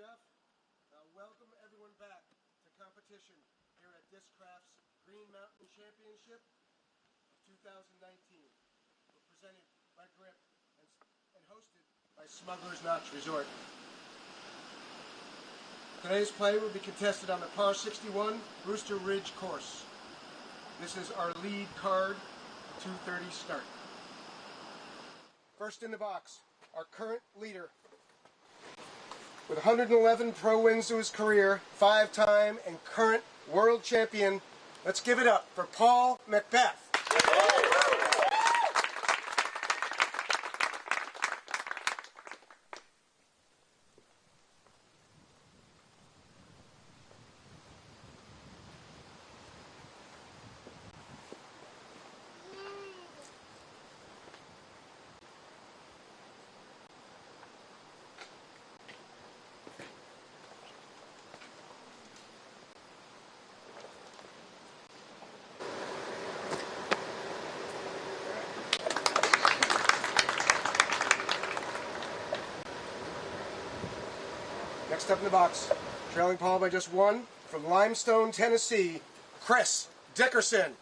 Jeff. Welcome everyone back to competition here at Discraft's Green Mountain Championship of 2019. We're presented by Grip and hosted by Smuggler's Notch Resort. Today's play will be contested on the par 61 Brewster Ridge course. This is our lead card, 2:30 start. First in the box, our current leader. With 111 pro wins to his career, 5-time and current world champion, let's give it up for Paul McBeth. Next up in the box, trailing Paul by just one, from Limestone, Tennessee, Chris Dickerson.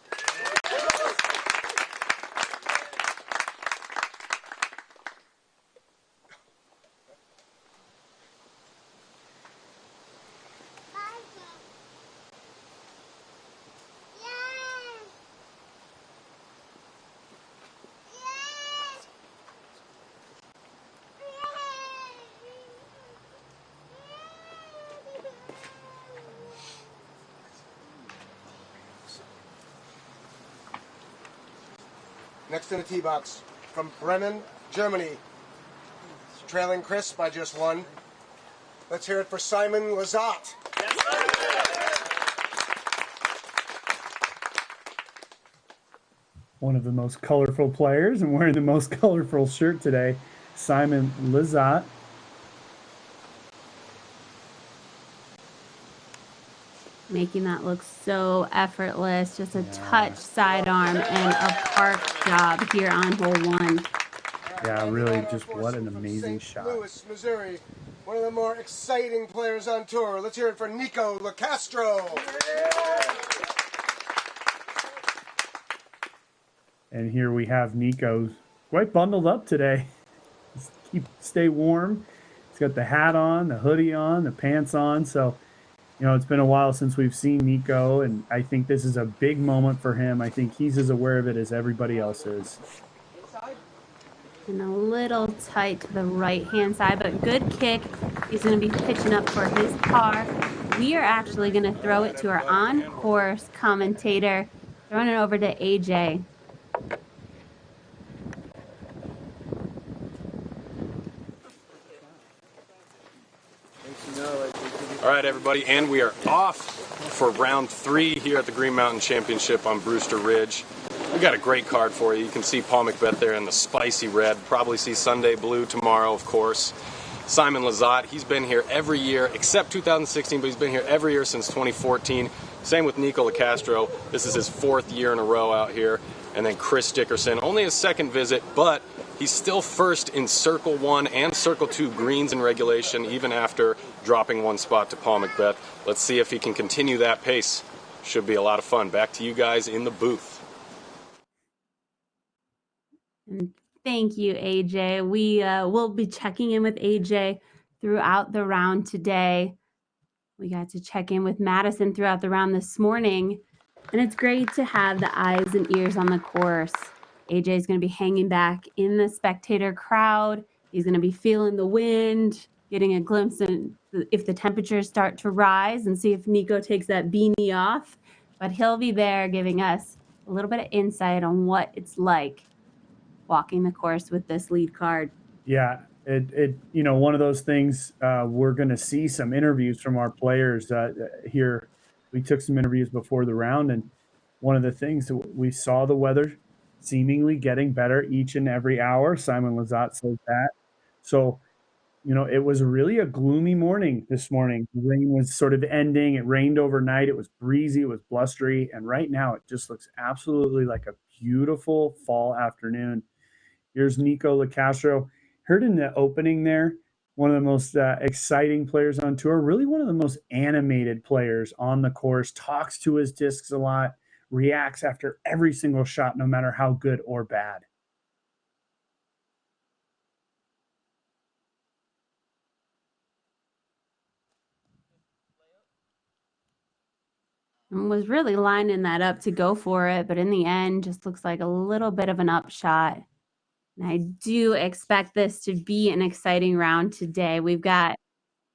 Next in the tee box, from Bremen, Germany, trailing Chris by just one. Let's hear it for Simon Lizotte. One of the most colorful players and wearing the most colorful shirt today, Simon Lizotte. Making that look so effortless, just a touch sidearm and a park job here on hole one. Yeah, really, just what an amazing St. shot. Louis, Missouri, one of the more exciting players on tour. Let's hear it for Nikko Locastro. And here we have Nikko, quite bundled up today. Stay warm. He's got the hat on, the hoodie on, the pants on. So, you know, it's been a while since we've seen Nikko, and I think this is a big moment for him. I think he's as aware of it as everybody else is. And a little tight to the right-hand side, but good kick. He's going to be pitching up for his par. We are actually going to throw it to our on-course commentator, throwing it over to AJ. All right, everybody, and we are off for round 3 here at the Green Mountain Championship on Brewster Ridge. We got a great card for you. You can see Paul McBeth there in the spicy red. Probably see Sunday Blue tomorrow, of course. Simon Lizotte, he's been here every year except 2016, but he's been here every year since 2014. Same with Nikko Locastro. This is his 4th year in a row out here. And then Chris Dickerson, only his 2nd visit, but he's still first in Circle 1 and Circle 2 greens in regulation, even after dropping 1 spot to Paul McBeth. Let's see if he can continue that pace. Should be a lot of fun. Back to you guys in the booth. Thank you, AJ. We will be checking in with AJ throughout the round today. We got to check in with Madison throughout the round this morning, and it's great to have the eyes and ears on the course. AJ is going to be hanging back in the spectator crowd. He's going to be feeling the wind, getting a glimpse in if the temperatures start to rise, and see if Nikko takes that beanie off. But he'll be there giving us a little bit of insight on what it's like walking the course with this lead card. Yeah, it you know, one of those things, we're going to see some interviews from our players here. We took some interviews before the round, and one of the things that we saw the weather seemingly getting better each and every hour. Simon Lizotte says that. So, you know, it was really a gloomy morning this morning. The rain was sort of ending. It rained overnight. It was breezy. It was blustery. And right now it just looks absolutely like a beautiful fall afternoon. Here's Nikko Locastro. Heard in the opening there one of the most exciting players on tour, really one of the most animated players on the course, talks to his discs a lot, reacts after every single shot, no matter how good or bad. And was really lining that up to go for it, but in the end, just looks like a little bit of an upshot. And I do expect this to be an exciting round today. We've got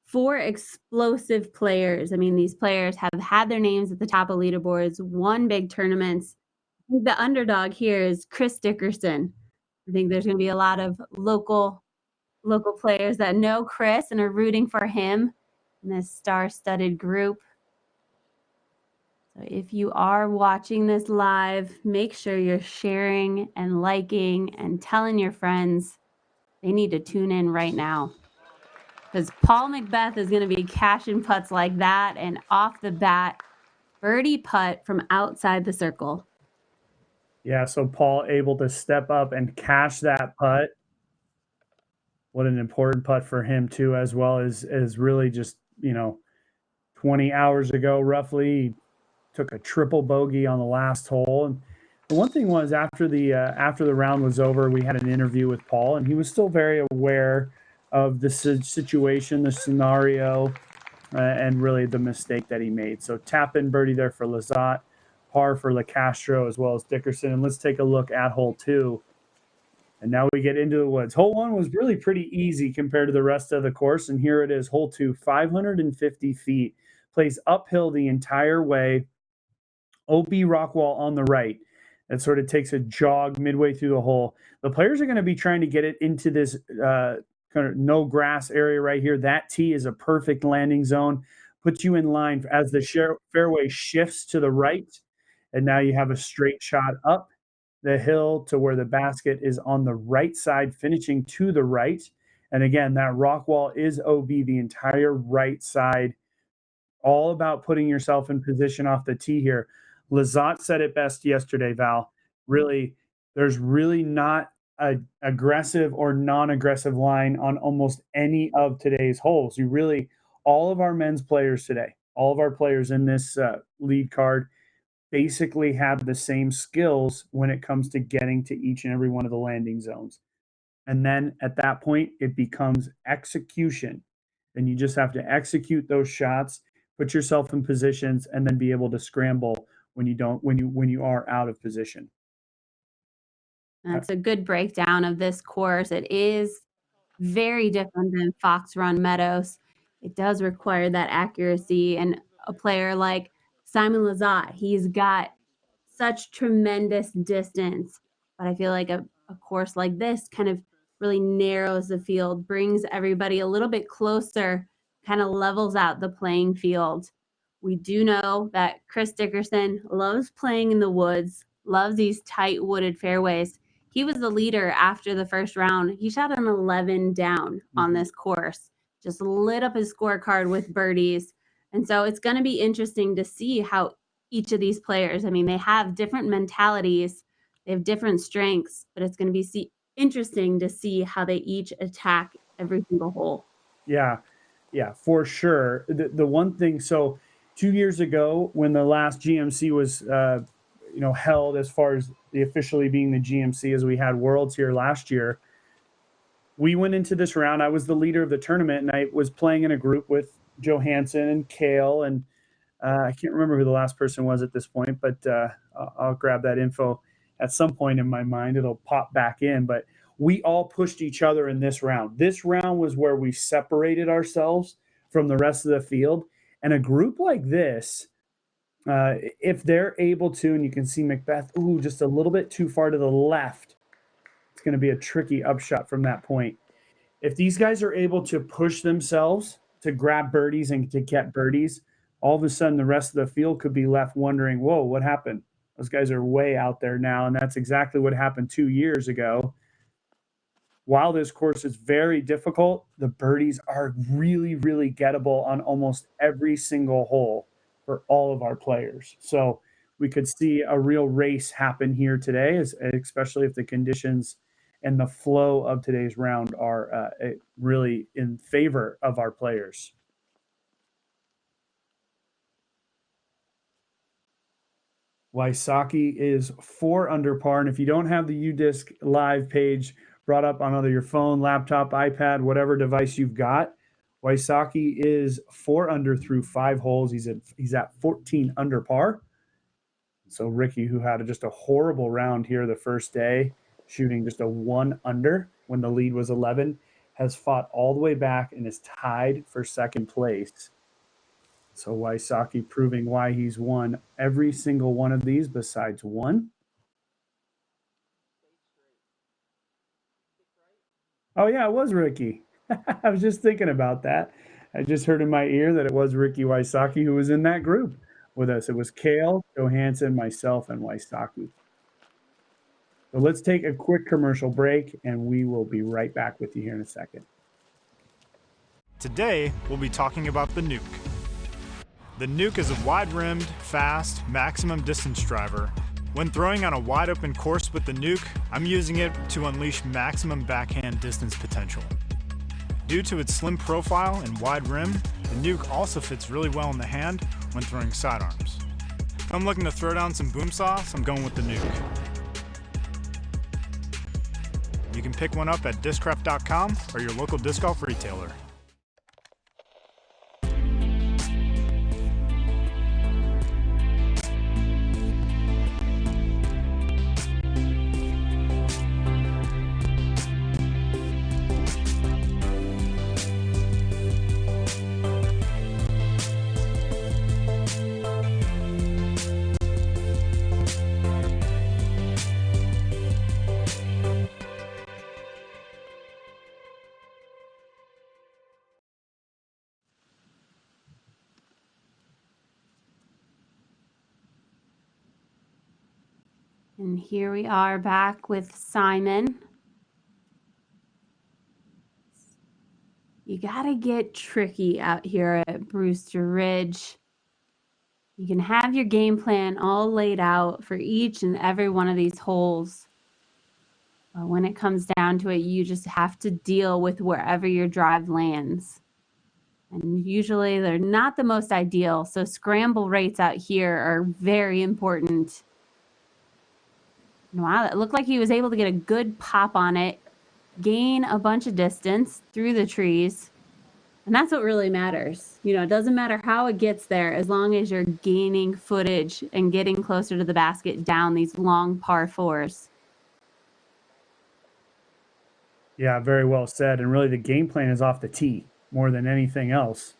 4 explosive players. I mean, these players have had their names at the top of leaderboards, won big tournaments. The underdog here is Chris Dickerson. I think there's going to be a lot of local players that know Chris and are rooting for him in this star-studded group. So if you are watching this live, make sure you're sharing and liking and telling your friends they need to tune in right now. Because Paul McBeth is going to be cashing putts like that, and off the bat, birdie putt from outside the circle. Yeah, so Paul able to step up and cash that putt. What an important putt for him too, as well as really just 20 hours ago, roughly, he took a triple bogey on the last hole. And the one thing was after the round was over, we had an interview with Paul, and he was still very aware of the situation, the scenario, and really the mistake that he made. So tap in birdie there for Lizotte, par for Locastro as well as Dickerson. And let's take a look at hole 2. And now we get into the woods. Hole 1 was really pretty easy compared to the rest of the course. And here it is, hole 2, 550 feet. Plays uphill the entire way. OB rock wall on the right. It sort of takes a jog midway through the hole. The players are going to be trying to get it into this kind of no grass area right here. That tee is a perfect landing zone. Puts you in line as the fairway shifts to the right. And now you have a straight shot up the hill to where the basket is on the right side, finishing to the right. And again, that rock wall is OB the entire right side. All about putting yourself in position off the tee here. Lizotte said it best yesterday, Val. Really, there's really not a aggressive or non-aggressive line on almost any of today's holes. All of our men's players today, all of our players in this lead card basically have the same skills when it comes to getting to each and every one of the landing zones. And then at that point, it becomes execution. And you just have to execute those shots, put yourself in positions, and then be able to scramble when you are out of position. That's a good breakdown of this course. It is very different than Fox Run Meadows. It does require that accuracy, and a player like Simon Lizotte, he's got such tremendous distance, but I feel like a course like this kind of really narrows the field, brings everybody a little bit closer, kind of levels out the playing field. We do know that Chris Dickerson loves playing in the woods, loves these tight wooded fairways. He was the leader after the first round. He shot an 11 down on this course, just lit up his scorecard with birdies. And so it's going to be interesting to see how each of these players, I mean, they have different mentalities, they have different strengths, but it's going to be interesting to see how they each attack every single hole. Yeah, for sure. The one thing, so 2 years ago when the last GMC was held, as far as the officially being the GMC, as we had Worlds here last year, we went into this round. I was the leader of the tournament, and I was playing in a group with Johansson and Kale, and I can't remember who the last person was at this point, but I'll grab that info at some point in my mind. It'll pop back in, but we all pushed each other in this round. This round was where we separated ourselves from the rest of the field. And a group like this, if they're able to, and you can see McBeth, just a little bit too far to the left, it's going to be a tricky upshot from that point. If these guys are able to push themselves to grab birdies and to get birdies, all of a sudden the rest of the field could be left wondering, whoa, what happened? Those guys are way out there now. And that's exactly what happened 2 years ago. While this course is very difficult, the birdies are really, really gettable on almost every single hole for all of our players. So we could see a real race happen here today, especially if the conditions and the flow of today's round are really in favor of our players. Wysocki is 4 under par, and if you don't have the UDisc live page brought up on either your phone, laptop, iPad, whatever device you've got, Wysocki is 4 under through 5 holes. He's at 14 under par. So Ricky, who had just a horrible round here the first day, shooting just a 1 under when the lead was 11, has fought all the way back and is tied for second place. So Wysocki proving why he's won every single one of these besides one. Oh, yeah, it was Ricky. I was just thinking about that. I just heard in my ear that it was Ricky Wysocki who was in that group with us. It was Kale, Johansson, myself, and Wysocki. So let's take a quick commercial break, and we will be right back with you here in a second. Today, we'll be talking about the Nuke. The Nuke is a wide-rimmed, fast, maximum distance driver. When throwing on a wide-open course with the Nuke, I'm using it to unleash maximum backhand distance potential. Due to its slim profile and wide rim, the Nuke also fits really well in the hand when throwing sidearms. If I'm looking to throw down some boom sauce, I'm going with the Nuke. You can pick one up at Discraft.com or your local disc golf retailer. And here we are back with Simon. You got to get tricky out here at Brewster Ridge. You can have your game plan all laid out for each and every one of these holes. But when it comes down to it, you just have to deal with wherever your drive lands. And usually they're not the most ideal, so scramble rates out here are very important. Wow, it looked like he was able to get a good pop on it, gain a bunch of distance through the trees. And that's what really matters. You know, it doesn't matter how it gets there as long as you're gaining footage and getting closer to the basket down these long par fours. Yeah, very well said. And really the game plan is off the tee more than anything else.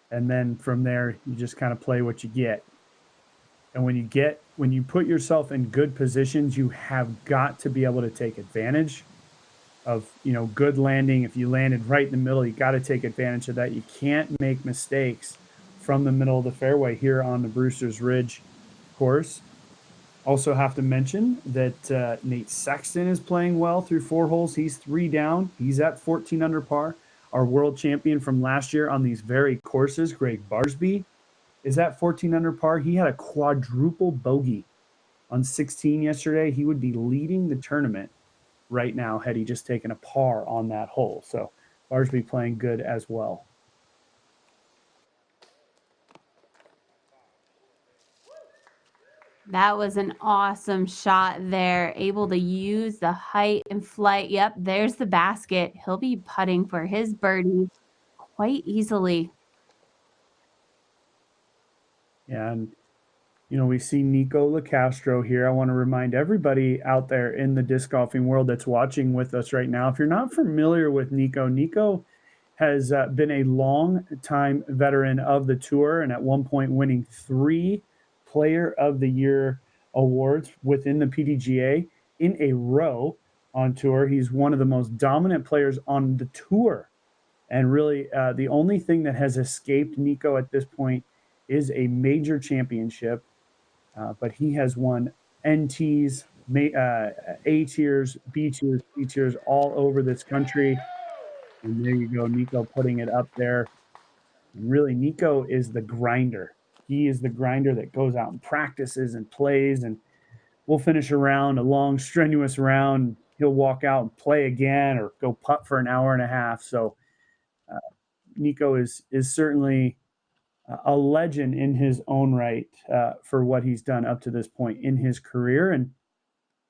And then from there, you just kind of play what you get. And when you put yourself in good positions, you have got to be able to take advantage of, good landing. If you landed right in the middle, you got to take advantage of that. You can't make mistakes from the middle of the fairway here on the Brewster's Ridge course. Also have to mention that Nate Sexton is playing well through 4 holes. He's 3 down. He's at 14 under par. Our world champion from last year on these very courses, Greg Barsby, is at 14 under par. He had a quadruple bogey on 16 yesterday. He would be leading the tournament right now had he just taken a par on that hole. So Barsby playing good as well. That was an awesome shot there. Able to use the height and flight. Yep, there's the basket. He'll be putting for his birdie quite easily. Yeah, and we see Nikko Locastro here. I want to remind everybody out there in the disc golfing world that's watching with us right now, if you're not familiar with Nikko has been a long-time veteran of the tour and at one point winning 3 Player of the Year awards within the PDGA in a row on tour. He's one of the most dominant players on the tour. And really, the only thing that has escaped Nikko at this point is a major championship. But he has won NTs, A tiers, B tiers, C tiers all over this country. And there you go, Nikko putting it up there. And really, Nikko is the grinder. He is the grinder that goes out and practices and plays. And we'll finish a long, strenuous round. he'll walk out and play again or go putt for an hour and a half. So Nikko is certainly a legend in his own right for what he's done up to this point in his career. And,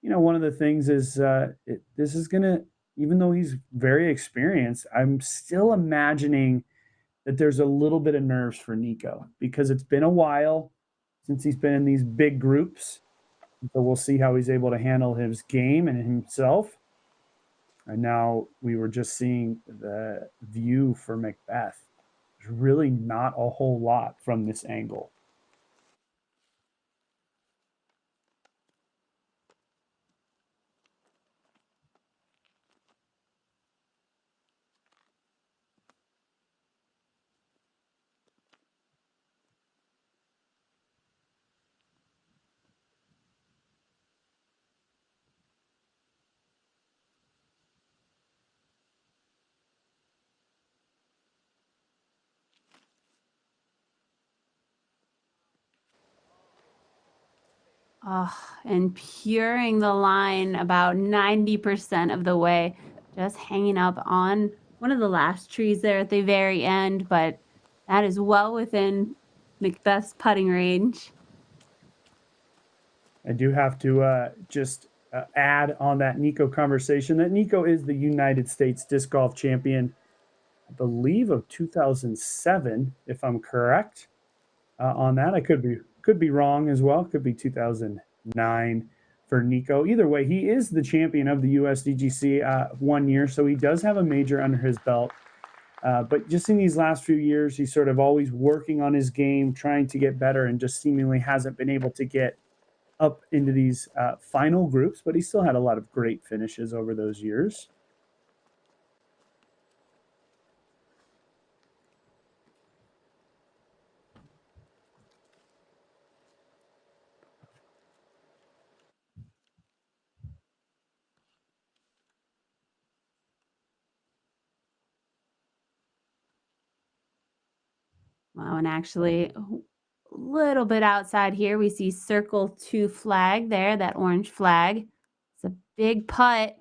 one of the things is this is going to, even though he's very experienced, I'm still imagining that there's a little bit of nerves for Nikko because it's been a while since he's been in these big groups. So we'll see how he's able to handle his game and himself. And now we were just seeing the view for McBeth. There's really not a whole lot from this angle. Oh, and puring the line about 90% of the way, just hanging up on one of the last trees there at the very end, but that is well within McBeth's putting range. I do have to just add on that Nikko conversation that Nikko is the United States disc golf champion, I believe, of 2007, if I'm correct on that. I could be wrong as well. Could be 2009 for Nikko. Either way, he is the champion of the USDGC 1 year, so he does have a major under his belt. But just in these last few years, he's sort of always working on his game, trying to get better, and just seemingly hasn't been able to get up into these final groups, but he still had a lot of great finishes over those years. Wow, and actually a little bit outside here, we see circle 2 flag there, that orange flag. It's a big putt.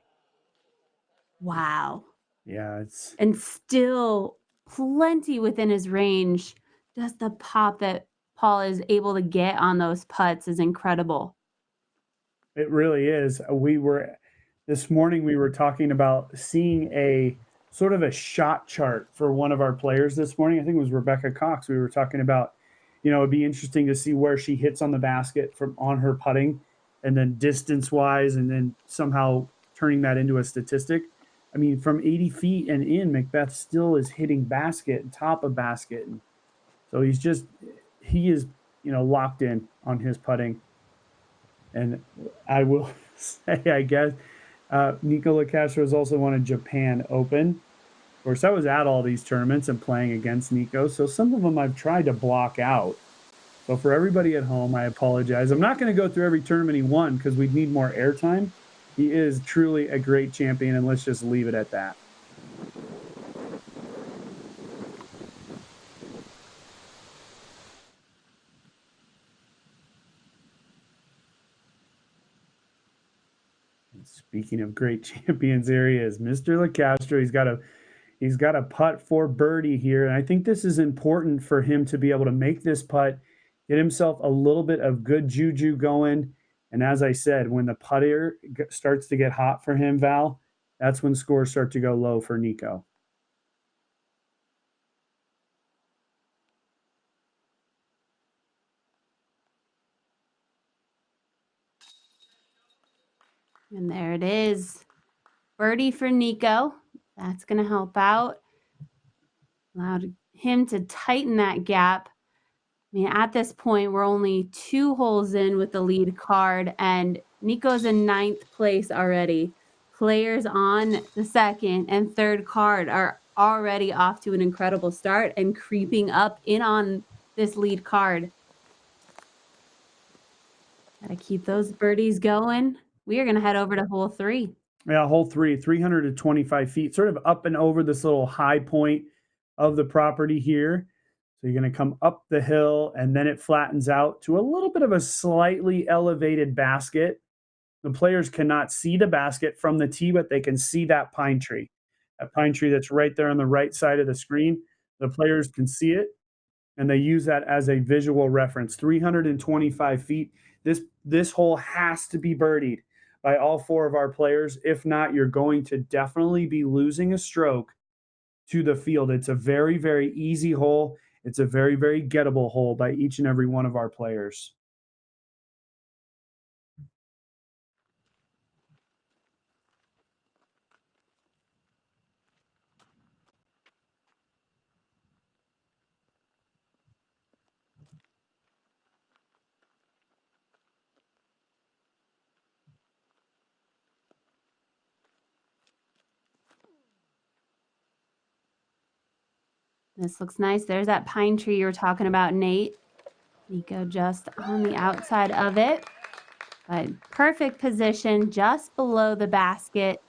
Wow. Yeah, it's And still plenty within his range. Just the pop that Paul is able to get on those putts is incredible. It really is. This morning we were talking about seeing a sort of a shot chart for one of our players this morning. I think it was Rebecca Cox. We were talking about, it'd be interesting to see where she hits on the basket from on her putting and then distance wise, and then somehow turning that into a statistic. I mean, from 80 feet and in, McBeth still is hitting basket and top of basket. And so he is, locked in on his putting. And I will say, I guess, Nikko Locastro has also won a Japan Open. Of course, I was at all these tournaments and playing against Nikko, so some of them I've tried to block out. So for everybody at home, I apologize. I'm not going to go through every tournament he won because we'd need more airtime. He is truly a great champion, and let's just leave it at that. Speaking of great champions, here he is, Mr. Locastro. He's got a putt for birdie here, and I think this is important for him to be able to make this putt, get himself a little bit of good juju going. And as I said, when the putter starts to get hot for him, Val, that's when scores start to go low for Nikko. And there it is. Birdie for Nikko. That's going to help out. Allowed him to tighten that gap. I mean, at this point, we're only 2 holes in with the lead card, and Nikko's in 9th place already. Players on the 2nd and 3rd card are already off to an incredible start and creeping up in on this lead card. Gotta keep those birdies going. We are going to head over to hole 3. Yeah, hole 3, 325 feet, sort of up and over this little high point of the property here. So you're going to come up the hill, and then it flattens out to a little bit of a slightly elevated basket. The players cannot see the basket from the tee, but they can see that pine tree that's right there on the right side of the screen. The players can see it, and they use that as a visual reference. 325 feet. This hole has to be birdied by all 4 of our players. If not, you're going to definitely be losing a stroke to the field. It's a very, very easy hole. It's a very, very gettable hole by each and every one of our players. This looks nice. There's that pine tree you were talking about, Nate. Nikko just on the outside of it. But perfect position just below the basket.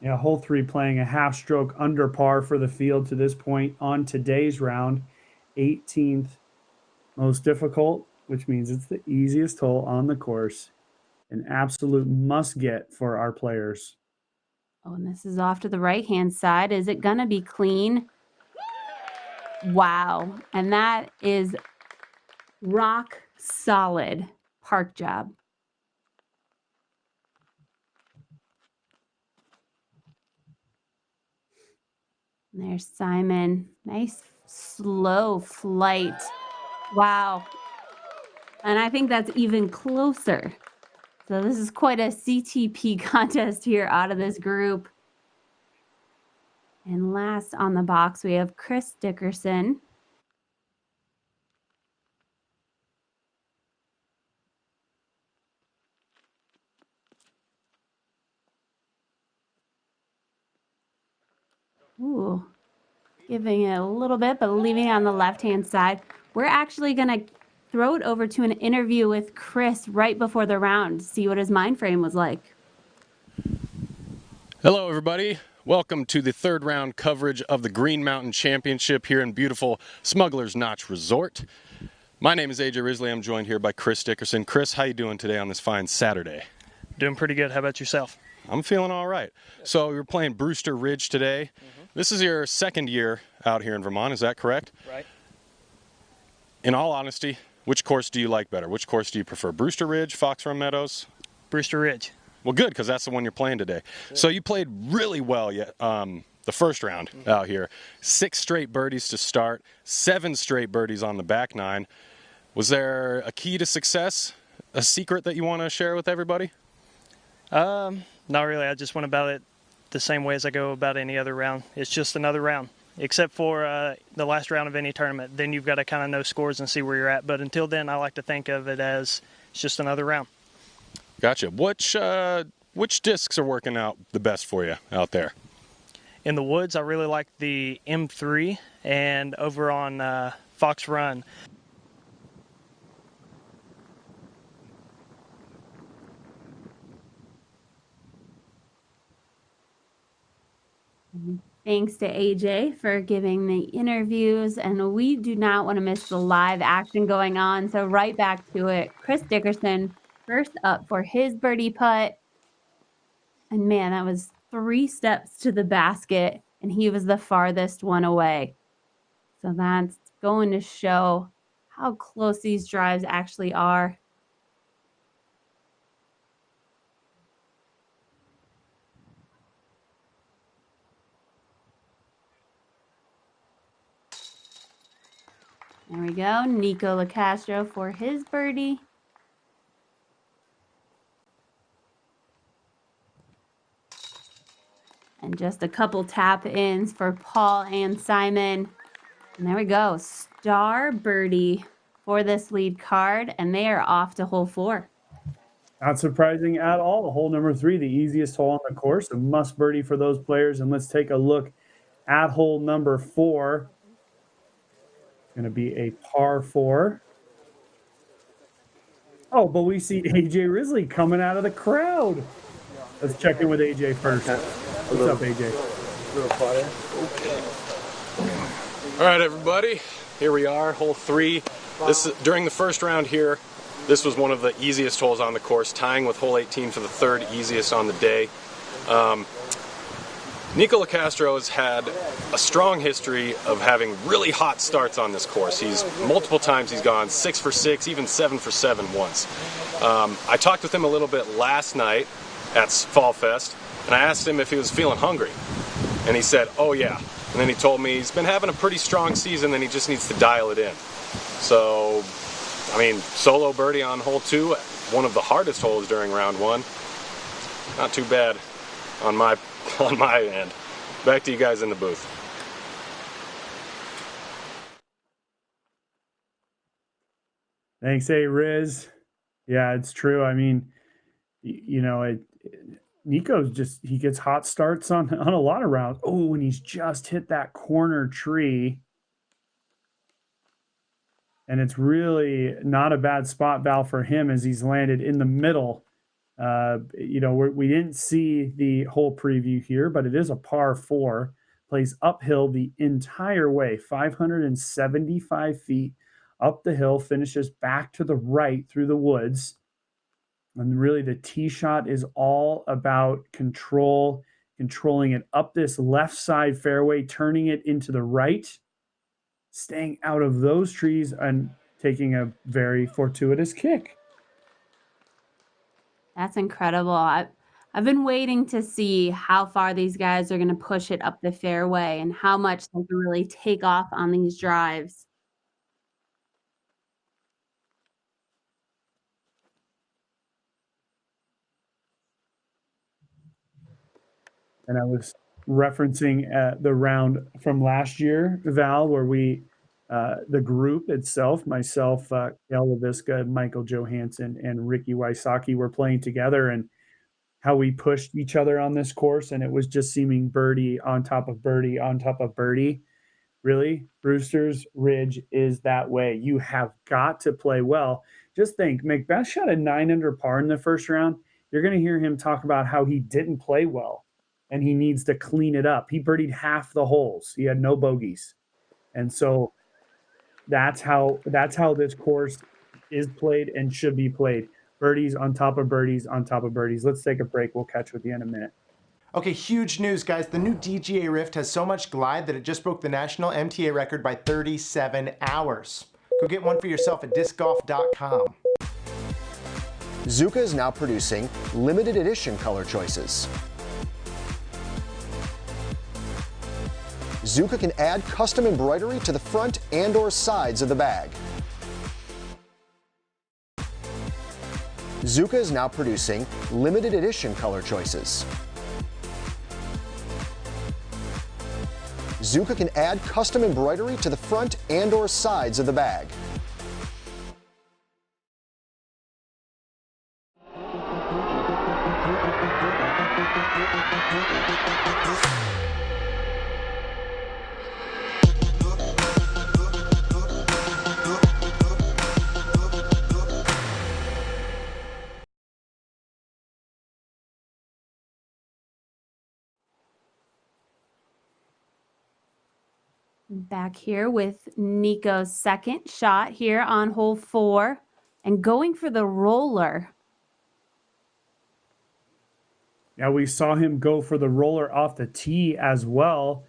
Yeah, hole 3 playing a half stroke under par for the field to this point on today's round. 18th most difficult, which means it's the easiest hole on the course. An absolute must get for our players. Oh, and this is off to the right-hand side. Is it going to be clean? Wow. And that is rock solid park job. There's Simon. Nice slow flight. Wow. And I think that's even closer. So this is quite a CTP contest here out of this group. And last on the box, we have Chris Dickerson. Ooh, giving it a little bit, but leaving it on the left-hand side. We're actually going to throw it over to an interview with Chris right before the round to see what his mind frame was like. Hello, everybody. Welcome to the 3rd round coverage of the Green Mountain Championship here in beautiful Smuggler's Notch Resort. My name is AJ Risley. I'm joined here by Chris Dickerson. Chris, how you doing today on this fine Saturday? Doing pretty good. How about yourself? I'm feeling all right. So you're playing Brewster Ridge today. This is your 2nd year out here in Vermont, is that correct? Right. In all honesty, which course do you like better? Which course do you prefer, Brewster Ridge, Fox Run Meadows? Brewster Ridge. Well, good, because that's the one you're playing today. Sure. So you played really well the first round out here. 6 straight birdies to start, 7 straight birdies on the back 9. Was there a key to success, a secret that you want to share with everybody? Not really. I just went about it the same way as I go about any other round. It's just another round, except for the last round of any tournament. Then you've got to kind of know scores and see where you're at. But until then, I like to think of it as it's just another round. Gotcha. Which discs are working out the best for you out there? In the woods, I really like the M3, and over on Fox Run. Thanks to AJ for giving the interviews, and we do not want to miss the live action going on, so right back to it. Chris Dickerson first up for his birdie putt, and man, that was 3 steps to the basket, and he was the farthest one away. So that's going to show how close these drives actually are. There we go. Nikko Locastro for his birdie. And just a couple tap ins for Paul and Simon. And there we go. Star birdie for this lead card. And they are off to hole 4. Not surprising at all. Hole number 3, the easiest hole on the course. A must birdie for those players. And let's take a look at hole number 4. Going to be a par 4. Oh, but we see AJ Risley coming out of the crowd. Let's check in with AJ first. What's up, AJ? All right, everybody. Here we are, hole 3. This is during the first round here. This was one of the easiest holes on the course, tying with hole 18 for the third easiest on the day. Nikko Locastro has had a strong history of having really hot starts on this course. Multiple times he's gone 6 for 6, even 7 for 7 once. I talked with him a little bit last night at Fall Fest, and I asked him if he was feeling hungry. And he said, oh yeah. And then he told me he's been having a pretty strong season, and he just needs to dial it in. So, I mean, solo birdie on hole 2, one of the hardest holes during round 1. Not too bad on my end. Back to you guys in the booth. Thanks, Riz. Yeah, it's true. I mean, Nico's he gets hot starts on a lot of rounds. Oh, and he's just hit that corner tree. And it's really not a bad spot, Val, for him as he's landed in the middle. We didn't see the whole preview here, but it is a par 4. Plays uphill the entire way, 575 feet up the hill, finishes back to the right through the woods. And really the tee shot is all about controlling it up this left side fairway, turning it into the right, staying out of those trees, and taking a very fortuitous kick. That's incredible. I've been waiting to see how far these guys are going to push it up the fairway and how much they can really take off on these drives. And I was referencing the round from last year, Val, where the group itself, myself, Kel LaVisca, Michael Johansson, and Ricky Wysocki were playing together, and how we pushed each other on this course, and it was just seeming birdie on top of birdie on top of birdie. Really, Brewster's Ridge is that way. You have got to play well. Just think, McBeth shot a 9 under par in the first round. You're going to hear him talk about how he didn't play well, and he needs to clean it up. He birdied half the holes. He had no bogeys. And so that's how this course is played and should be played. Birdies on top of birdies on top of birdies. Let's take a break. We'll catch with you in a minute. Okay, huge news, guys. The new DGA Rift has so much glide that it just broke the national MTA record by 37 hours. Go get one for yourself at discgolf.com. Zuca is now producing limited edition color choices. Zuca can add custom embroidery to the front and/or sides of the bag. Zuca is now producing limited edition color choices. Zuca can add custom embroidery to the front and/or sides of the bag. Back here with Nico's second shot here on hole 4 and going for the roller. Yeah, we saw him go for the roller off the tee as well.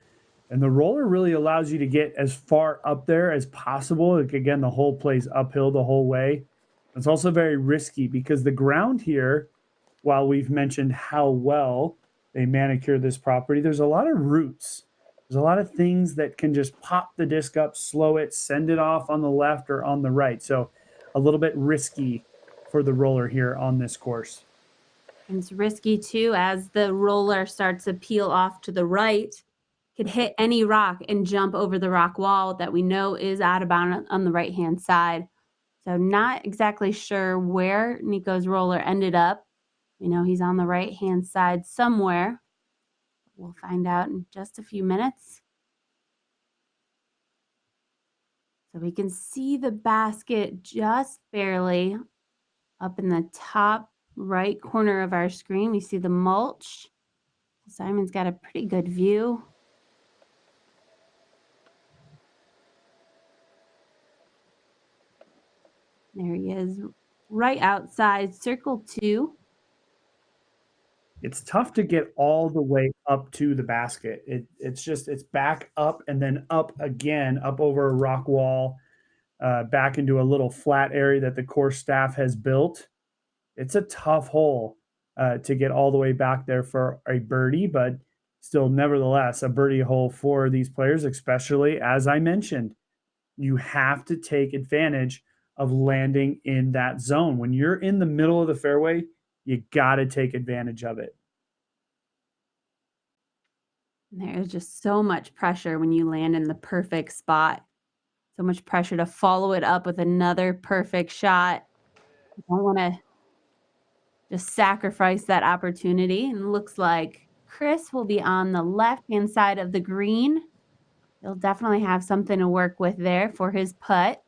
And the roller really allows you to get as far up there as possible. Like, again, the hole plays uphill the whole way. It's also very risky because the ground here, while we've mentioned how well they manicure this property, there's a lot of roots. There's a lot of things that can just pop the disc up, slow it, send it off on the left or on the right. So a little bit risky for the roller here on this course. And it's risky too as the roller starts to peel off to the right. Could hit any rock and jump over the rock wall that we know is out of bounds on the right-hand side. So not exactly sure where Nico's roller ended up. We know he's on the right-hand side somewhere. We'll find out in just a few minutes. So we can see the basket just barely up in the top right corner of our screen. We see the mulch. Simon's got a pretty good view. There he is right outside circle 2. It's tough to get all the way up to the basket. It's back up and then up again, up over a rock wall, back into a little flat area that the course staff has built. It's a tough hole to get all the way back there for a birdie, but still, nevertheless, a birdie hole for these players, especially as I mentioned. You have to take advantage of landing in that zone. When you're in the middle of the fairway, you got to take advantage of it. There's just so much pressure when you land in the perfect spot. So much pressure to follow it up with another perfect shot. You don't want to just sacrifice that opportunity. And it looks like Chris will be on the left-hand side of the green. He'll definitely have something to work with there for his putt.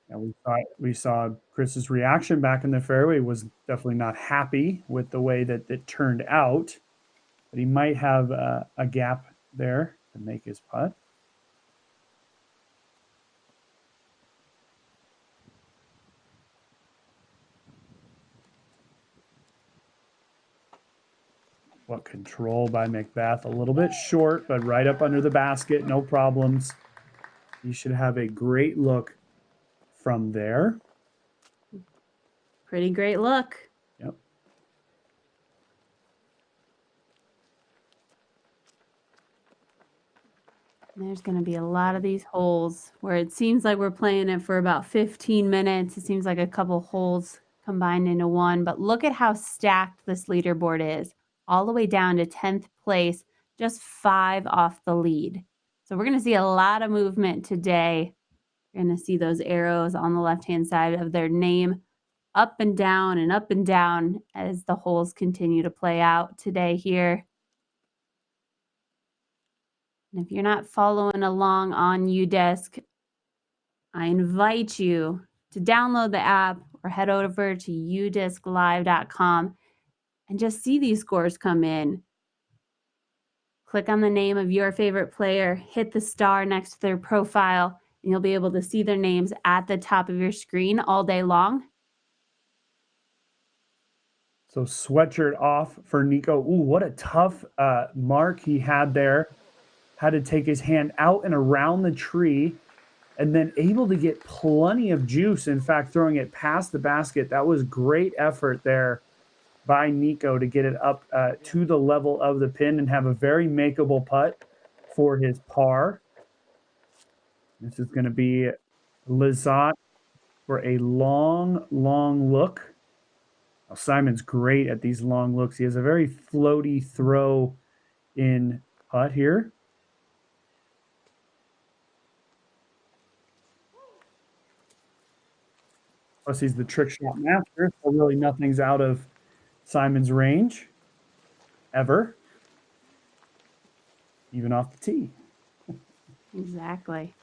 And we saw Chris's reaction back in the fairway was definitely not happy with the way that it turned out, but he might have a gap there to make his putt. What control by McBeth, a little bit short, but right up under the basket, no problems. You should have a great look from there. Pretty great look. Yep. There's going to be a lot of these holes where it seems like we're playing it for about 15 minutes. It seems like a couple holes combined into one, but look at how stacked this leaderboard is. All the way down to 10th place, just 5 off the lead. So we're going to see a lot of movement today. You're going to see those arrows on the left-hand side of their name up and down as the holes continue to play out today here. And if you're not following along on UDisc, I invite you to download the app or head over to udisclive.com and just see these scores come in. Click on the name of your favorite player, hit the star next to their profile, and you'll be able to see their names at the top of your screen all day long. So sweatshirt off for Nikko. Ooh, what a tough mark he had there. Had to take his hand out and around the tree and then able to get plenty of juice. In fact, throwing it past the basket. That was great effort there by Nikko to get it up to the level of the pin and have a very makeable putt for his par. This is going to be Lizotte for a long, long look. Now, Simon's great at these long looks. He has a very floaty throw in putt here. Plus, he's the trick shot master, so really nothing's out of Simon's range, ever, even off the tee. Exactly.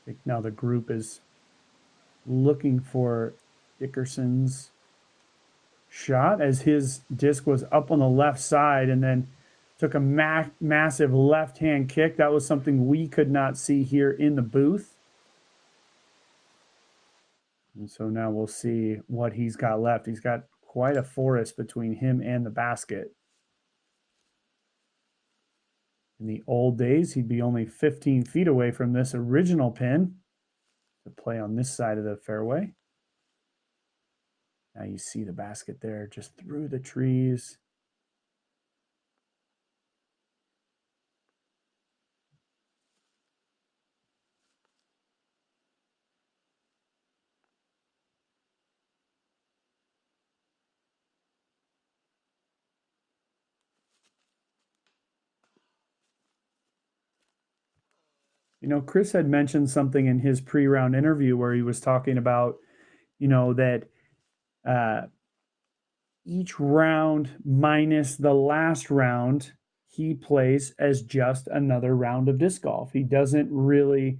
I think now the group is looking for Dickerson's shot as his disc was up on the left side and then took a massive left-hand kick. That was something we could not see here in the booth. And so now we'll see what he's got left. He's got quite a forest between him and the basket. In the old days, he'd be only 15 feet away from this original pin to play on this side of the fairway. Now you see the basket there just through the trees. You know, Chris had mentioned something in his pre-round interview where he was talking about, you know, that each round minus the last round, he plays as just another round of disc golf. He doesn't really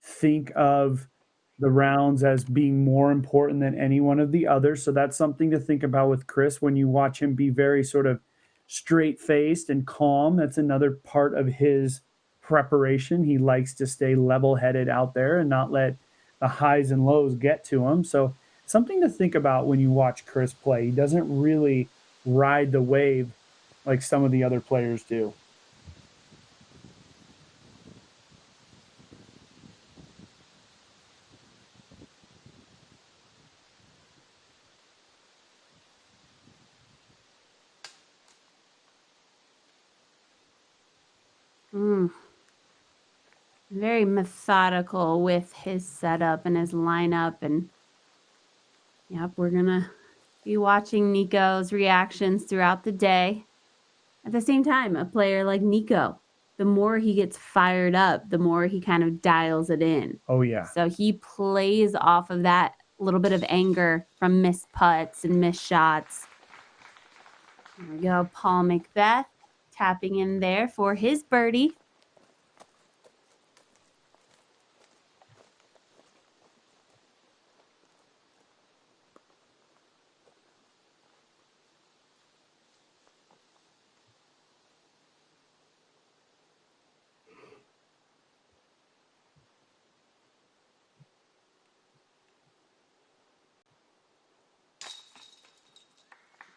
think of the rounds as being more important than any one of the others. So that's something to think about with Chris when you watch him be very sort of straight-faced and calm. That's another part of his preparation. He likes to stay level-headed out there and not let the highs and lows get to him. So something to think about when you watch Chris play. He doesn't really ride the wave like some of the other players do. Very methodical with his setup and his lineup. And yep, we're going to be watching Nikko's reactions throughout the day. At the same time, a player like Nikko, the more he gets fired up, the more he kind of dials it in. Oh, yeah. So he plays off of that little bit of anger from missed putts and missed shots. There we go. Paul McBeth tapping in there for his birdie.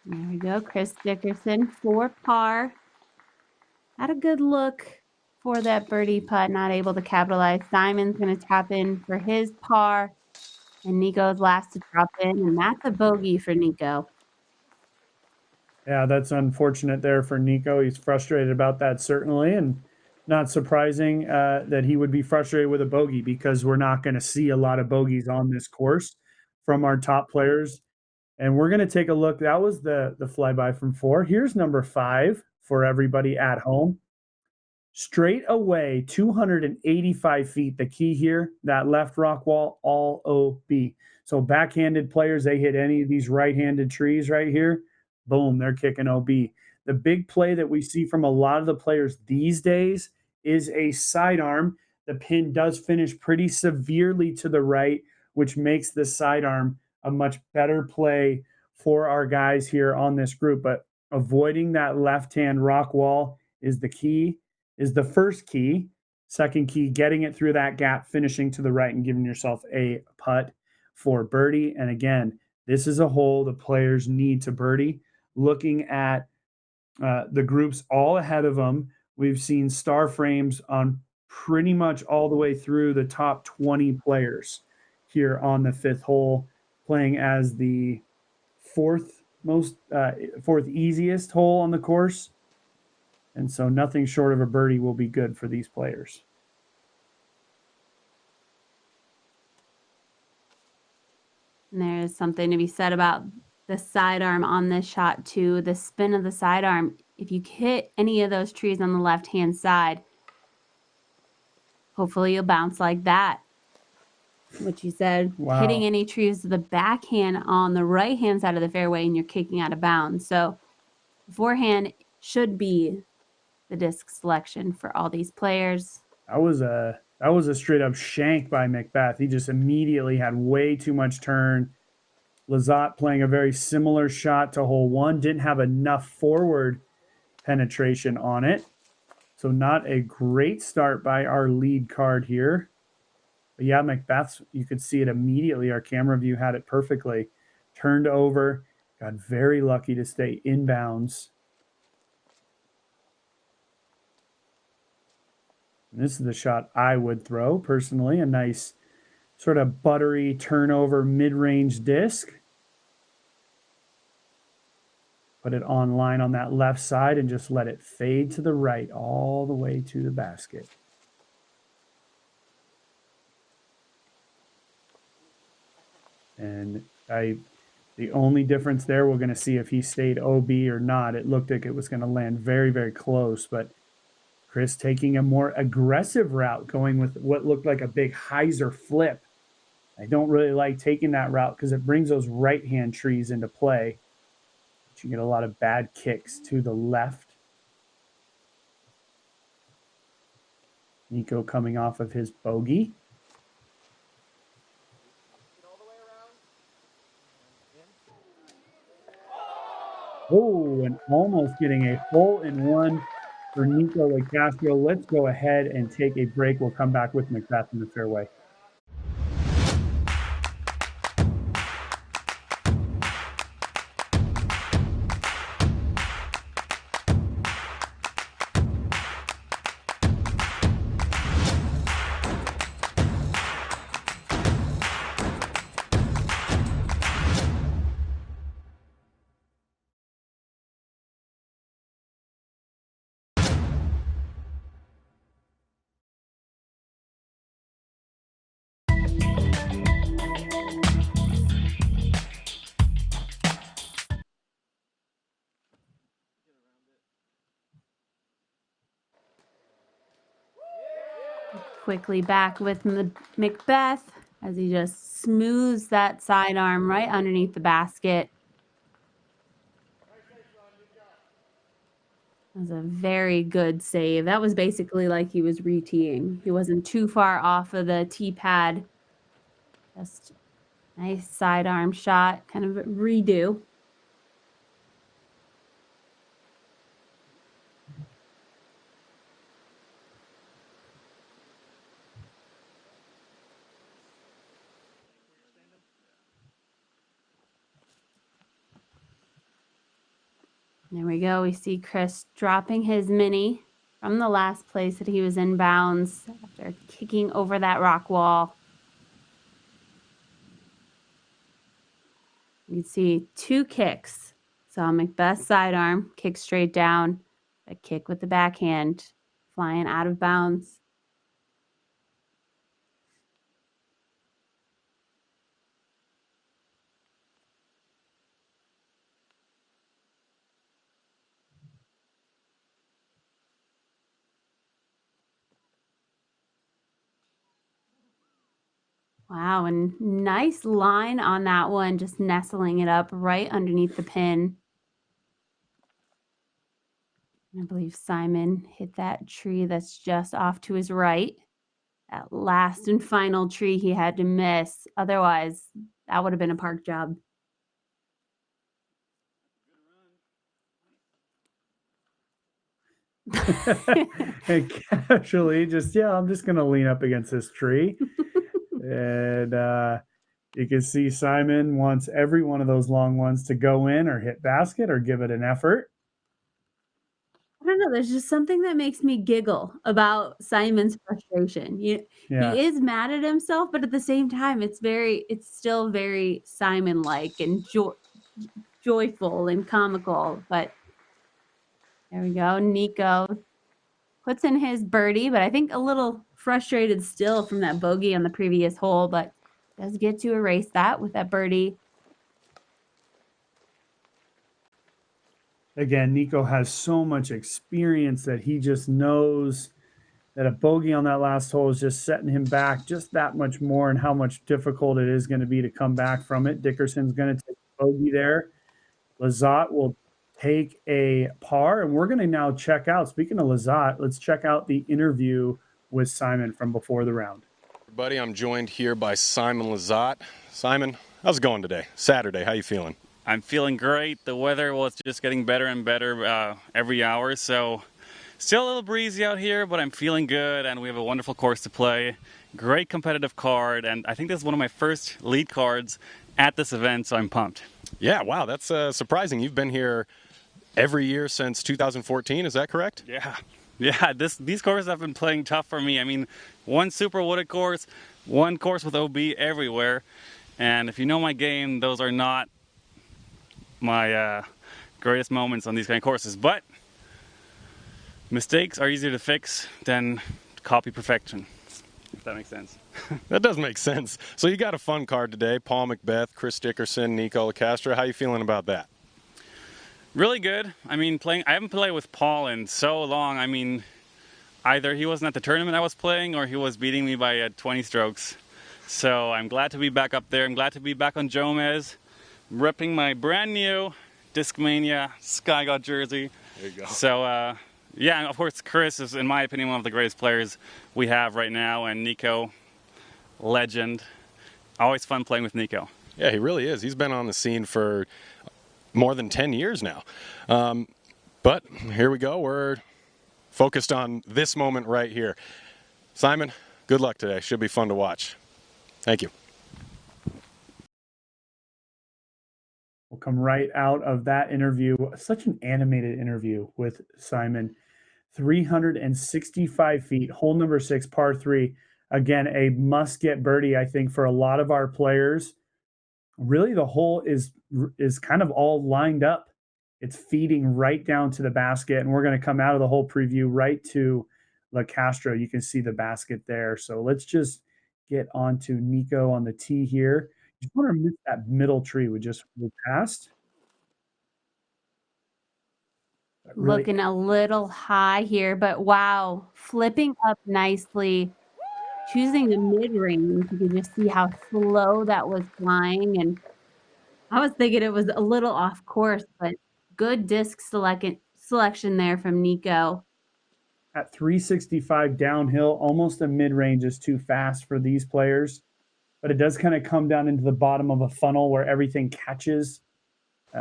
There we go. Chris Dickerson for par. Had a good look for that birdie putt, not able to capitalize. Simon's going to tap in for his par, and Nikko's last to drop in, and that's a bogey for Nikko. Yeah, that's unfortunate there for Nikko. He's frustrated about that, certainly, and not surprising that he would be frustrated with a bogey because we're not going to see a lot of bogeys on this course from our top players. And we're going to take a look. That was the flyby from 4. Here's number 5 for everybody at home. Straight away, 285 feet. The key here, that left rock wall, all OB. So backhanded players, they hit any of these right-handed trees right here, boom, they're kicking OB. The big play that we see from a lot of the players these days is a sidearm. The pin does finish pretty severely to the right, which makes the sidearm a much better play for our guys here on this group. But avoiding that left-hand rock wall is the key, is the first key. Second key, getting it through that gap, finishing to the right and giving yourself a putt for birdie. And again, this is a hole the players need to birdie. Looking at the groups all ahead of them, we've seen star frames on pretty much all the way through the top 20 players here on the 5th hole, playing as the fourth easiest hole on the course. And so nothing short of a birdie will be good for these players. And there's something to be said about the sidearm on this shot too. The spin of the sidearm, if you hit any of those trees on the left-hand side, hopefully you'll bounce like that. Which you said, Wow. Hitting any trees with the backhand on the right-hand side of the fairway and you're kicking out of bounds. So forehand should be the disc selection for all these players. That was a straight up shank by McBeth. He just immediately had way too much turn. Lizotte playing a very similar shot to hole 1. Didn't have enough forward penetration on it. So not a great start by our lead card here. But yeah, McBeth, you could see it immediately. Our camera view had it perfectly. Turned over, got very lucky to stay inbounds. And this is the shot I would throw, personally. A nice sort of buttery turnover mid-range disc. Put it on line on that left side and just let it fade to the right all the way to the basket. And the only difference there, we're going to see if he stayed OB or not. It looked like it was going to land very, very close, but Chris taking a more aggressive route, going with what looked like a big hyzer flip. I don't really like taking that route because it brings those right-hand trees into play. But you get a lot of bad kicks to the left. Nikko coming off of his bogey. Oh, and almost getting a hole-in-one for Nikko Locastro. Let's go ahead and take a break. We'll come back with McBeth in the fairway. Quickly back with McBeth as he just smooths that sidearm right underneath the basket. That was a very good save. That was basically like he was re-teeing. He wasn't too far off of the tee pad. Just nice sidearm shot, kind of redo. There we go. We see Chris dropping his mini from the last place that he was in bounds after kicking over that rock wall. You can see two kicks. Saw McBeth's sidearm, kick straight down, a kick with the backhand, flying out of bounds. Wow, and nice line on that one, just nestling it up right underneath the pin. I believe Simon hit that tree that's just off to his right. That last and final tree he had to miss. Otherwise, that would have been a park job. And casually, I'm just going to lean up against this tree. And you can see Simon wants every one of those long ones to go in or hit basket or give it an effort. I don't know. There's just something that makes me giggle about Simon's frustration. He is mad at himself, but at the same time, it's still very Simon-like and joyful and comical. But there we go. Nikko puts in his birdie, but I think a little frustrated still from that bogey on the previous hole, but does get to erase that with that birdie. Again, Nikko has so much experience that he just knows that a bogey on that last hole is just setting him back just that much more, and how much difficult it is going to be to come back from it. Dickerson's going to take a bogey there. Lizotte will take a par, and we're going to now check out. Speaking of Lizotte, let's check out the interview with Simon from before the round. Everybody, I'm joined here by Simon Lizotte. Simon, how's it going today? Saturday, how you feeling? I'm feeling great. The weather, well, it's just getting better and better every hour, so still a little breezy out here, but I'm feeling good, and we have a wonderful course to play. Great competitive card, and I think this is one of my first lead cards at this event, so I'm pumped. Yeah, wow, that's surprising. You've been here every year since 2014, is that correct? Yeah, these courses have been playing tough for me. I mean, one super wooded course, one course with OB everywhere, and if you know my game, those are not my greatest moments on these kind of courses, but mistakes are easier to fix than copy perfection, if that makes sense. That does make sense. So you got a fun card today. Paul McBeth, Chris Dickerson, Nikko Locastro. How you feeling about that? Really good. I mean, I haven't played with Paul in so long. I mean, either he wasn't at the tournament I was playing or he was beating me by 20 strokes. So I'm glad to be back up there. I'm glad to be back on Jomez, repping my brand new Discmania Sky God jersey. There you go. So, yeah, and of course, Chris is, in my opinion, one of the greatest players we have right now, and Nikko, legend. Always fun playing with Nikko. Yeah, he really is. He's been on the scene for more than 10 years now. But here we go. We're focused on this moment right here. Simon, good luck today. Should be fun to watch. Thank you. We'll come right out of that interview. Such an animated interview with Simon. 365 feet, hole number 6, par 3. Again, a must-get birdie, I think, for a lot of our players. Really, the hole is kind of all lined up. It's feeding right down to the basket, and we're going to come out of the hole preview right to Locastro. You can see the basket there. So let's just get on to Nikko on the tee here. You just want to miss that middle tree. We passed. Really looking a little high here, but wow, flipping up nicely, choosing the mid-range. You can just see how slow that was flying, and I was thinking it was a little off course, but good disc selection there from Nikko. At 365 downhill, almost a mid-range is too fast for these players, but it does kind of come down into the bottom of a funnel where everything catches.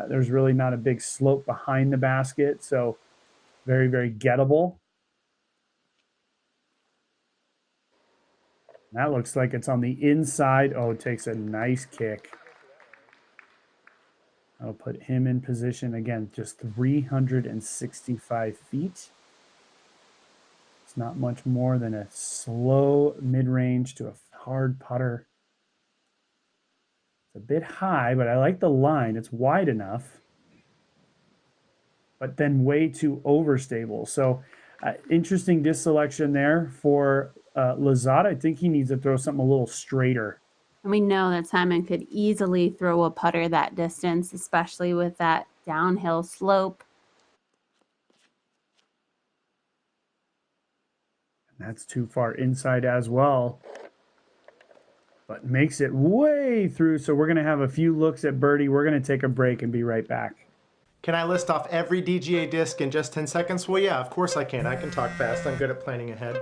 There's really not a big slope behind the basket, so very, very gettable. That looks like it's on the inside. Oh, it takes a nice kick. I'll put him in position. Again, just 365 feet. It's not much more than a slow mid-range to a hard putter. It's a bit high, but I like the line. It's wide enough, but then way too overstable. So interesting disc selection there for Lizotte. I think he needs to throw something a little straighter. And we know that Simon could easily throw a putter that distance, especially with that downhill slope. And that's too far inside as well, but makes it way through. So we're going to have a few looks at birdie. We're going to take a break and be right back. Can I list off every DGA disc in just 10 seconds? Well, yeah, of course I can. I can talk fast. I'm good at planning ahead.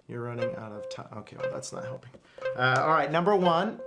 You're running out of time. Okay, well, that's not helping. All right, number 1.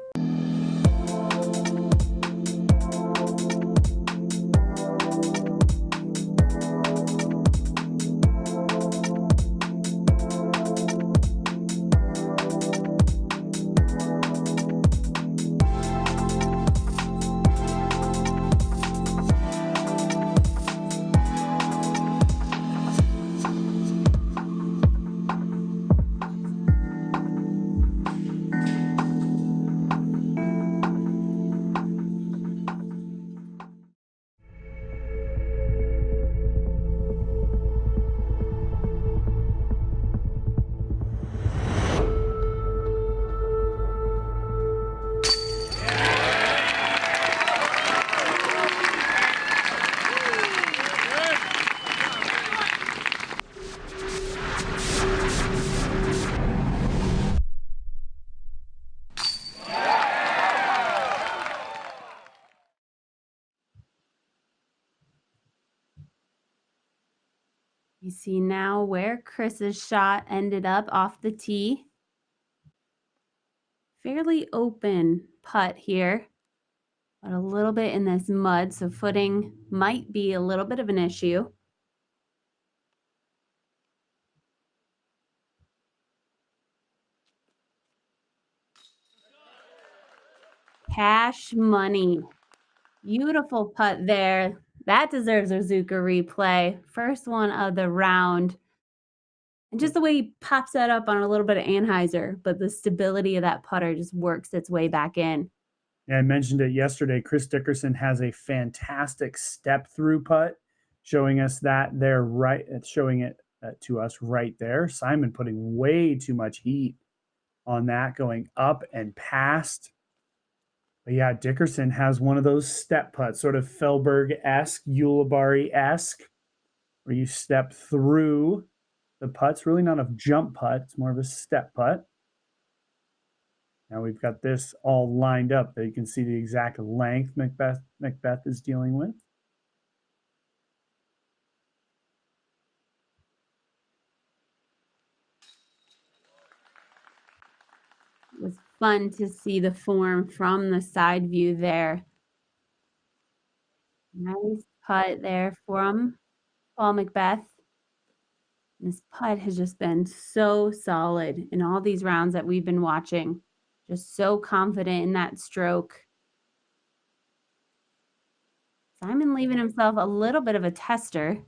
You see now where Chris's shot ended up off the tee. Fairly open putt here, but a little bit in this mud, so footing might be a little bit of an issue. Cash money. Beautiful putt there. That deserves a Zuka replay. First one of the round. And just the way he pops that up on a little bit of Anheuser, but the stability of that putter just works its way back in. Yeah, I mentioned it yesterday. Chris Dickerson has a fantastic step through putt, showing us that there right. It's showing it to us right there. Simon putting way too much heat on that, going up and past. But yeah, Dickerson has one of those step putts, sort of Felberg-esque, Ulibarri-esque, where you step through the putt's really not a jump putt. It's more of a step putt. Now we've got this all lined up. There you can see the exact length McBeth is dealing with. It was fun to see the form from the side view there. Nice putt there from Paul McBeth. This putt has just been so solid in all these rounds that we've been watching. Just so confident in that stroke. Simon leaving himself a little bit of a tester.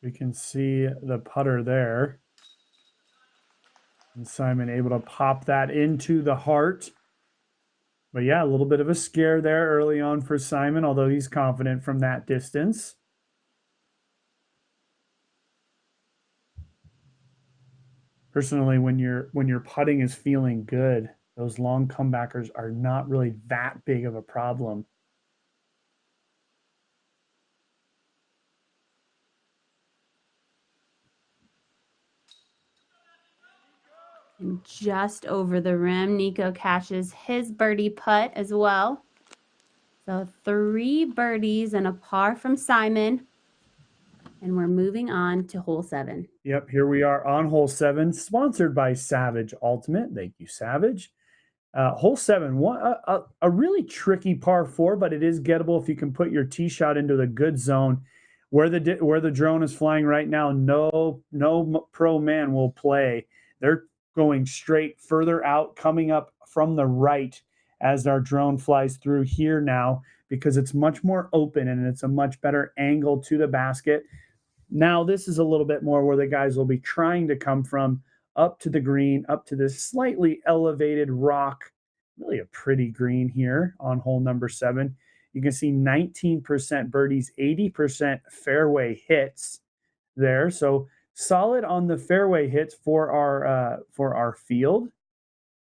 We can see the putter there. And Simon able to pop that into the heart. But yeah, a little bit of a scare there early on for Simon, although he's confident from that distance. Personally, when your putting is feeling good, those long comebackers are not really that big of a problem. And just over the rim, Nikko catches his birdie putt as well. So 3 birdies and a par from Simon. And we're moving on to hole 7. Yep, here we are on hole 7, sponsored by Savage Ultimate. Thank you, Savage. Hole 7, a really tricky par 4, but it is gettable if you can put your tee shot into the good zone. Where the drone is flying right now, no pro man will play. They're going straight further out, coming up from the right as our drone flies through here now, because it's much more open and it's a much better angle to the basket. Now this is a little bit more where the guys will be trying to come from up to the green, up to this slightly elevated rock. Really a pretty green here on hole number 7. You can see 19% birdies, 80% fairway hits there. So solid on the fairway hits for our field,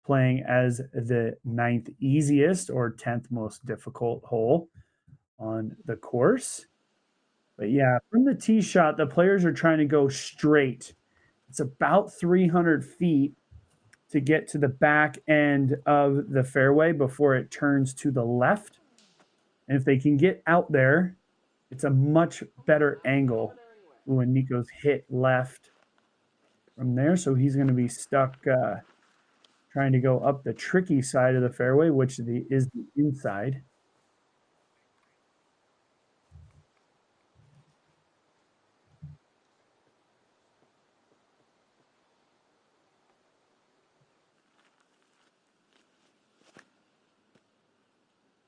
playing as the 9th easiest or 10th most difficult hole on the course. But yeah, from the tee shot, the players are trying to go straight. It's about 300 feet to get to the back end of the fairway before it turns to the left. And if they can get out there, it's a much better angle. Ooh, and Nikko's hit left from there, so he's going to be stuck trying to go up the tricky side of the fairway, which is the inside.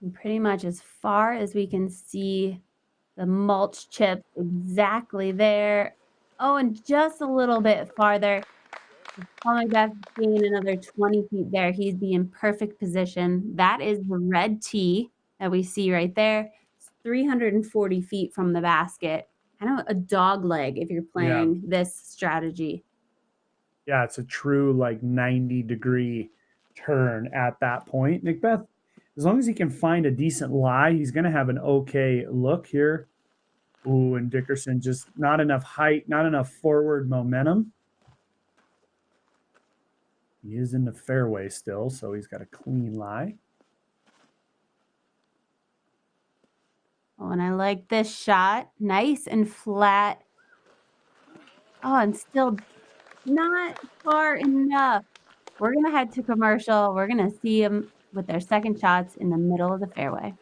And pretty much as far as we can see the mulch chip exactly there. Oh, and just a little bit farther. Paul McBeth being another 20 feet there. He'd be in perfect position. That is the red tee that we see right there. It's 340 feet from the basket. Kind of a dog leg if you're playing this strategy. Yeah, it's a true like 90-degree turn at that point. McBeth, as long as he can find a decent lie, he's going to have an okay look here. Ooh, and Dickerson just not enough height, not enough forward momentum. He is in the fairway still, so he's got a clean lie. Oh, and I like this shot. Nice and flat. Oh, and still not far enough. We're going to head to commercial. We're going to see them with their second shots in the middle of the fairway.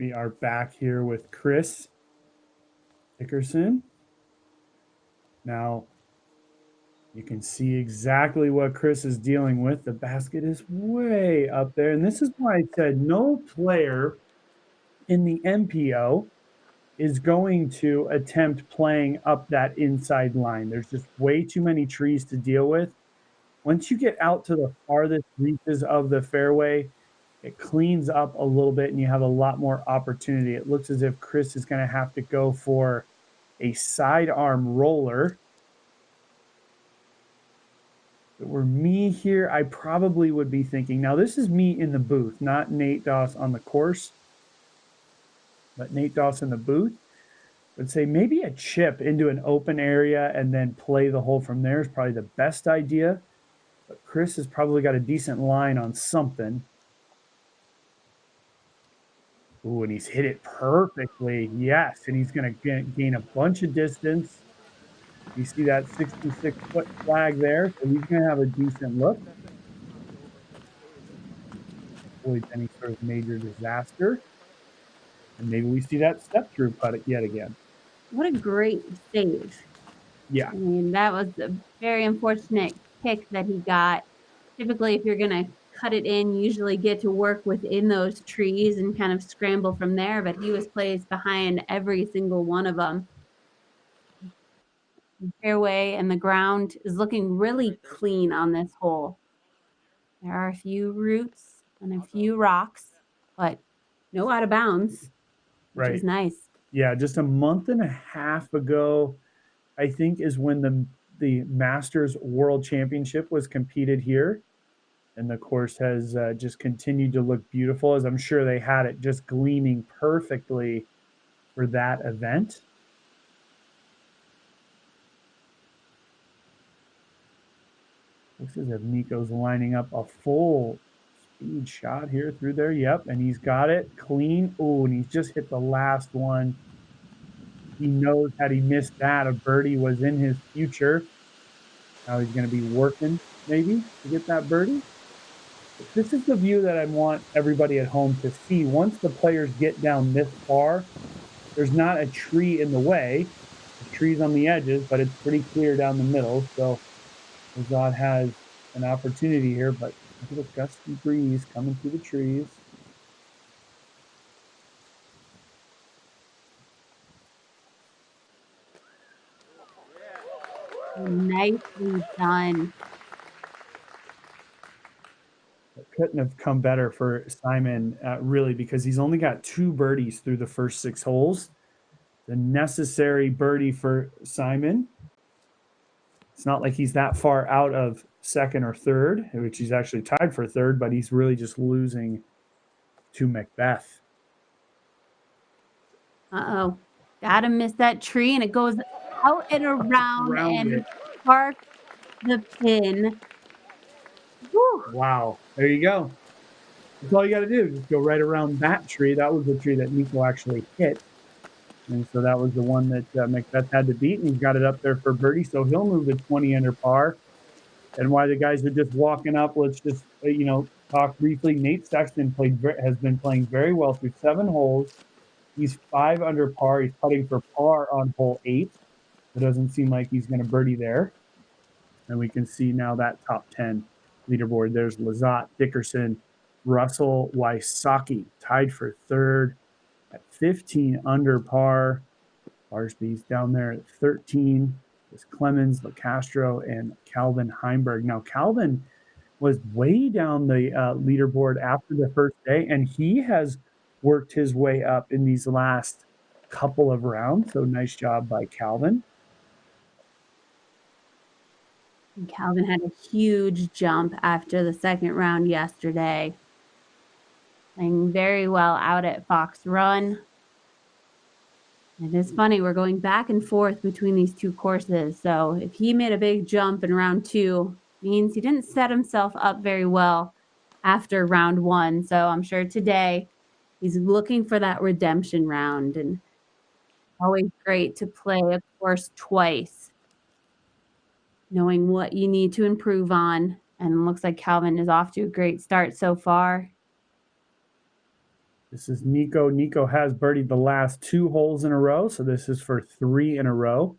We are back here with Chris Dickerson. Now, you can see exactly what Chris is dealing with. The basket is way up there. And this is why I said no player in the MPO is going to attempt playing up that inside line. There's just way too many trees to deal with. Once you get out to the farthest reaches of the fairway, it cleans up a little bit and you have a lot more opportunity. It looks as if Chris is going to have to go for a sidearm roller. If it were me here, I probably would be thinking, now this is me in the booth, not Nate Doss on the course, but Nate Doss in the booth. Would say maybe a chip into an open area and then play the hole from there is probably the best idea. But Chris has probably got a decent line on something. Ooh, and he's hit it perfectly. Yes, and he's going to gain a bunch of distance. You see that 66-foot flag there, so he's going to have a decent look. Avoid any sort of major disaster. And maybe we see that step through putt it yet again. What a great save. Yeah. I mean, that was a very unfortunate kick that he got. Typically, if you're going to cut it in, you usually get to work within those trees and kind of scramble from there, but he was placed behind every single one of them. The fairway and the ground is looking really clean on this hole. There are a few roots and a few rocks, but no out of bounds, which is nice. Yeah, just a month and a half ago, I think, is when the Masters World Championship was competed here. And the course has just continued to look beautiful, as I'm sure they had it just gleaming perfectly for that event. Looks as if Nikko's lining up a full speed shot here through there. Yep, and he's got it clean. Oh, and he's just hit the last one. He knows had he missed that, a birdie was in his future. Now he's going to be working maybe to get that birdie. But this is the view that I want everybody at home to see. Once the players get down this far, there's not a tree in the way. There's trees on the edges, but it's pretty clear down the middle. So Lizotte has an opportunity here, but look at the gusty breeze coming through the trees. Nicely done. It couldn't have come better for Simon, really, because he's only got 2 birdies through the first 6 holes. The necessary birdie for Simon. It's not like he's that far out of second or third, which he's actually tied for third, but he's really just losing to McBeth. Uh-oh. Gotta miss that tree, and it goes out and around and parks the pin. Whew. Wow. There you go. That's all you got to do. Just go right around that tree. That was the tree that Nikko actually hit. And so that was the one that McBeth had to beat, and he's got it up there for birdie. So he'll move to 20 under par. And while the guys are just walking up, let's just, talk briefly. Nate Sexton has been playing very well through 7 holes. He's 5 under par. He's putting for par on hole 8. It doesn't seem like he's going to birdie there. And we can see now that top 10 leaderboard. There's Lizotte, Dickerson, Russell, Wysocki tied for third at 15 under par. Barsby's down there at 13. There's Clemens, Locastro, and Calvin Heimberg. Now, Calvin was way down the leaderboard after the first day, and he has worked his way up in these last couple of rounds. So nice job by Calvin. And Calvin had a huge jump after the second round yesterday. Playing very well out at Fox Run. It is funny, we're going back and forth between these 2 courses. So if he made a big jump in round 2, means he didn't set himself up very well after round 1. So I'm sure today he's looking for that redemption round, and always great to play a course twice, knowing what you need to improve on. And it looks like Calvin is off to a great start so far. This is Nikko. Nikko has birdied the last 2 holes in a row, so this is for 3 in a row.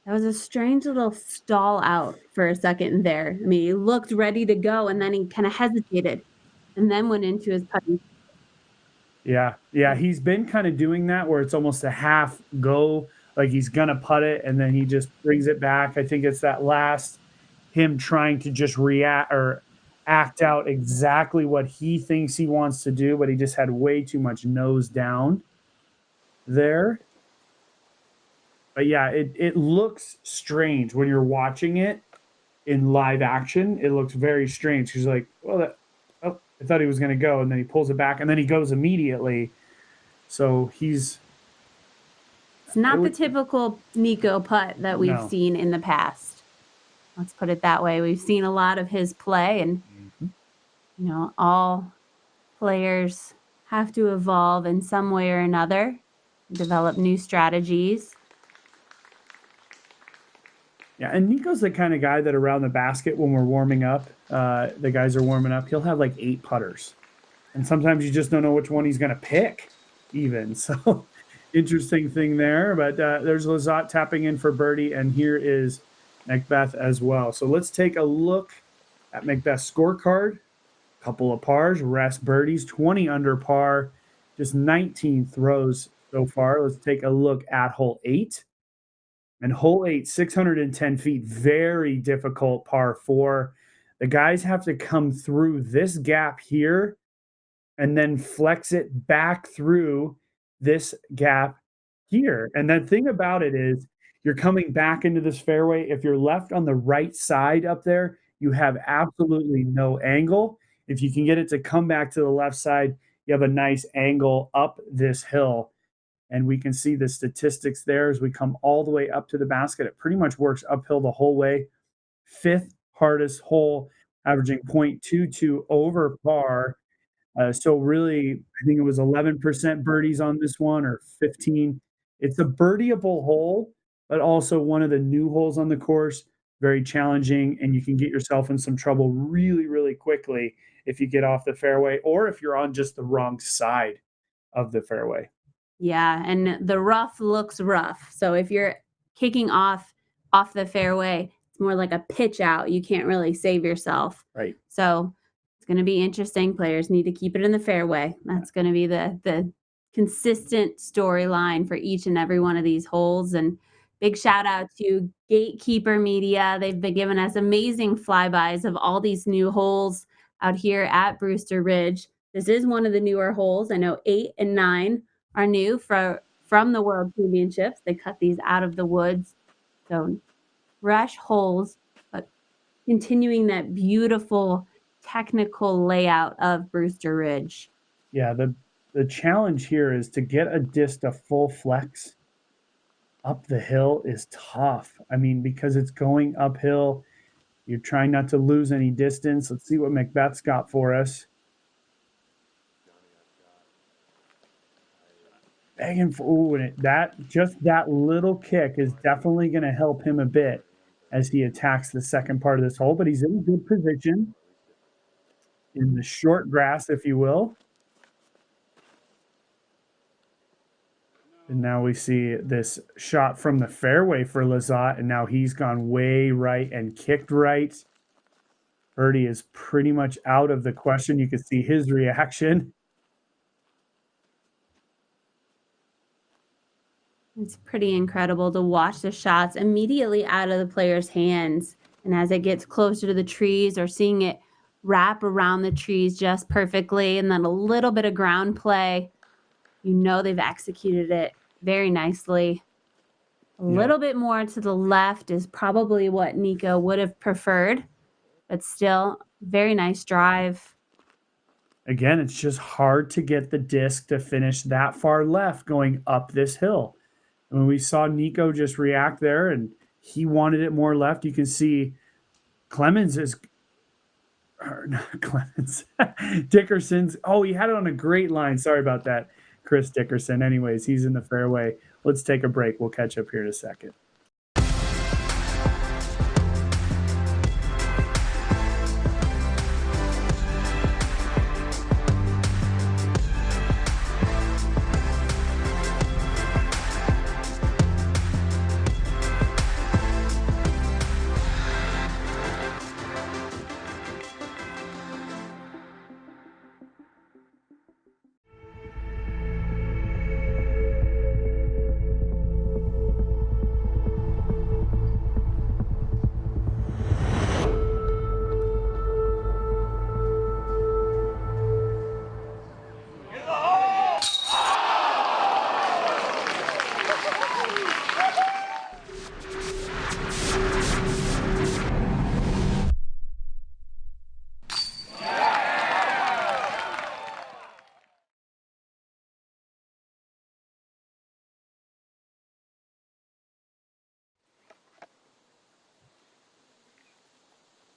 That was a strange little stall out for a second there. I mean, he looked ready to go, and then he kind of hesitated, and then went into his putting. Yeah, he's been kind of doing that where it's almost a half go, like he's gonna putt it, and then he just brings it back. I think it's that last him trying to just react or act out exactly what he thinks he wants to do, but he just had way too much nose down there. But yeah, it looks strange when you're watching it in live action. It looks very strange. He's like, well, I thought he was going to go, and then he pulls it back, and then he goes immediately. So it's not the typical Nikko putt that we've seen in the past. Let's put it that way. We've seen a lot of his play, and all players have to evolve in some way or another, develop new strategies. Yeah, and Nico's the kind of guy that around the basket when we're warming up, the guys are warming up, he'll have like 8 putters. And sometimes you just don't know which one he's going to pick even. So interesting thing there. But there's Lizotte tapping in for birdie, and here is McBeth as well. So let's take a look at McBeth's scorecard. Couple of pars, rest birdies, 20 under par, just 19 throws so far. Let's take a look at hole 8. And hole 8, 610 feet, very difficult par 4. The guys have to come through this gap here and then flex it back through this gap here. And the thing about it is you're coming back into this fairway. If you're left on the right side up there, you have absolutely no angle. If you can get it to come back to the left side, you have a nice angle up this hill. And we can see the statistics there as we come all the way up to the basket. It pretty much works uphill the whole way. 5th hardest hole, averaging 0.22 over par. So really, I think it was 11% birdies on this one or 15. It's a birdieable hole, but also one of the new holes on the course. Very challenging, and you can get yourself in some trouble really, really quickly if you get off the fairway or if you're on just the wrong side of the fairway. Yeah, and the rough looks rough. So if you're kicking off the fairway, it's more like a pitch out. You can't really save yourself. Right. So it's going to be interesting. Players need to keep it in the fairway. That's going to be the consistent storyline for each and every one of these holes. And big shout out to Gatekeeper Media. They've been giving us amazing flybys of all these new holes out here at Brewster Ridge. This is one of the newer holes. I know 8 and 9 are new from the World Championships. They cut these out of the woods. So fresh holes, but continuing that beautiful technical layout of Brewster Ridge. Yeah, the challenge here is to get a disc to full flex up the hill is tough. I mean, because it's going uphill, you're trying not to lose any distance. Let's see what McBeth's got for us. Begging for, and that little kick is definitely going to help him a bit as he attacks the second part of this hole, but he's in good position in the short grass, if you will. And now we see this shot from the fairway for Lizotte, and now he's gone way right and kicked right. Birdie is pretty much out of the question. You can see his reaction. It's pretty incredible to watch the shots immediately out of the player's hands. And as it gets closer to the trees or seeing it wrap around the trees just perfectly, and then a little bit of ground play, they've executed it very nicely. A little bit more to the left is probably what Nikko would have preferred, but still very nice drive. Again, it's just hard to get the disc to finish that far left going up this hill. When we saw Nikko just react there and he wanted it more left, you can see Clemens is or not Clemens, Dickerson's. Oh, he had it on a great line. Sorry about that, Chris Dickerson. Anyways, he's in the fairway. Let's take a break. We'll catch up here in a second.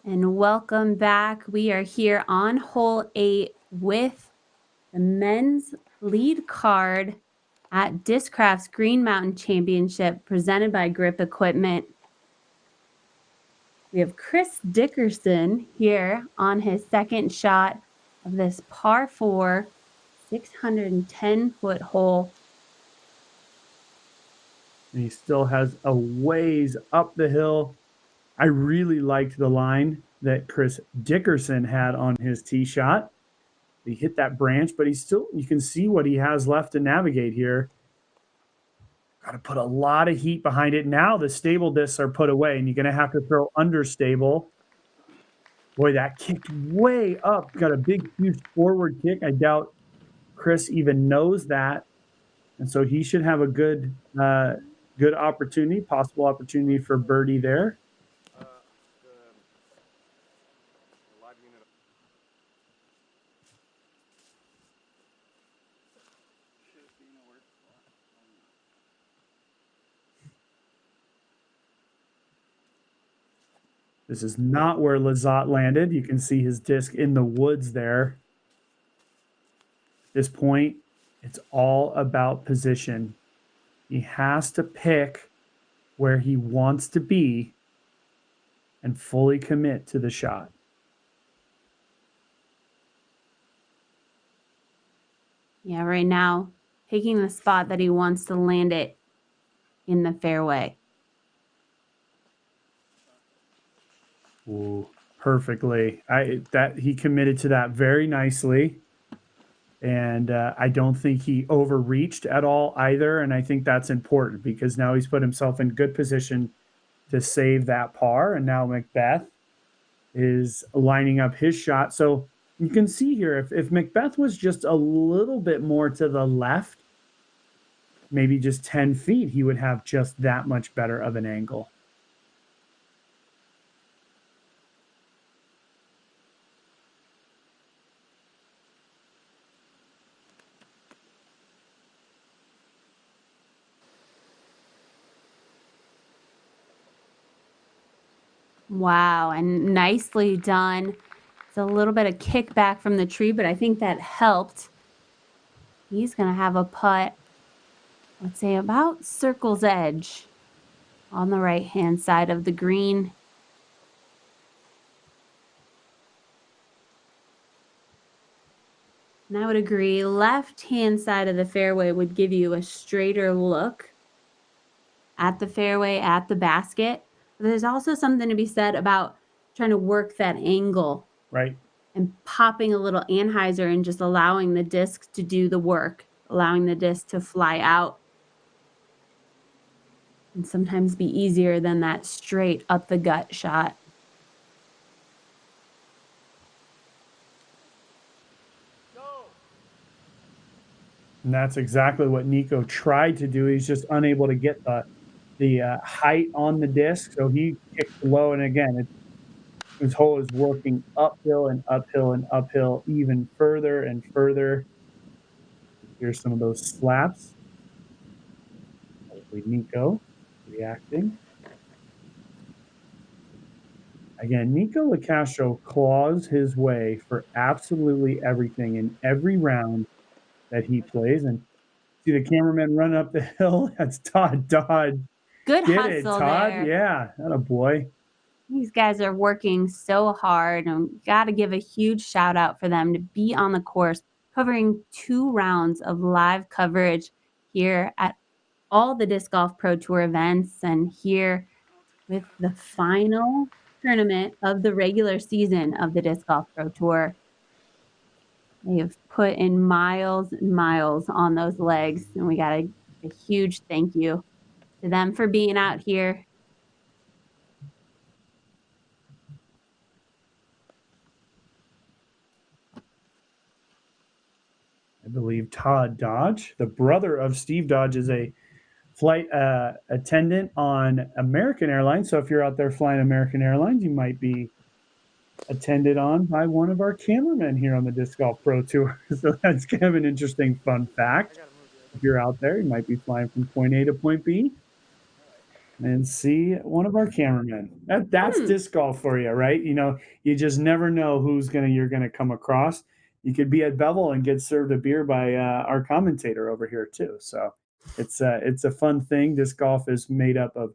And welcome back. We are here on hole 8 with the men's lead card at Discraft's Green Mountain Championship presented by Grip Equipment. We have Chris Dickerson here on his second shot of this par 4, 610-foot hole. And he still has a ways up the hill. I really liked the line that Chris Dickerson had on his tee shot. He hit that branch, but he's still, you can see what he has left to navigate here. Got to put a lot of heat behind it. Now the stable discs are put away, and you're going to have to throw understable. Boy, that kicked way up. Got a big, huge forward kick. I doubt Chris even knows that. And so he should have a good opportunity, possible opportunity for birdie there. This is not where Lizotte landed. You can see his disc in the woods there. At this point, it's all about position. He has to pick where he wants to be and fully commit to the shot. Yeah, right now, picking the spot that he wants to land it in the fairway. Ooh, perfectly. He committed to that very nicely. And I don't think he overreached at all either. And I think that's important because now he's put himself in good position to save that par. And now McBeth is lining up his shot. So you can see here, if McBeth was just a little bit more to the left, maybe just 10 feet, he would have just that much better of an angle. Wow, and nicely done. It's a little bit of kickback from the tree, but I think that helped. He's going to have a putt, let's say about circle's edge on the right-hand side of the green. And I would agree, left-hand side of the fairway would give you a straighter look at the fairway, at the basket. But there's also something to be said about trying to work that angle. Right. And popping a little anhyzer and just allowing the disc to do the work, allowing the disc to fly out. And sometimes be easier than that straight up the gut shot. And that's exactly what Nikko tried to do. He's just unable to get the height on the disc. So he kicked low. And again, his hole is working uphill and uphill and uphill even further and further. Here's some of those slaps. Hopefully Nikko reacting. Again, Nikko Locastro claws his way for absolutely everything in every round that he plays. And see the cameraman run up the hill. That's Todd Dodd. Good Get it, hustle Todd? there. Yeah, that a boy. These guys are working so hard, and got to give a huge shout out for them to be on the course covering 2 rounds of live coverage here at all the Disc Golf Pro Tour events and here with the final tournament of the regular season of the Disc Golf Pro Tour. They have put in miles and miles on those legs, and we got a huge thank you to them for being out here. I believe Todd Dodge, the brother of Steve Dodge, is a flight attendant on American Airlines. So if you're out there flying American Airlines, you might be attended on by one of our cameramen here on the Disc Golf Pro Tour. So that's kind of an interesting fun fact. If you're out there, you might be flying from point A to point B and see one of our cameramen. That's disc golf for you, right? You know, you just never know you're gonna come across. You could be at Bevel and get served a beer by our commentator over here too. So it's a fun thing. Disc golf is made up of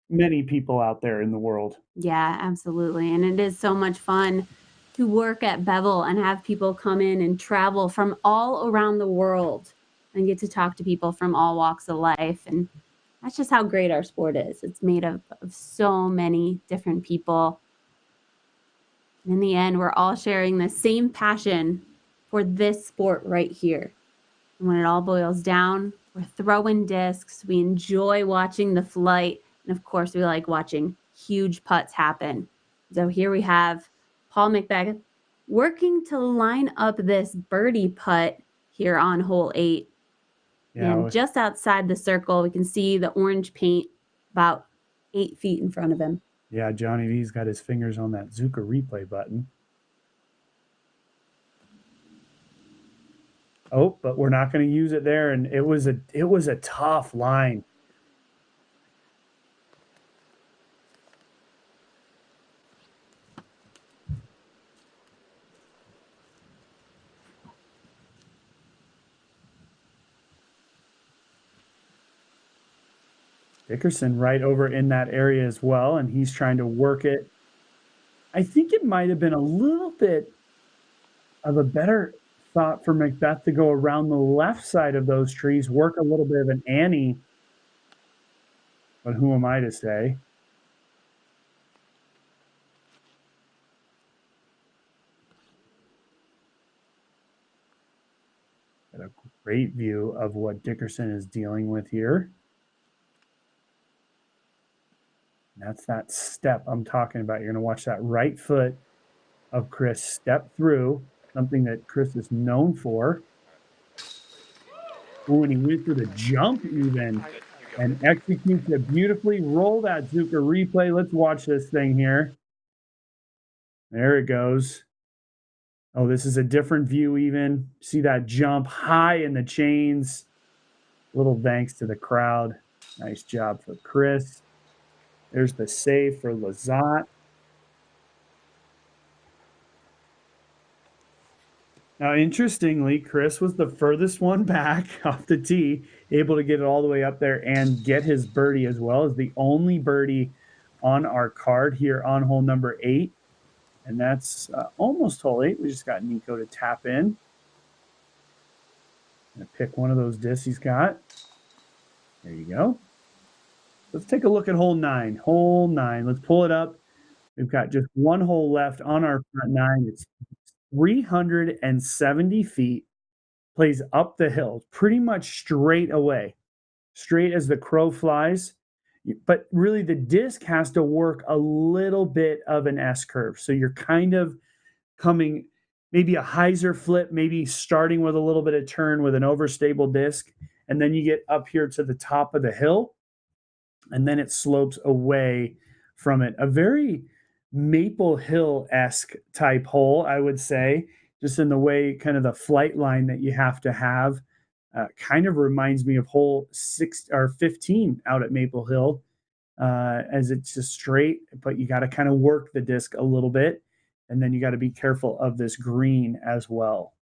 many people out there in the world. Yeah, absolutely. And it is so much fun to work at Bevel and have people come in and travel from all around the world and get to talk to people from all walks of life. And that's just how great our sport is. It's made up of so many different people. In the end, we're all sharing the same passion for this sport right here. And when it all boils down, we're throwing discs. We enjoy watching the flight. And of course, we like watching huge putts happen. So here we have Paul McBeth working to line up this birdie putt here on hole 8. Yeah, and just outside the circle, we can see the orange paint about 8 feet in front of him. Yeah, Johnny V's got his fingers on that Zuka replay button. Oh, but we're not going to use it there. And it was a tough line. Dickerson right over in that area as well, and he's trying to work it. I think it might have been a little bit of a better thought for McBeth to go around the left side of those trees, work a little bit of an Annie. But who am I to say? Got a great view of what Dickerson is dealing with here. That's that step I'm talking about. You're going to watch that right foot of Chris step through, something that Chris is known for. Ooh, and he went for the jump even and executes it beautifully. Roll that Zuka replay. Let's watch this thing here. There it goes. Oh, this is a different view even. See that jump high in the chains. Little thanks to the crowd. Nice job for Chris. There's the save for Lizotte. Now, interestingly, Chris was the furthest one back off the tee, able to get it all the way up there and get his birdie as well as the only birdie on our card here on hole number 8. And that's almost hole 8. We just got Nikko to tap in. Gonna pick one of those discs he's got. There you go. Let's take a look at hole 9. Hole 9. Let's pull it up. We've got just one hole left on our front 9. It's 370 feet. Plays up the hill, pretty much straight away, straight as the crow flies. But really, the disc has to work a little bit of an S curve. So you're kind of coming maybe a hyzer flip, maybe starting with a little bit of turn with an overstable disc. And then you get up here to the top of the hill. And then it slopes away from it. A very Maple Hill-esque type hole, I would say, just in the way kind of the flight line that you have to have. Kind of reminds me of hole 6 or 15 out at Maple Hill. as it's just straight, but you got to kind of work the disc a little bit. And then you got to be careful of this green as well.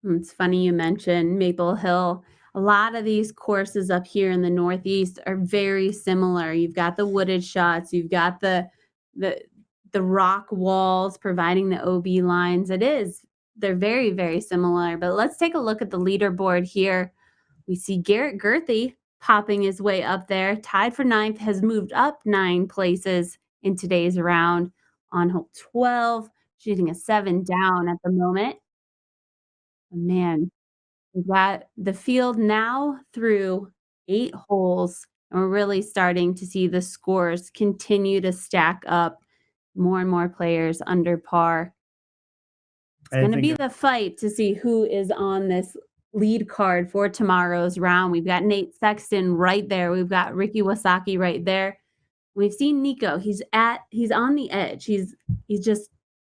It's funny you mentioned Maple Hill. A lot of these courses up here in the Northeast are very similar. You've got the wooded shots, you've got the rock walls providing the OB lines. They're very, very similar. But let's take a look at the leaderboard here. We see Garrett Gerthy popping his way up there, tied for 9th, has moved up 9 places in today's round on hole 12, shooting a 7 down at the moment. Man, we've got the field now through 8 holes, and we're really starting to see the scores continue to stack up. More and more players under par. It's going to be the fight to see who is on this lead card for tomorrow's round. We've got Nate Sexton right there. We've got Ricky Wasaki right there. We've seen Nikko. He's on the edge. He's just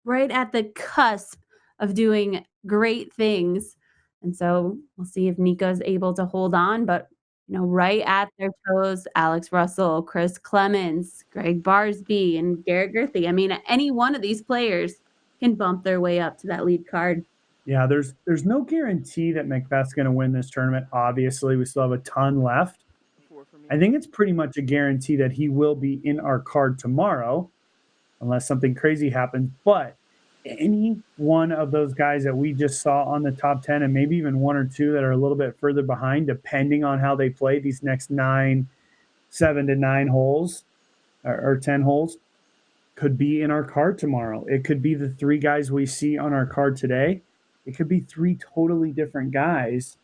right at the cusp of doing great things. And so we'll see if Nikko's able to hold on, but right at their toes, Alex Russell, Chris Clemens, Greg Barsby, and Garrett Gerthy. I mean, any one of these players can bump their way up to that lead card. Yeah, there's no guarantee that McBeth's going to win this tournament. Obviously, we still have a ton left. I think it's pretty much a guarantee that he will be in our card tomorrow, unless something crazy happens. But any one of those guys that we just saw on the top 10, and maybe even 1 or 2 that are a little bit further behind, depending on how they play these next 7 to 9 holes or 10 holes, could be in our card tomorrow. It could be the 3 guys we see on our card today. It could be 3 totally different guys.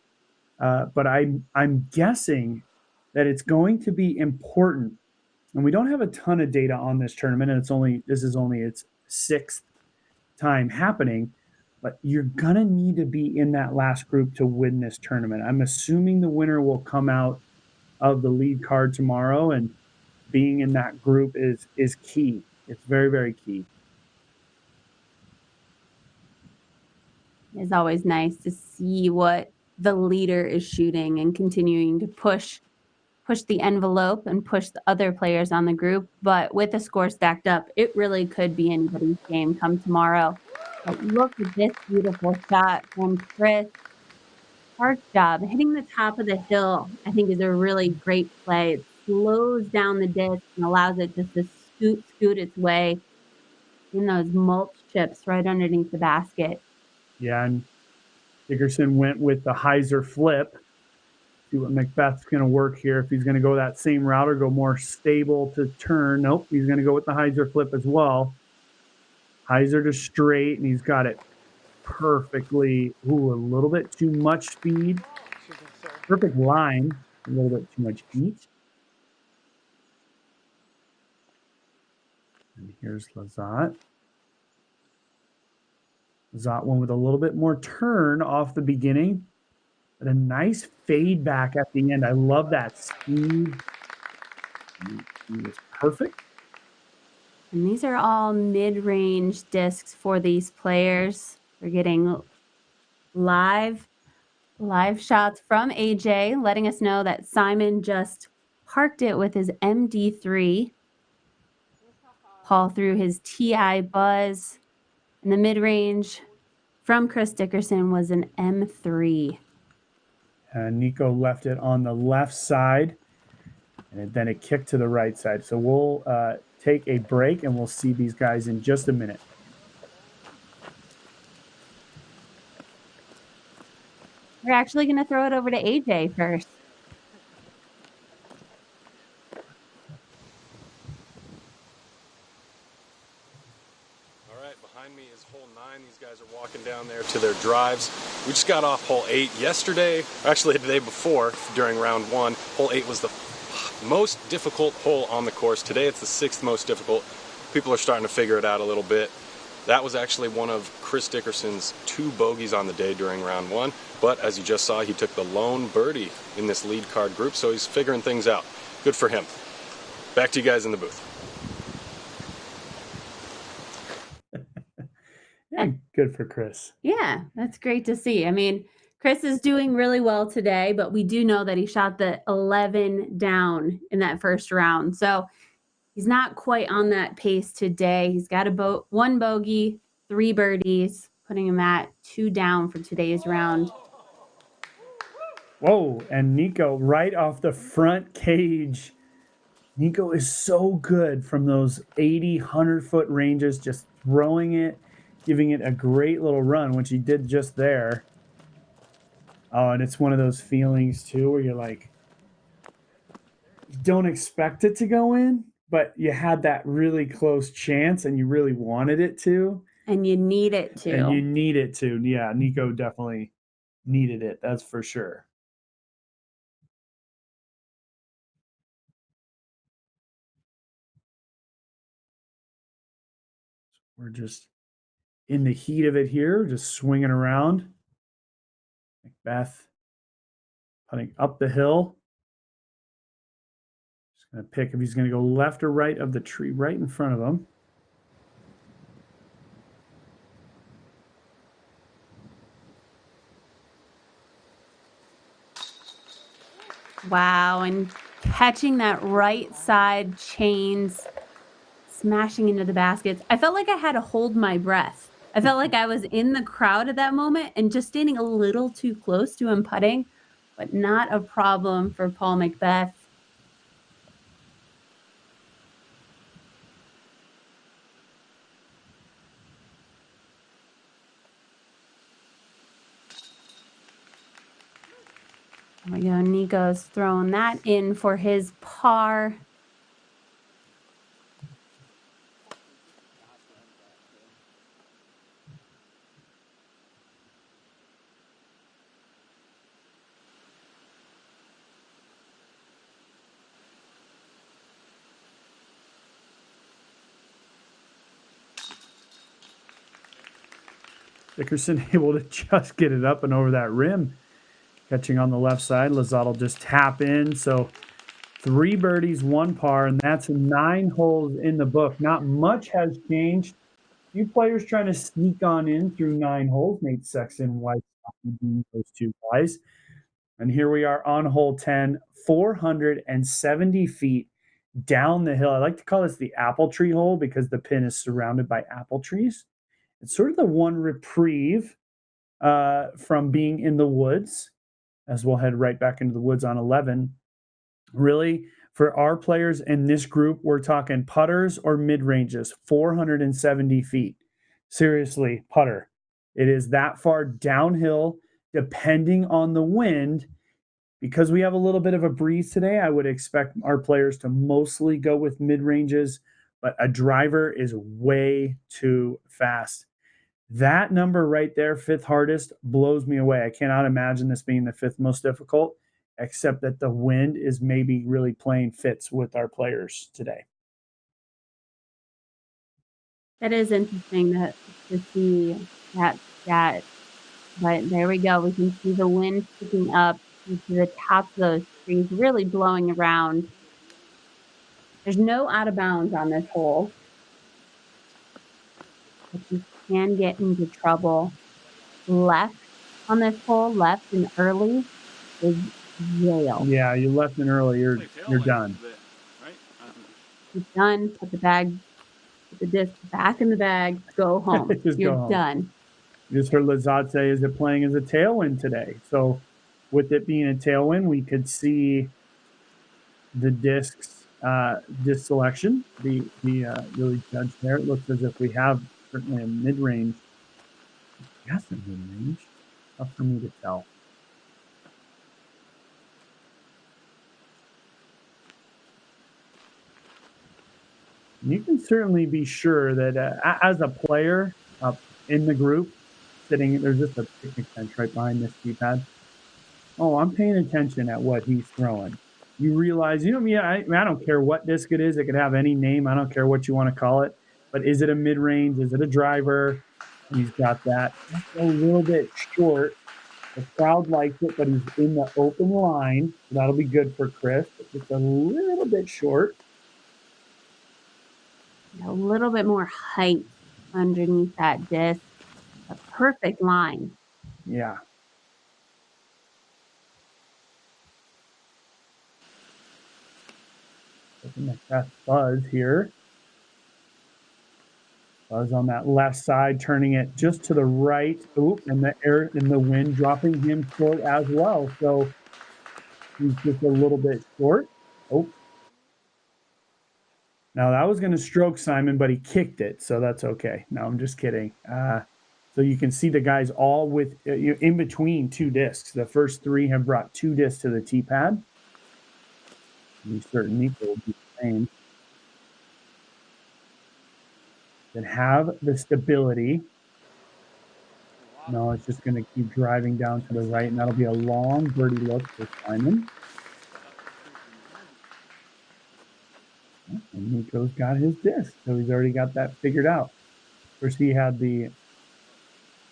But I'm guessing that it's going to be important. And we don't have a ton of data on this tournament, and this is only its 6th time happening, but you're gonna need to be in that last group to win this tournament. I'm assuming the winner will come out of the lead card tomorrow, and being in that group is key. It's very, very key. It's always nice to see what the leader is shooting and continuing to push the envelope and push the other players on the group. But with the score stacked up, it really could be anybody's game come tomorrow. But look at this beautiful shot from Chris. Hard job. Hitting the top of the hill, I think, is a really great play. It slows down the disc and allows it just to scoot its way in those mulch chips right underneath the basket. Yeah, and Dickerson went with the hyzer flip. See what McBeth's going to work here. If he's going to go that same route or go more stable to turn. Nope, he's going to go with the hyzer flip as well. Hyzer to straight, and he's got it perfectly. Ooh, a little bit too much speed. Perfect line. A little bit too much heat. And here's Lizotte. Lizotte went with a little bit more turn off the beginning. But a nice fade back at the end. I love that speed. It's perfect. And these are all mid-range discs for these players. We're getting live shots from AJ, letting us know that Simon just parked it with his MD3. Paul threw his TI Buzz. And the mid-range from Chris Dickerson was an M3. Nikko left it on the left side, and then it kicked to the right side. So we'll take a break, and we'll see these guys in just a minute. We're actually going to throw it over to AJ first. All right, behind me is hole 9. These guys are walking down there to their drives. We just got off hole 8 yesterday, actually the day before during round 1. Hole 8 was the most difficult hole on the course. Today it's the 6th most difficult. People are starting to figure it out a little bit. That was actually one of Chris Dickerson's 2 bogeys on the day during round 1. But as you just saw, he took the lone birdie in this lead card group, so he's figuring things out. Good for him. Back to you guys in the booth. Yeah, good for Chris. Yeah, that's great to see. I mean, Chris is doing really well today, but we do know that he shot the 11 down in that first round. So he's not quite on that pace today. He's got one bogey, 3 birdies, putting him at 2 down for today's round. Whoa, and Nikko right off the front cage. Nikko is so good from those 80, 100-foot ranges, just throwing it, giving it a great little run, which he did just there. Oh, and it's one of those feelings, too, where you're like, you don't expect it to go in, but you had that really close chance and you really wanted it to. And you need it to. And you need it to. Yeah, Nikko definitely needed it. That's for sure. We're just in the heat of it here, just swinging around. McBeth putting up the hill. Just going to pick if he's going to go left or right of the tree right in front of him. Wow, and catching that right side chains, smashing into the baskets. I felt like I had to hold my breath. I felt like I was in the crowd at that moment and just standing a little too close to him putting, but not a problem for Paul McBeth. There we go. Nikko's throwing that in for his par. Dickerson able to just get it up and over that rim. Catching on the left side. Lizotte will just tap in. So 3 birdies, 1 par, and that's 9 holes in the book. Not much has changed. A few players trying to sneak on in through 9 holes. Nate Sexton, White, those 2 guys. And here we are on hole 10, 470 feet down the hill. I like to call this the apple tree hole because the pin is surrounded by apple trees. It's sort of the one reprieve from being in the woods, as we'll head right back into the woods on 11. Really, for our players in this group, we're talking putters or mid-ranges, 470 feet. Seriously, putter. It is that far downhill, depending on the wind. Because we have a little bit of a breeze today, I would expect our players to mostly go with mid-ranges, but a driver is way too fast. That number right there, 5th hardest, blows me away. I cannot imagine this being the 5th most difficult, except that the wind is maybe really playing fits with our players today. That is interesting to see that stat. But there we go. We can see the wind picking up to the tops of those trees, really blowing around. There's no out of bounds on this hole. But you can get into trouble. Left on this hole, left and early is jail. Yeah, you left in early, you're done. You're done. Put the disc back in the bag, go home. You're done. You just heard Lizotte say, is it playing as a tailwind today? So with it being a tailwind, we could see the disc selection be really judged there. It looks as if we have certainly a mid-range. Yes, a mid-range. Tough for me to tell. You can certainly be sure that as a player in the group, there's just a picnic bench right behind this keypad. Oh, I'm paying attention at what he's throwing. You realize, I don't care what disc it is. It could have any name. I don't care what you want to call it. But is it a mid-range? Is it a driver? And he's got that. That's a little bit short. The crowd likes it, but he's in the open line. So that'll be good for Chris. But just a little bit short. A little bit more height underneath that disc. A perfect line. Yeah. That's Buzz here. Buzz on that left side, turning it just to the right. Oop, and the air and the wind dropping him short as well. So he's just a little bit short. Oh. Now that was going to stroke Simon, but he kicked it, so that's okay. No, I'm just kidding. So you can see the guys all with in between two discs. The first three have brought two discs to the tee pad. I'm certain Nikko will be the same. Then have the stability. No, it's just going to keep driving down to the right, and that'll be a long birdie look for Simon. And Nikko's got his disc, so he's already got that figured out. Of course, he had the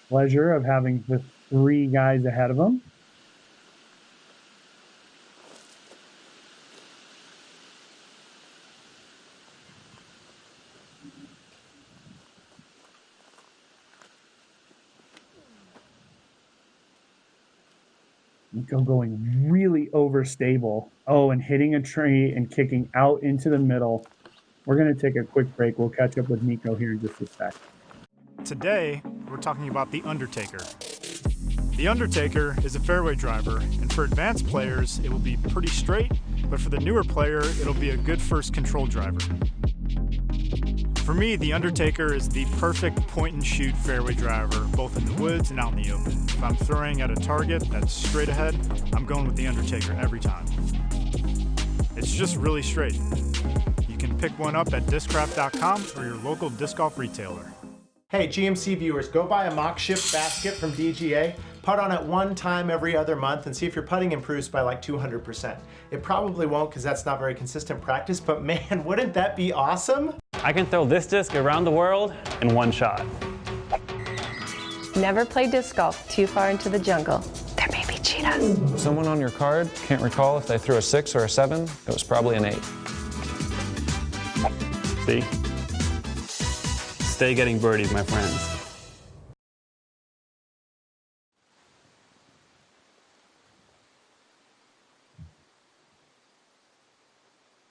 pleasure of having the three guys ahead of him. Nikko going really overstable. Oh, and hitting a tree and kicking out into the middle. We're going to take a quick break. We'll catch up with Nikko here in just a sec. Today, we're talking about the Undertaker. The Undertaker is a fairway driver, and for advanced players, it will be pretty straight, but for the newer player, it'll be a good first control driver. For me, the Undertaker is the perfect point-and-shoot fairway driver, both in the woods and out in the open. If I'm throwing at a target that's straight ahead, I'm going with the Undertaker every time. It's just really straight. You can pick one up at Discraft.com or your local disc golf retailer. Hey, GMC viewers, go buy a mock shift basket from DGA, putt on it one time every other month, and see if your putting improves by like 200%. It probably won't because that's not very consistent practice, but man, wouldn't that be awesome? I can throw this disc around the world in one shot. Never play disc golf too far into the jungle. There may be cheetahs. Someone on your card can't recall if they threw a 6 or a 7. It was probably an 8. See? Stay getting birdies, my friends.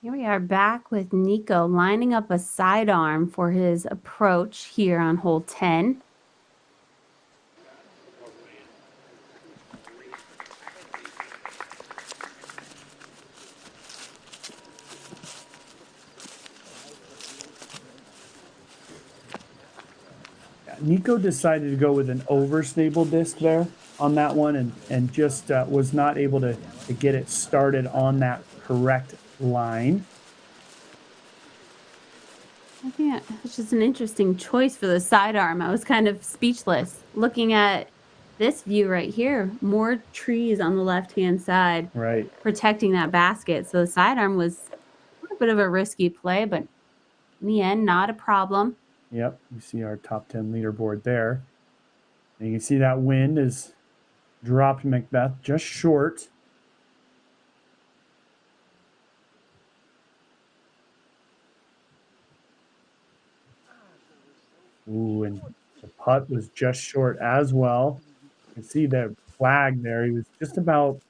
Here we are back with Nikko lining up a sidearm for his approach here on hole 10. Nikko decided to go with an overstable disc there on that one and just was not able to get it started on that correct line. I think it's just an interesting choice for the sidearm. I was kind of speechless looking at this view right here. More trees on the left-hand side, right, protecting that basket. So the sidearm was a bit of a risky play, but in the end, not a problem. Yep, you see our top 10 leaderboard there. And you can see that wind has dropped McBeth just short. Ooh, and the putt was just short as well. You can see the flag there. He was just about,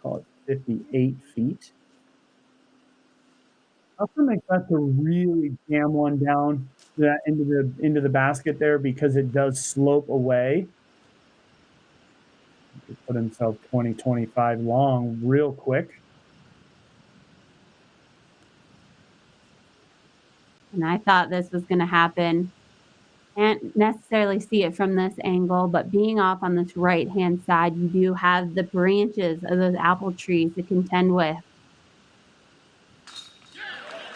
call it 58 feet. Tough for McBeth to really jam one down that into the basket there because it does slope away. He put himself 20-25 long real quick. And I thought this was going to happen. Can't necessarily see it from this angle, but being off on this right-hand side, you do have the branches of those apple trees to contend with.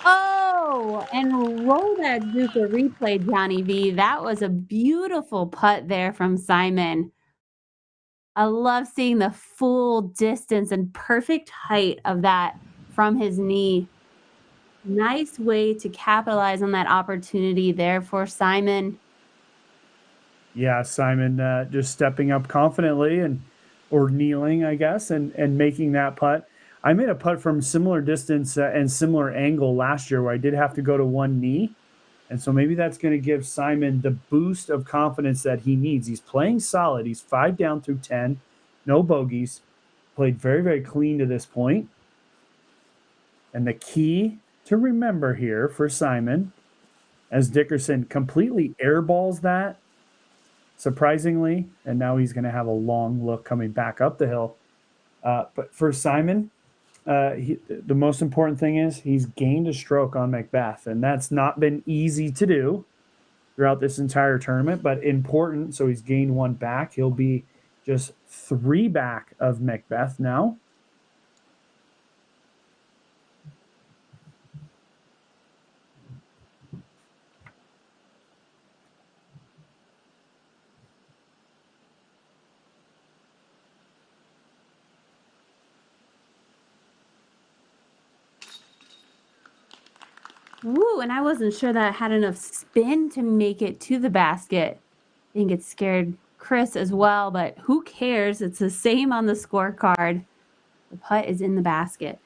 Oh, and roll that Zuka replay, Johnny V. That was a beautiful putt there from Simon. I love seeing the full distance and perfect height of that from his knee. Nice way to capitalize on that opportunity there for Simon. Yeah, Simon just stepping up confidently or kneeling, I guess, and making that putt. I made a putt from similar distance and similar angle last year where I did have to go to one knee. And so maybe that's going to give Simon the boost of confidence that he needs. He's playing solid. He's 5 down through 10, no bogeys, played very, very clean to this point. And the key to remember here for Simon, as Dickerson completely airballs that, surprisingly, and now he's going to have a long look coming back up the hill. But for Simon, the most important thing is he's gained a stroke on McBeth, and that's not been easy to do throughout this entire tournament, but important. So he's gained one back. He'll be just 3 back of McBeth now. Woo, and I wasn't sure that it had enough spin to make it to the basket. I think it scared Chris as well, but who cares? It's the same on the scorecard. The putt is in the basket.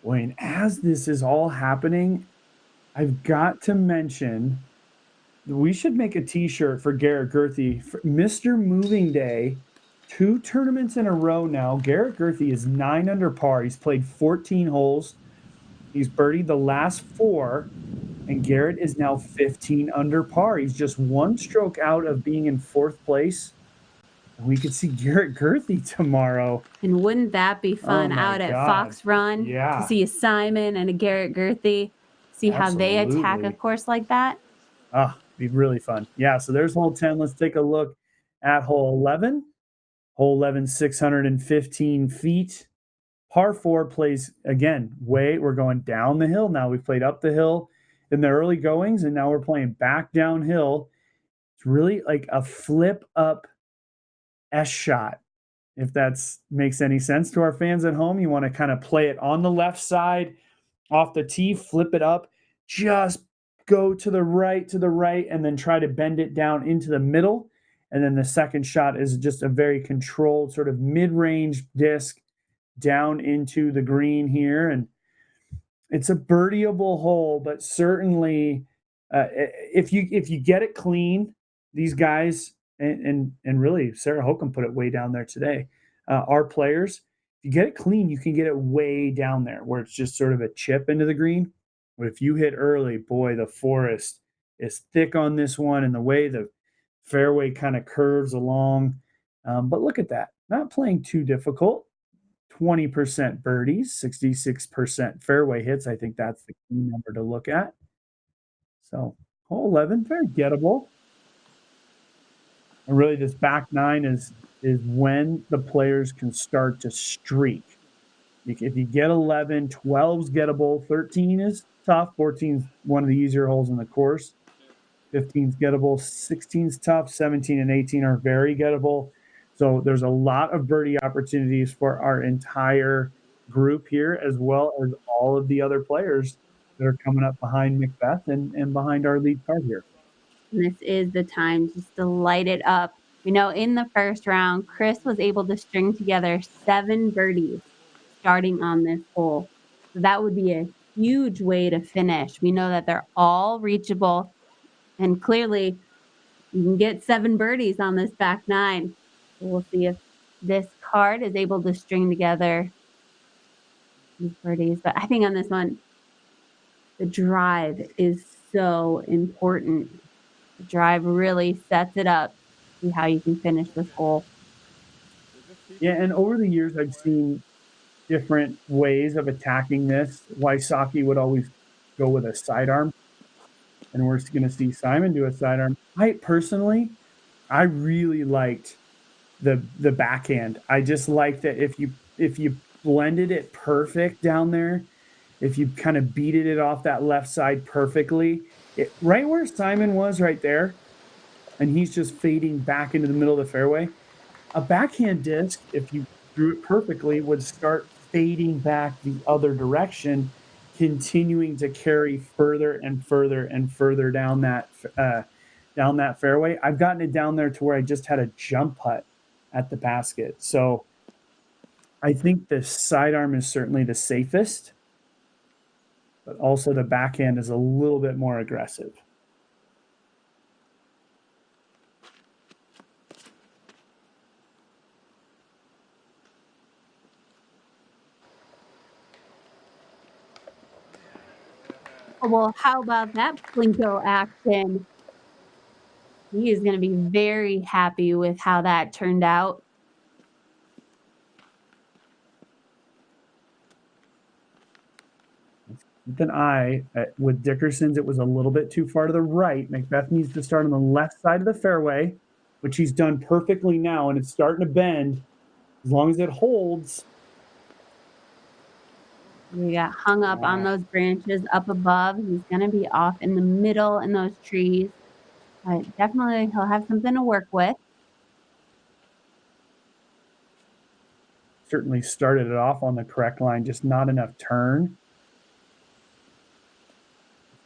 Wayne, as this is all happening, I've got to mention we should make a t-shirt for Garrett Gerthy. For Mr. Moving Day, 2 tournaments in a row now. Garrett Gerthy is 9 under par. He's played 14 holes. He's birdied the last 4, and Garrett is now 15 under par. He's just 1 stroke out of being in 4th place. And we could see Garrett Gerthy tomorrow. And wouldn't that be fun out at Fox Run to see a Simon and a Garrett Gerthy, see how they attack a course like that? Be really fun. Yeah, so there's hole 10. Let's take a look at hole 11. Hole 11, 615 feet. Par 4 plays, again, we're going down the hill now. We've played up the hill in the early goings, and now we're playing back downhill. It's really like a flip up S shot. If that makes any sense to our fans at home, you want to kind of play it on the left side, off the tee, flip it up, just go to the right, and then try to bend it down into the middle. And then the second shot is just a very controlled sort of mid-range disc down into the green here. And it's a birdieable hole, but certainly if you get it clean, these guys, and really Sarah Hokum put it way down there today, our players, if you get it clean, you can get it way down there where it's just sort of a chip into the green. But if you hit early, boy, the forest is thick on this one, and the way the fairway kind of curves along. But look at that. Not playing too difficult. 20% birdies, 66% fairway hits. I think that's the key number to look at. So hole 11, very gettable. And really this back 9 is when the players can start to streak. If you get 11, 12's gettable, 13 is tough, 14's one of the easier holes in the course, 15's gettable, 16's tough, 17 and 18 are very gettable. So there's a lot of birdie opportunities for our entire group here, as well as all of the other players that are coming up behind McBeth and behind our lead card here. This is the time just to light it up. We know in the first round, Chris was able to string together 7 birdies starting on this hole. So that would be a huge way to finish. We know that they're all reachable, and clearly you can get 7 birdies on this back 9. So we'll see if this card is able to string together these birdies. But I think on this one, the drive is so important. The drive really sets it up. See how you can finish this hole. Yeah, and over the years, I've seen different ways of attacking this. Wysocki would always go with a sidearm, and we're going to see Simon do a sidearm. I really liked the backhand. I just liked that if you blended it perfect down there, if you kind of beated it off that left side perfectly, right where Simon was right there, and he's just fading back into the middle of the fairway, a backhand disc, if you threw it perfectly, would start fading back the other direction, continuing to carry further and further and further down that fairway. I've gotten it down there to where I just had a jump putt at the basket. So I think the sidearm is certainly the safest, but also the backhand is a little bit more aggressive. Well, how about that Plinko action? He is going to be very happy with how that turned out. With an eye, with Dickerson's, it was a little bit too far to the right. McBeth needs to start on the left side of the fairway, which he's done perfectly now, and it's starting to bend. As long as it holds. We got hung up on those branches up above. He's going to be off in the middle in those trees. But definitely he'll have something to work with. Certainly started it off on the correct line, just not enough turn.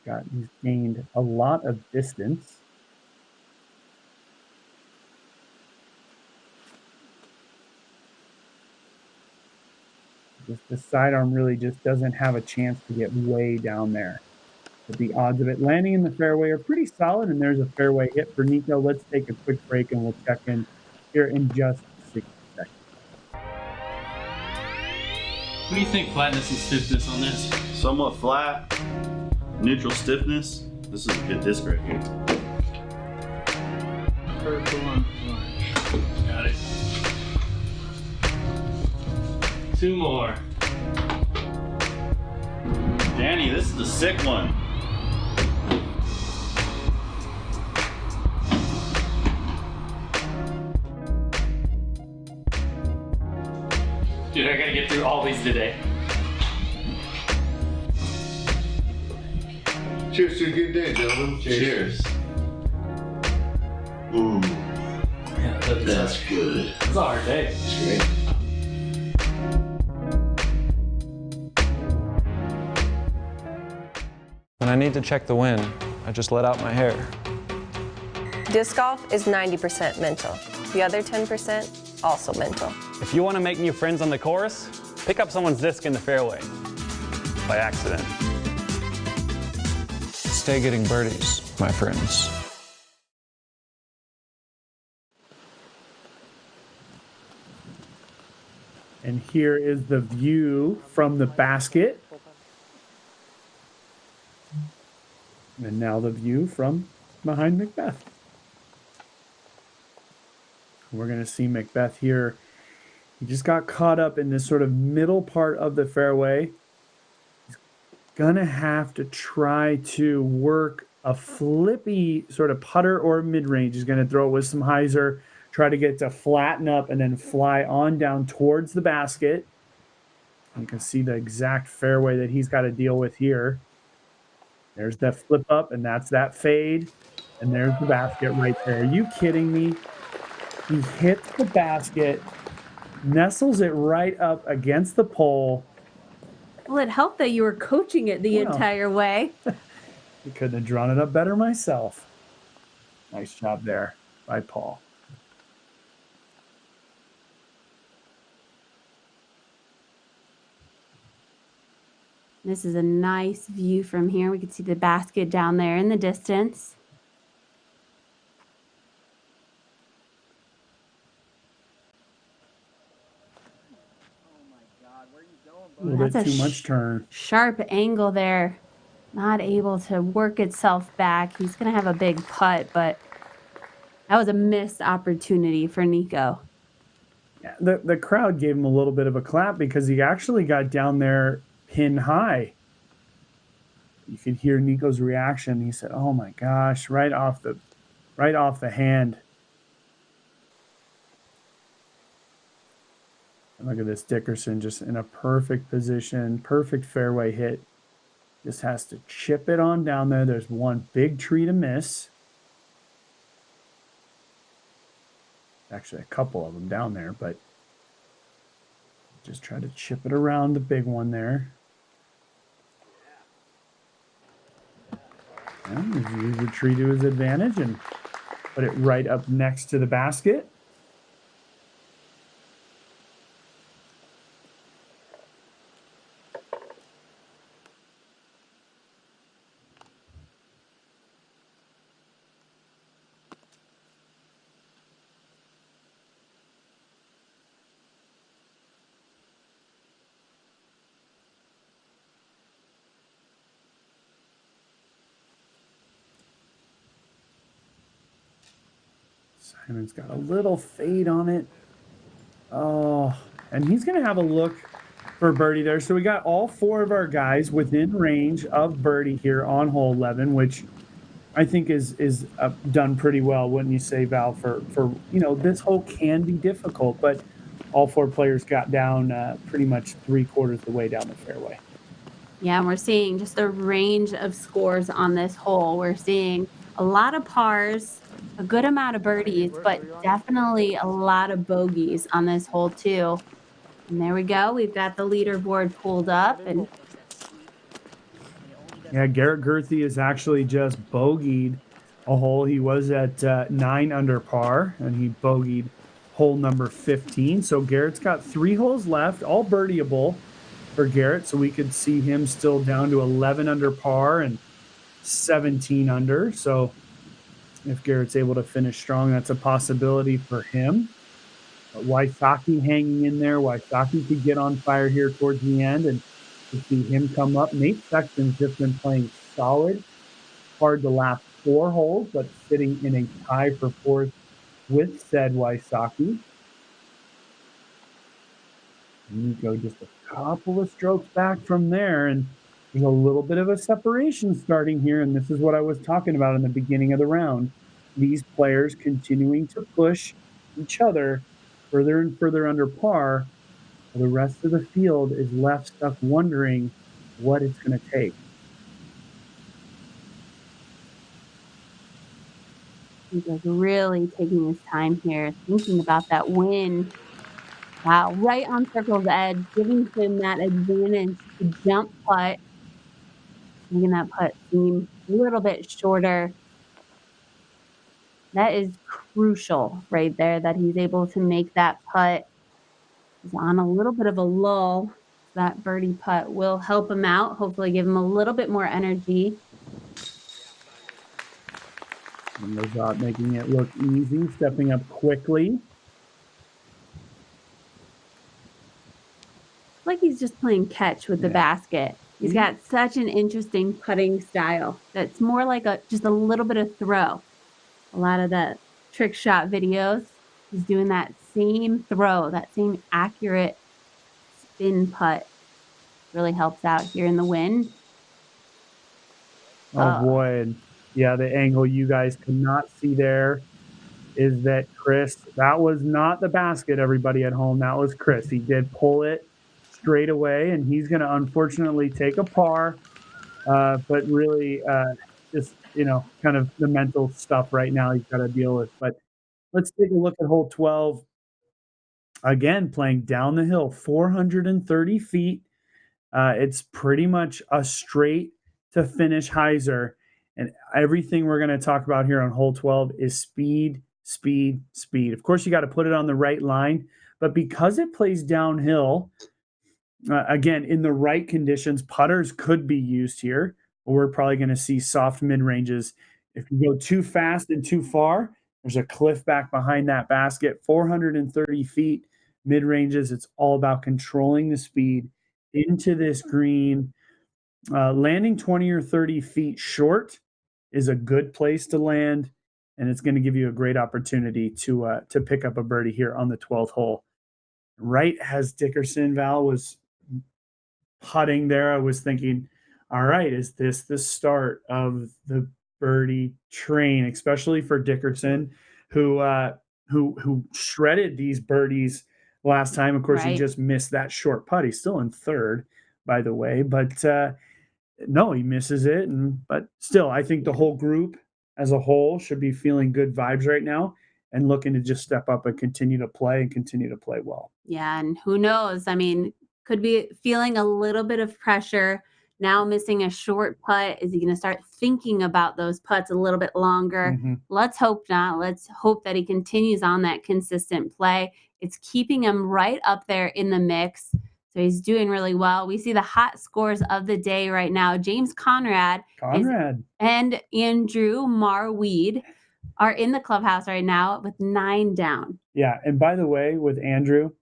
He's gained a lot of distance. The sidearm really just doesn't have a chance to get way down there. But the odds of it landing in the fairway are pretty solid, and there's a fairway hit for Nikko. Let's take a quick break, and we'll check in here in just 60 seconds. What do you think, flatness and stiffness on this? Somewhat flat, neutral stiffness. This is a good disc right here. Purple one. Got it. 2 more. Danny, this is a sick one. Dude, I gotta get through all these today. Cheers to a good day, gentlemen. Cheers. Ooh. Yeah, that's good. It's a hard day. It's great. When I need to check the wind, I just let out my hair. Disc golf is 90% mental. The other 10% also mental. If you want to make new friends on the course, pick up someone's disc in the fairway by accident. Stay getting birdies, my friends. And here is the view from the basket. And now the view from behind McBeth. We're going to see McBeth here. He just got caught up in this sort of middle part of the fairway. He's going to have to try to work a flippy sort of putter or mid-range. He's going to throw it with some hyzer, try to get to flatten up and then fly on down towards the basket. You can see the exact fairway that he's got to deal with here. There's that flip up, and that's that fade. And there's the basket right there. Are you kidding me? He hits the basket, nestles it right up against the pole. Well, it helped that you were coaching it the entire way. I couldn't have drawn it up better myself. Nice job there by Paul. This is a nice view from here. We can see the basket down there in the distance. A little bit too much turn. Sharp angle there. Not able to work itself back. He's going to have a big putt, but that was a missed opportunity for Nikko. Yeah, the crowd gave him a little bit of a clap because he actually got down there pin high. You could hear Nikko's reaction. He said, "Oh my gosh!" Right off the hand. And look at this Dickerson, just in a perfect position, perfect fairway hit. Just has to chip it on down there. There's one big tree to miss. Actually, a couple of them down there, but just try to chip it around the big one there. And use the tree to his advantage and put it right up next to the basket. Simon's got a little fade on it. Oh, and he's going to have a look for birdie there. So we got all 4 of our guys within range of birdie here on hole 11, which I think is done pretty well, wouldn't you say, Val? For this hole can be difficult, but all 4 players got down pretty much 3/4 of the way down the fairway. Yeah, and we're seeing just a range of scores on this hole. We're seeing a lot of pars, a good amount of birdies, but definitely a lot of bogeys on this hole too. And there we go. We've got the leaderboard pulled up, and yeah, Garrett Gerthy is actually just bogeyed a hole. He was at 9 under par, and he bogeyed hole number 15. So Garrett's got 3 holes left, all birdieable for Garrett. So we could see him still down to 11 under par and 17 under. So if Garrett's able to finish strong, that's a possibility for him. But Wysocki hanging in there. Wysocki could get on fire here towards the end, and to see him come up. Nate Sexton's just been playing solid. Hard the last 4 holes, but sitting in a tie for 4th with said Wysocki. Nikko just a couple of strokes back from there, and there's a little bit of a separation starting here, and this is what I was talking about in the beginning of the round. These players continuing to push each other further and further under par. The rest of the field is left stuck wondering what it's going to take. he's like really taking his time here, thinking about that win. Wow, right on circle's edge, giving him that advantage to jump putt, making that putt seem a little bit shorter. That is crucial right there, that he's able to make that putt. He's on a little bit of a lull. That birdie putt will help him out, hopefully give him a little bit more energy. And Lizotte making it look easy, stepping up quickly. Like he's just playing catch with the basket. He's got such an interesting putting style that's more like just a little bit of throw. A lot of the trick shot videos, he's doing that same throw, that same accurate spin putt. Really helps out here in the wind. Oh boy. And yeah, the angle you guys cannot see there is that Chris, that was not the basket, everybody at home. That was Chris. He did pull it straight away, and he's going to unfortunately take a par. But really, just, kind of the mental stuff right now he's got to deal with. But let's take a look at hole 12. Again, playing down the hill, 430 feet. It's pretty much a straight to finish hyzer. And everything we're going to talk about here on hole 12 is speed, speed, speed. Of course, you got to put it on the right line. But because it plays downhill, again, in the right conditions, putters could be used here. But we're probably going to see soft mid-ranges. If you go too fast and too far, there's a cliff back behind that basket. 430 feet, mid-ranges. It's all about controlling the speed into this green. Landing 20 or 30 feet short is a good place to land, and it's going to give you a great opportunity to pick up a birdie here on the 12th hole. Right as Dickerson, Val, was putting there, I was thinking, all right, is this the start of the birdie train, especially for Dickerson, who shredded these birdies last time? Of course, he just missed that short putt. He's still in 3rd, by the way, but no, he misses it. But still, I think the whole group as a whole should be feeling good vibes right now and looking to just step up and continue to play well. Yeah, and who knows? I mean, could be feeling a little bit of pressure. Now missing a short putt. Is he going to start thinking about those putts a little bit longer? Let's hope not. Let's hope that he continues on that consistent play. It's keeping him right up there in the mix. So he's doing really well. We see the hot scores of the day right now. James Conrad. And Andrew Marweed are in the clubhouse right now with 9 down. Yeah, and by the way, with Andrew,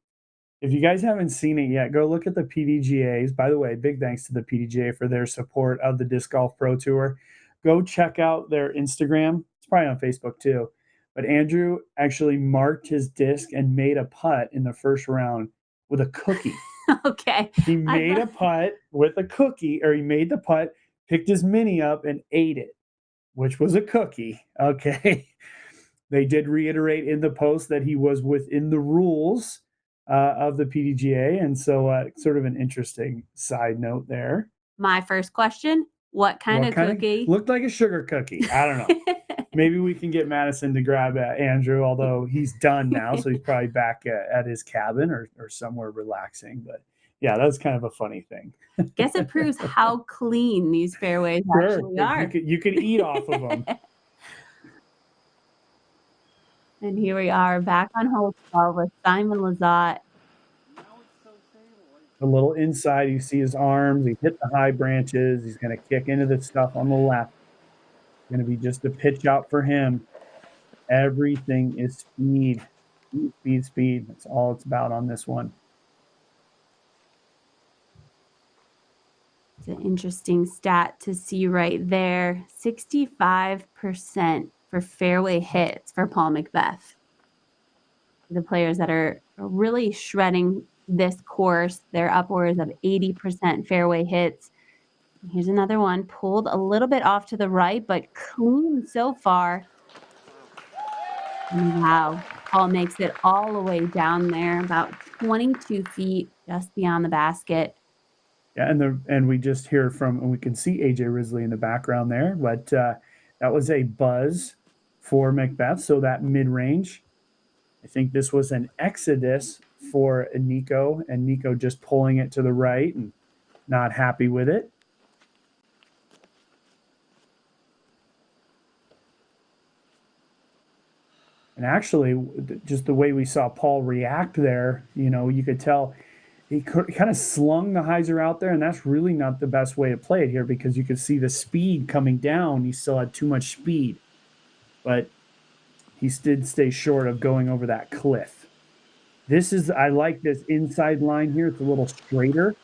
if you guys haven't seen it yet, go look at the PDGAs. By the way, big thanks to the PDGA for their support of the Disc Golf Pro Tour. Go check out their Instagram. It's probably on Facebook too. but Andrew actually marked his disc and made a putt in the first round with a cookie. Okay. He made a putt with a cookie, or he made the putt, picked his mini up, and ate it, which was a cookie. Okay. They did reiterate in the post that he was within the rules of the PDGA. And so sort of an interesting side note there. My first question, what kind of cookie? Looked like a sugar cookie. I don't know. Maybe we can get Madison to grab Andrew, although he's done now. So he's probably back at his cabin or somewhere relaxing. But yeah, that's kind of a funny thing. Guess it proves how clean these fairways actually are. You could eat off of them. And here we are back on hole 12 with Simon Lizotte. A little inside, you see his arms. He hit the high branches. He's going to kick into the stuff on the left. Going to be just a pitch out for him. Everything is speed. Speed, speed. That's all it's about on this one. It's an interesting stat to see right there. 65% for fairway hits for Paul McBeth. The players that are really shredding this course, they're upwards of 80% fairway hits. Here's another one, pulled a little bit off to the right, but clean so far. And wow, Paul makes it all the way down there, about 22 feet just beyond the basket. Yeah, and we just hear from, and we can see AJ Risley in the background there, but that was a buzz for McBeth, so that mid-range. I think this was an exodus for Nikko, and Nikko just pulling it to the right and not happy with it. And actually, just the way we saw Paul react there, you could tell he kind of slung the hyzer out there, and that's really not the best way to play it here because you could see the speed coming down. He still had too much speed, but he did stay short of going over that cliff. I like this inside line here. It's a little straighter.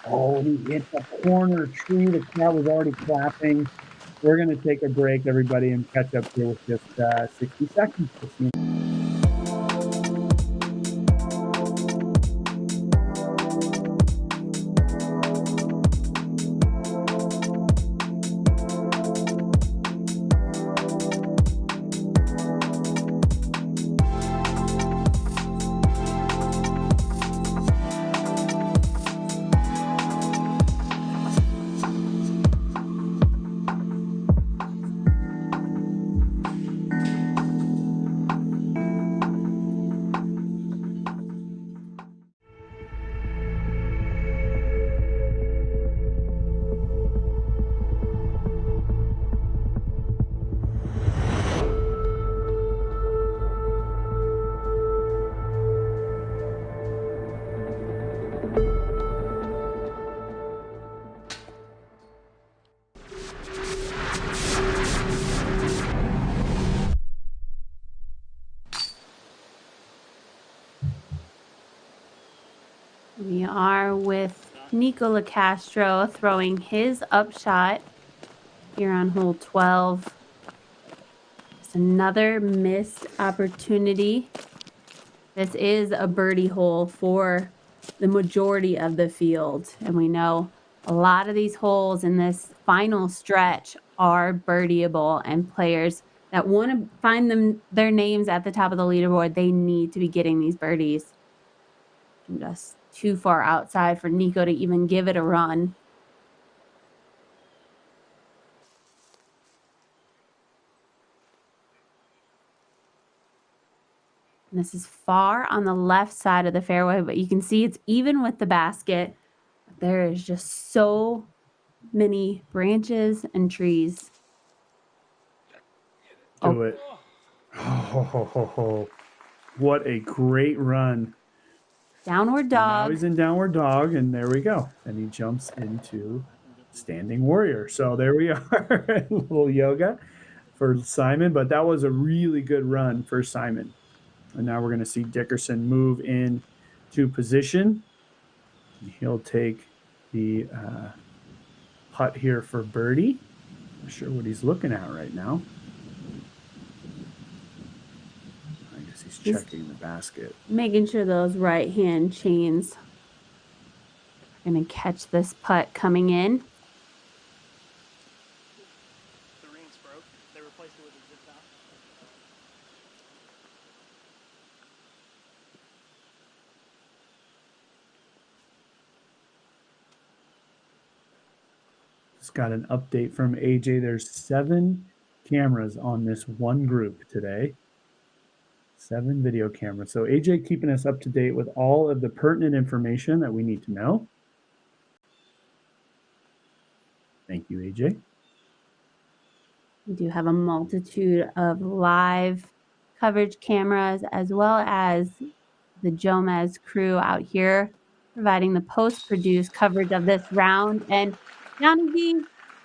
Oh, he hit the corner tree. The crowd was already clapping. We're going to take a break, everybody, and catch up here with just 60 seconds. We are with Nikko Locastro throwing his upshot here on hole 12. Just another missed opportunity. This is a birdie hole for the majority of the field. And we know a lot of these holes in this final stretch are birdieable, and players that want to find their names at the top of the leaderboard, they need to be getting these birdies. And just too far outside for Nikko to even give it a run. And this is far on the left side of the fairway, but you can see it's even with the basket. There is just so many branches and trees. Do it. Oh, what a great run. Downward dog. Now he's in downward dog, and there we go. And he jumps into standing warrior. So there we are. A little yoga for Simon, but that was a really good run for Simon. And now we're going to see Dickerson move in to position. He'll take the putt here for birdie. Not sure what he's looking at right now. checking the basket. Making sure those right-hand chains are going to catch this putt coming in. The rings broke. They replaced it with a zip tie. Just got an update from AJ. There's 7 cameras on this one group today. 7 video cameras. So AJ keeping us up to date with all of the pertinent information that we need to know. Thank you, AJ. We do have a multitude of live coverage cameras as well as the Jomez crew out here providing the post-produced coverage of this round. And Yanni V,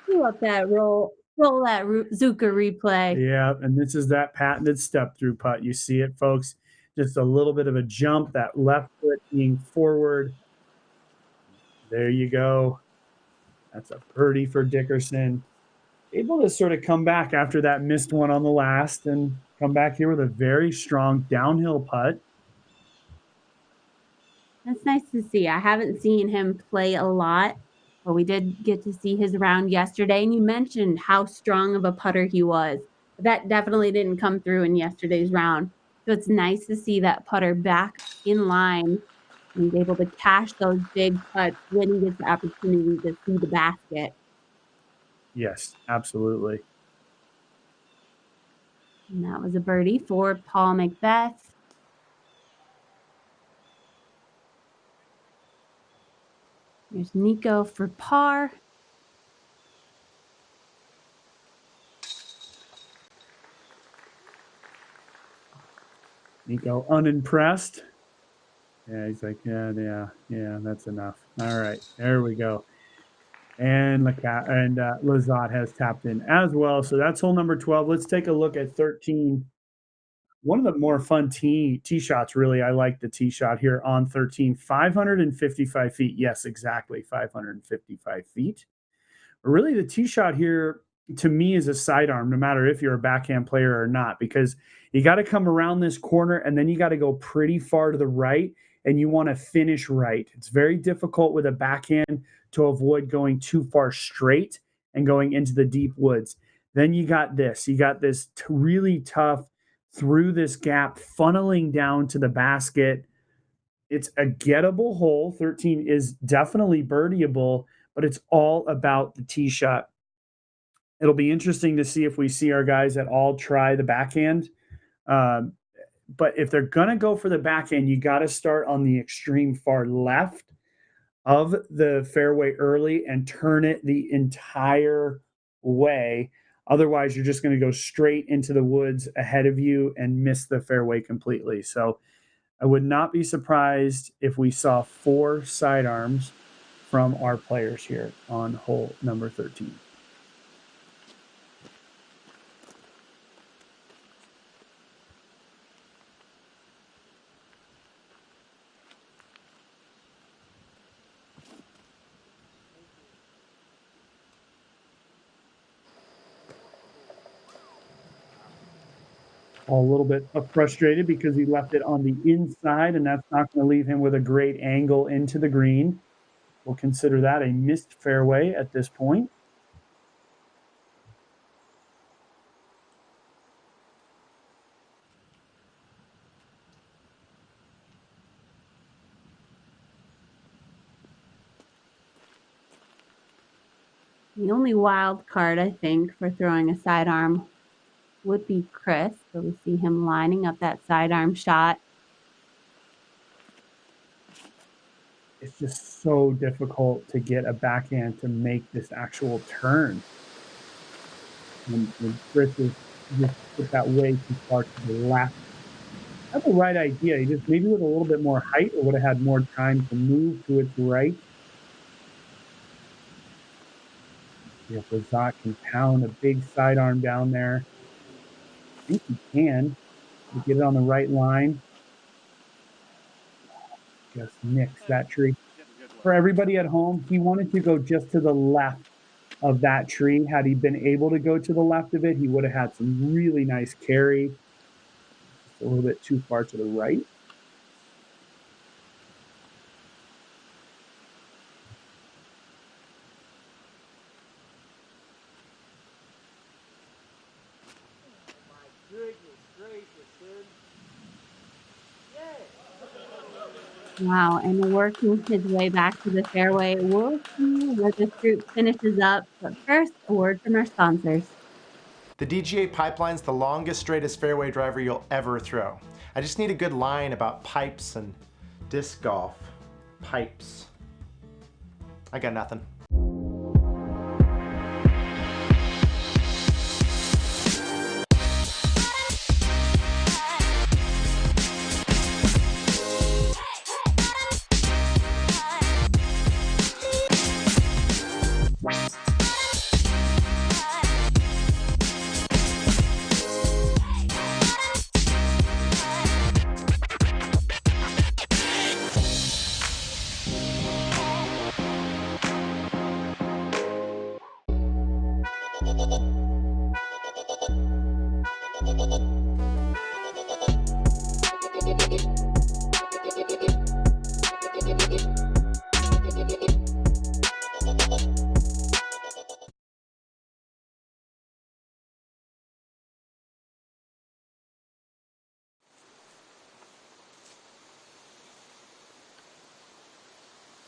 pull up that roll that Zuka replay. Yeah, and this is that patented step-through putt. You see it, folks. Just a little bit of a jump, that left foot being forward. There you go. That's a birdie for Dickerson. Able to sort of come back after that missed one on the last and come back here with a very strong downhill putt. That's nice to see. I haven't seen him play a lot, but we did get to see his round yesterday. And you mentioned how strong of a putter he was. That definitely didn't come through in yesterday's round. So it's nice to see that putter back in line. And he's able to cash those big putts when he gets the opportunity to see the basket. Yes, absolutely. And that was a birdie for Paul McBeth. There's Nikko for par. Nikko unimpressed. Yeah, he's like, yeah, that's enough. All right, there we go. And Lizotte has tapped in as well. So that's hole number 12. Let's take a look at 13. One of the more fun tee shots, really. I like the tee shot here on 13. 555 feet. Yes, exactly, 555 feet. But really, the tee shot here, to me, is a sidearm, no matter if you're a backhand player or not, because you got to come around this corner, and then you got to go pretty far to the right, and you want to finish right. It's very difficult with a backhand to avoid going too far straight and going into the deep woods. Then you got this. You got this really tough through this gap, funneling down to the basket. It's a gettable hole. 13 is definitely birdieable, but it's all about the tee shot. It'll be interesting to see if we see our guys at all try the backhand. But if they're going to go for the backhand, you got to start on the extreme far left of the fairway early and turn it the entire way. Otherwise, you're just going to go straight into the woods ahead of you and miss the fairway completely. So I would not be surprised if we saw 4 sidearms from our players here on hole number 13. A little bit frustrated because he left it on the inside, and that's not going to leave him with a great angle into the green. We'll consider that a missed fairway at this point. The only wild card, I think, for throwing a sidearm would be Chris. So we see him lining up that sidearm shot. It's just so difficult to get a backhand to make this actual turn. When Chris is just put that way too far to the left. That's the right idea. He just maybe with a little bit more height, it would have had more time to move to its right. If Lizotte can pound a big sidearm down there, I think he can. Get it on the right line. Just nicks that tree. For everybody at home, he wanted to go just to the left of that tree. Had he been able to go to the left of it, he would have had some really nice carry. a little bit too far to the right. Goodness gracious, dude. Wow, and working his way back to the fairway. We'll see where this group finishes up. But first, a word from our sponsors. The DGA Pipeline's the longest, straightest fairway driver you'll ever throw. I just need a good line about pipes and disc golf. Pipes. I got nothing.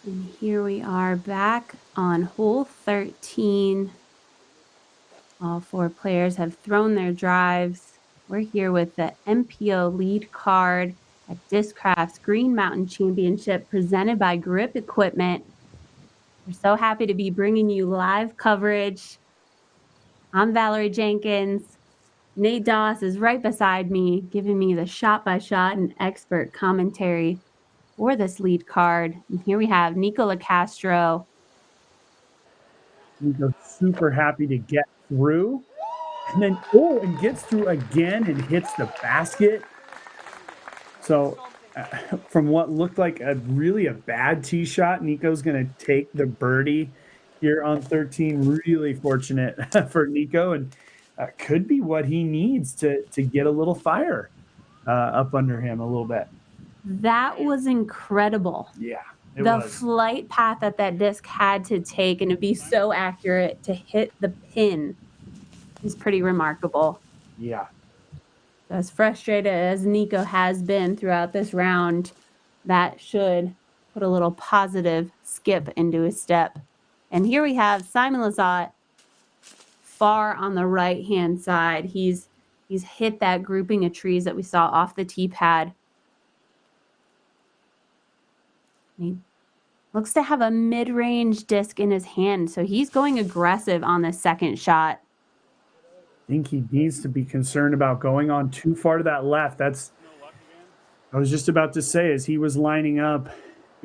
And here we are back on hole 13. All four players have thrown their drives. We're here with the MPO lead card at Discraft's Green Mountain Championship presented by Grip Equipment. We're so happy to be bringing you live coverage. I'm Valarie Jenkins. Nate Doss is right beside me, giving me the shot-by-shot and expert commentary for this lead card. And here we have Nikko Locastro. Nikko's super happy to get through. And then, and gets through again and hits the basket. So from what looked like a bad tee shot, Nikko's going to take the birdie here on 13. Really fortunate for Nikko, and could be what he needs to get a little fire up under him a little bit. That was incredible. Yeah. The flight path that disc had to take and to be so accurate to hit the pin is pretty remarkable. Yeah. As frustrated as Nikko has been throughout this round, that should put a little positive skip into his step. And here we have Simon Lizotte far on the right-hand side. He's hit that grouping of trees that we saw off the tee pad. He looks to have a mid-range disc in his hand, so he's going aggressive on the second shot. I think he needs to be concerned about going on too far to that left. I was just about to say, as he was lining up,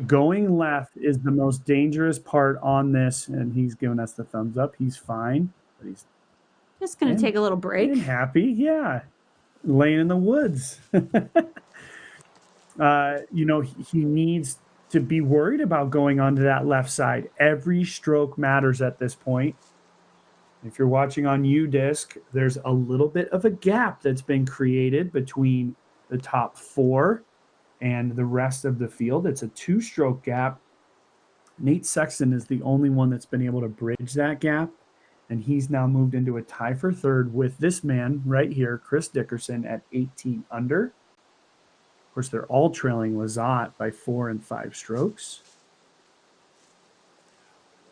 going left is the most dangerous part on this, and he's giving us the thumbs up. He's fine, but he's just going to take a little break. Happy, yeah. Laying in the woods. He needs to be worried about going onto that left side. Every stroke matters at this point. If you're watching on UDisc, there's a little bit of a gap that's been created between the top four and the rest of the field. It's a 2-stroke gap. Nate Sexton is the only one that's been able to bridge that gap, and he's now moved into a tie for third with this man right here, Chris Dickerson, at 18 under. Of course, they're all trailing Lizotte by 4 and 5 strokes.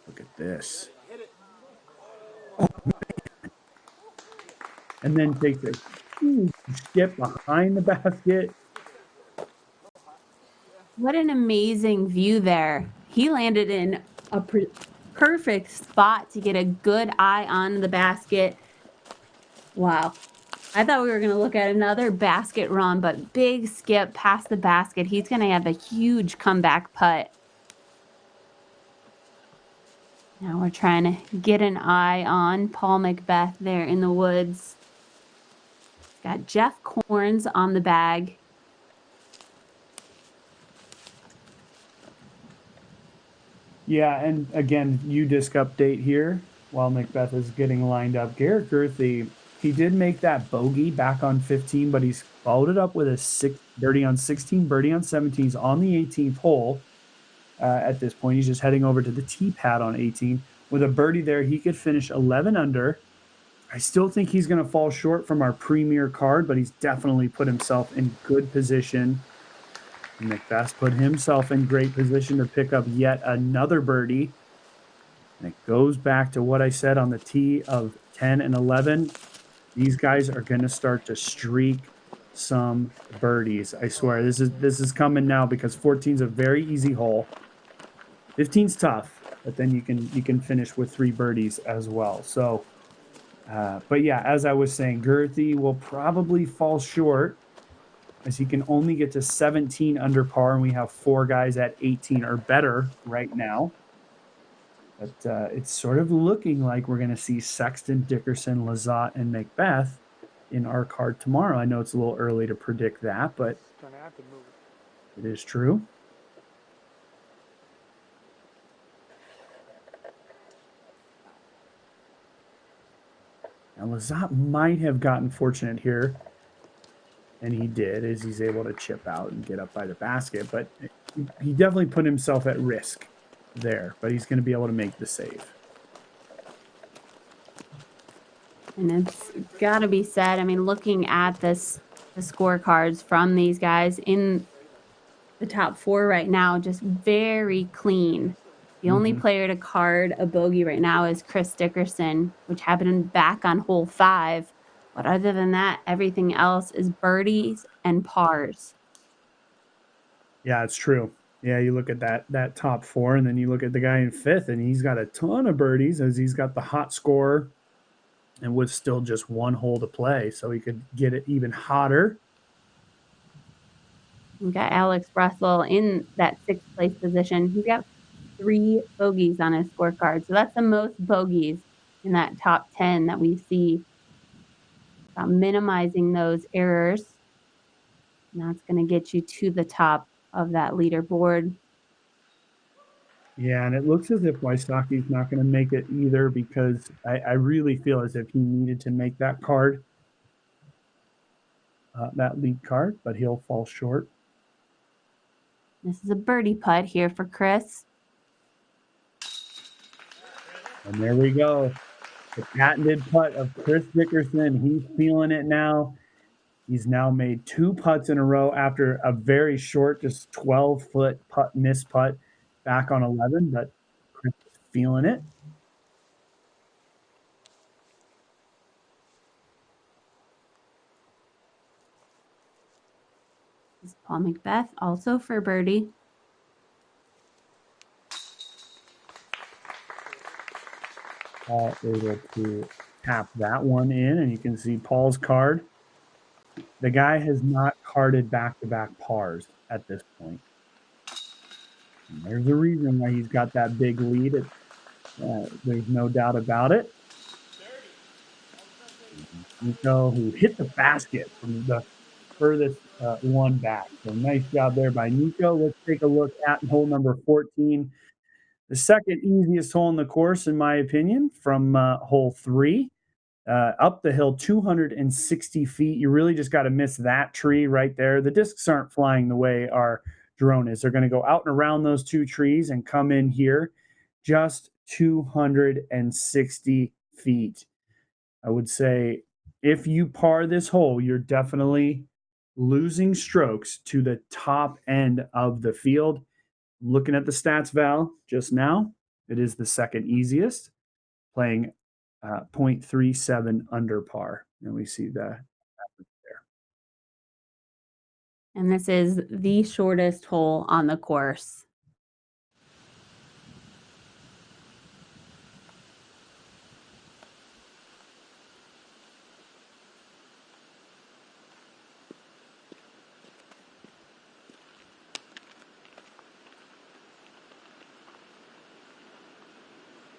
Look at this. Oh, man. And then takes a huge skip behind the basket. What an amazing view there. He landed in a perfect spot to get a good eye on the basket. Wow. I thought we were going to look at another basket run, but big skip past the basket. He's going to have a huge comeback putt. Now we're trying to get an eye on Paul McBeth there in the woods. Got Jeff Corns on the bag. Yeah, and again, UDisc update here while McBeth is getting lined up. Garrett Gerthy He did make that bogey back on 15, but he's followed it up with a birdie on 16, birdie on 17. He's on the 18th hole at this point. He's just heading over to the tee pad on 18. With a birdie there, he could finish 11 under. I still think he's going to fall short from our premier card, but he's definitely put himself in good position. McBeth put himself in great position to pick up yet another birdie. And it goes back to what I said on the tee of 10 and 11. These guys are going to start to streak some birdies. I swear, this is coming now because 14 is a very easy hole. 15's tough, but then you can finish with 3 birdies as well. So, but yeah, as I was saying, Girthy will probably fall short as he can only get to 17 under par, and we have 4 guys at 18 or better right now. But it's sort of looking like we're going to see Sexton, Dickerson, Lizotte, and McBeth in our card tomorrow. I know it's a little early to predict that, but it is true. Now, Lizotte might have gotten fortunate here, and he did, as he's able to chip out and get up by the basket, but he definitely put himself at risk there, but he's going to be able to make the save. And it's got to be said, I mean, looking at the scorecards from these guys in the top 4 right now, just very clean. The only player to card a bogey right now is Chris Dickerson, which happened back on hole 5. But other than that, everything else is birdies and pars. Yeah, it's true. Yeah, you look at that top 4, and then you look at the guy in 5th, and he's got a ton of birdies as he's got the hot score and with still just 1 hole to play, so he could get it even hotter. We got Alex Russell in that 6th place position. He's got 3 bogeys on his scorecard, so that's the most bogeys in that top 10 that we see. Minimizing those errors, and that's going to get you to the top of that leaderboard. Yeah, and it looks as if Wysocki's not going to make it either, because I really feel as if he needed to make that card, that lead card, but he'll fall short. This is a birdie putt here for Chris. And there we go. The patented putt of Chris Dickerson. He's feeling it now. He's now made 2 putts in a row after a very short, just 12-foot miss putt back on 11, but Chris is feeling it. This is Paul McBeth, also for birdie. Paul able to tap that one in, and you can see Paul's card. The guy has not carded back-to-back pars at this point. And there's a reason why he's got that big lead. There's no doubt about it. Nikko, who hit the basket from the furthest one back. So nice job there by Nikko. Let's take a look at hole number 14. The second easiest hole in the course, in my opinion, from hole 3. Up the hill, 260 feet. You really just got to miss that tree right there. The discs aren't flying the way our drone is. They're going to go out and around those 2 trees and come in here. Just 260 feet. I would say if you par this hole, you're definitely losing strokes to the top end of the field. Looking at the stats, Val, just now, it is the second easiest, playing 0.37 under par. And we see that there. And this is the shortest hole on the course.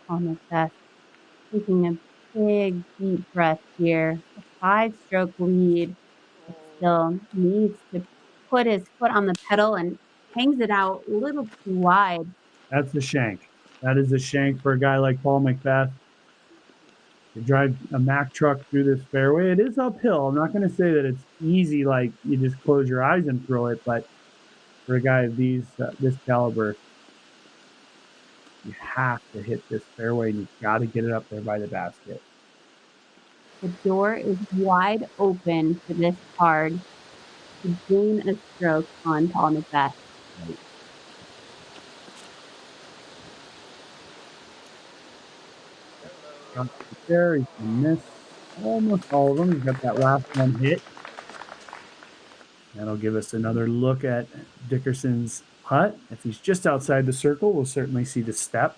Paul McBeth taking a big, deep breath here. A 5-stroke lead. But still needs to put his foot on the pedal and hangs it out a little too wide. That's a shank. That is a shank for a guy like Paul McBeth. You drive a Mack truck through this fairway. It is uphill. I'm not going to say that it's easy, like you just close your eyes and throw it, but for a guy of this caliber, you have to hit this fairway and you've got to get it up there by the basket. The door is wide open for this card to gain a stroke on Paul McBeth. There, he's going to miss almost all of them. He's got that last one hit. That'll give us another look at Dickerson's putt. If he's just outside the circle, we'll certainly see the step.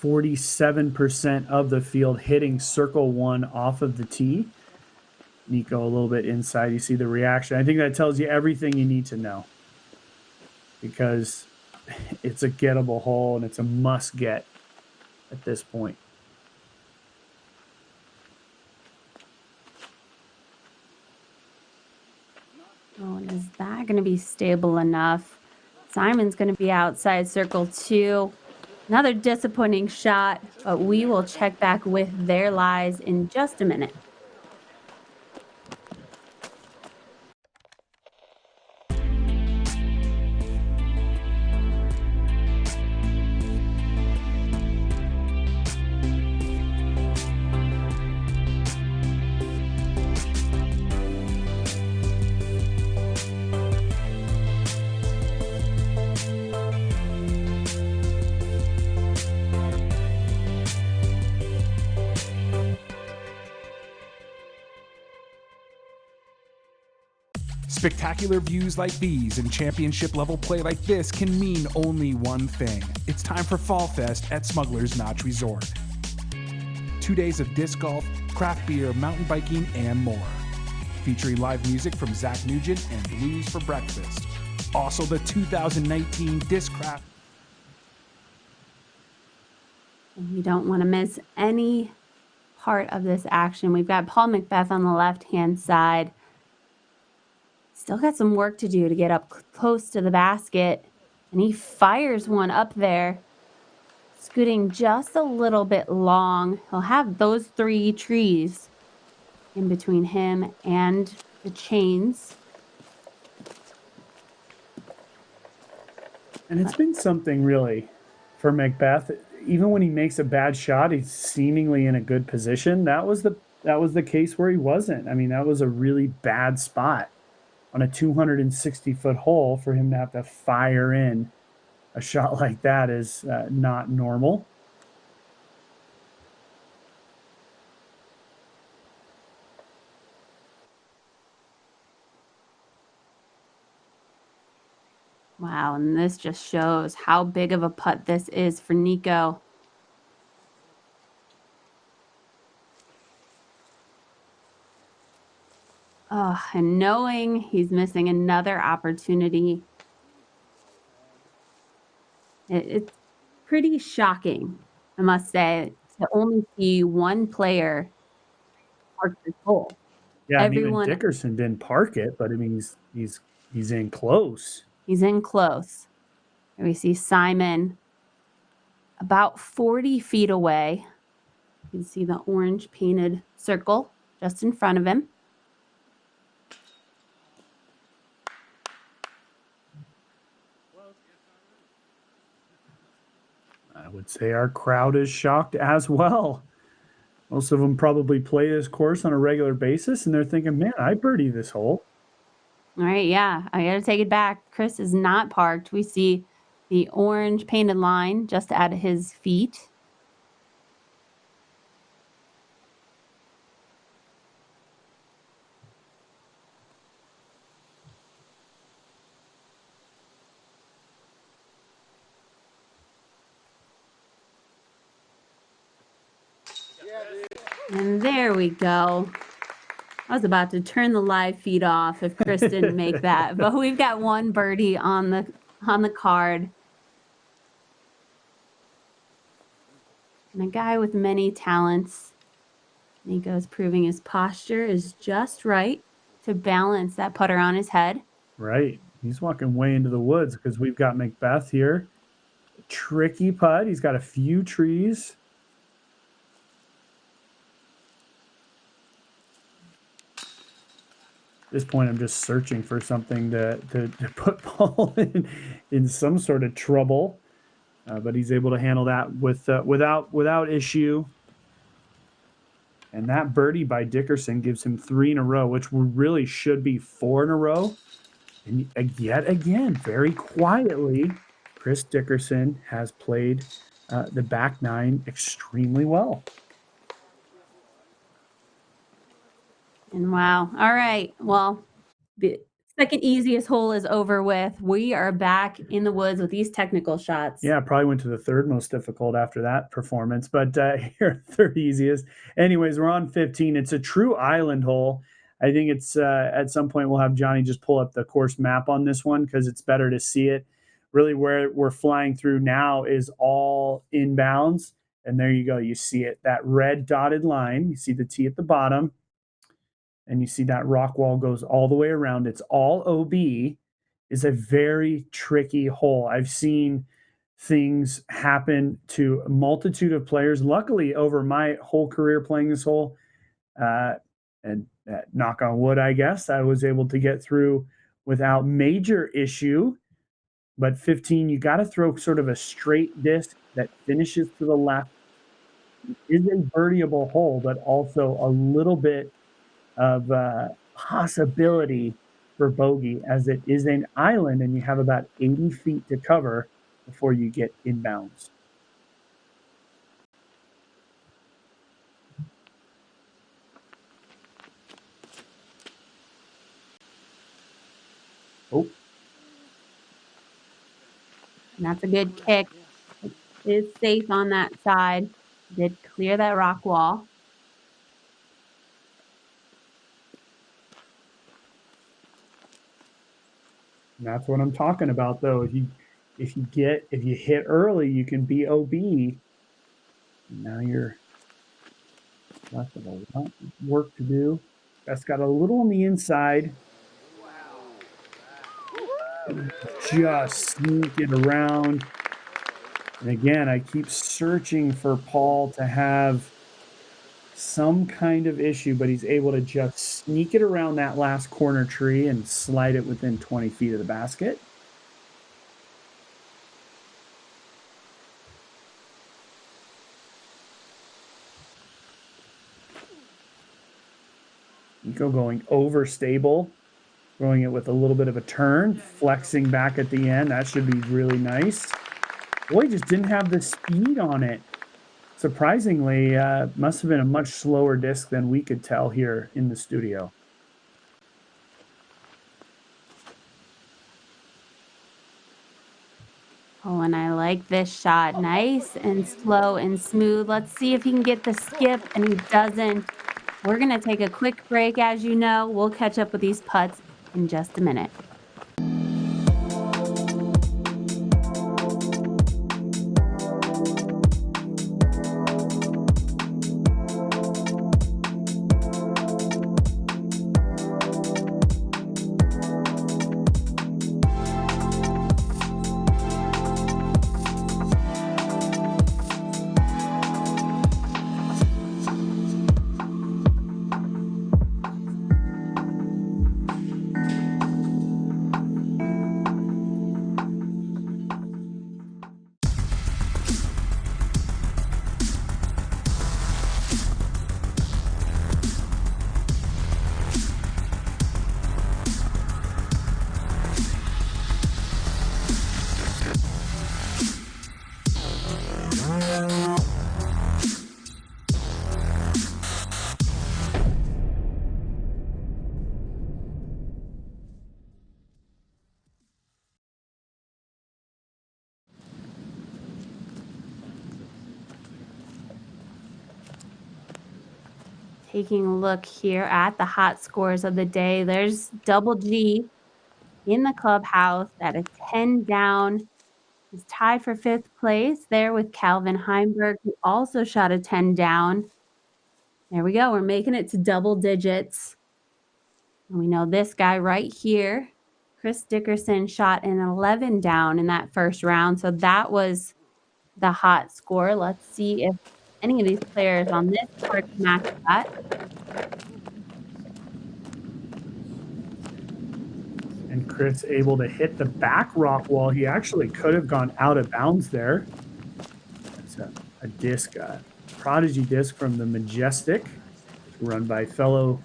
%47% of the field hitting circle one off of the tee. Nikko a little bit inside. You see the reaction. I think that tells you everything you need to know, because it's a gettable hole and it's a must get at this point. Oh, and is that going to be stable enough? Simon's going to be outside circle 2. Another disappointing shot, but we will check back with their lies in just a minute. Spectacular views like these and championship-level play like this can mean only one thing. It's time for Fall Fest at Smuggler's Notch Resort. 2 days of disc golf, craft beer, mountain biking, and more. Featuring live music from Zach Nugent and Blues for Breakfast. Also the 2019 Discraft. You don't want to miss any part of this action. We've got Paul McBeth on the left-hand side. Still got some work to do to get up close to the basket. And he fires one up there, scooting just a little bit long. He'll have those 3 trees in between him and the chains. And it's been something really for McBeth. Even when he makes a bad shot, he's seemingly in a good position. That was the case where he wasn't. I mean, that was a really bad spot on a 260-foot hole. For him to have to fire in a shot like that is not normal. Wow, and this just shows how big of a putt this is for Nikko. Oh, and knowing he's missing another opportunity, it's pretty shocking, I must say, to only see one player park this hole. Yeah, everyone, and even Dickerson didn't park it, but I mean, he's in close. He's in close. And we see Simon about 40 feet away. You can see the orange painted circle just in front of him. I would say our crowd is shocked as well. Most of them probably play this course on a regular basis, and they're thinking, man, I birdie this hole. All right, yeah, I got to take it back. Chris is not parked. We see the orange painted line just at his feet. And there we go. I was about to turn the live feed off if Chris didn't make that, but we've got one birdie on the card. And a guy with many talents. Nikko's proving his posture is just right to balance that putter on his head. Right. He's walking way into the woods because we've got McBeth here. Tricky putt. He's got a few trees. At this point, I'm just searching for something to put Paul in some sort of trouble. But he's able to handle that without issue. And that birdie by Dickerson gives him 3 in a row, which really should be 4 in a row. And yet again, very quietly, Chris Dickerson has played the back nine extremely well. And wow. All right. Well, the second easiest hole is over with. We are back in the woods with these technical shots. Yeah, probably went to the third most difficult after that performance, but here, third easiest. Anyways, we're on 15. It's a true island hole. I think it's at some point we'll have Johnny just pull up the course map on this one because it's better to see it. Really where we're flying through now is all inbounds. And there you go. You see it, that red dotted line. You see the tee at the bottom. And you see that rock wall goes all the way around. It's all OB. Is a very tricky hole. I've seen things happen to a multitude of players. Luckily, over my whole career playing this hole, and knock on wood, I guess, I was able to get through without major issue. But 15, you got to throw sort of a straight disc that finishes to the left. It is a birdieable hole, but also a little bit of possibility for bogey, as it is an island and you have about 80 feet to cover before you get inbounds. Oh. And that's a good kick. It is safe on that side. Did clear that rock wall. And that's what I'm talking about, though. If you hit early, you can be OB. And now you're left with a lot of work to do. That's got a little on the inside. Just sneak it around. And again, I keep searching for Paul to have some kind of issue, but he's able to just sneak it around that last corner tree and slide it within 20 feet of the basket. Nikko going overstable, throwing it with a little bit of a turn, flexing back at the end. That should be really nice. Boy, just didn't have the speed on it. Surprisingly, must have been a much slower disc than we could tell here in the studio. Oh, and I like this shot. Nice and slow and smooth. Let's see if he can get the skip, and he doesn't. We're going to take a quick break, as you know. We'll catch up with these putts in just a minute. Taking a look here at the hot scores of the day. There's Double G in the clubhouse at a 10 down. He's tied for 5th place there with Calvin Heimberg, who also shot a 10 down. There we go. We're making it to double digits. And we know this guy right here, Chris Dickerson shot an 11 down in that first round, so that was the hot score. Let's see if any of these players on this court can match that. And Chris able to hit the back rock wall. He actually could have gone out of bounds there. That's a disc, Prodigy disc from the Majestic, run by fellow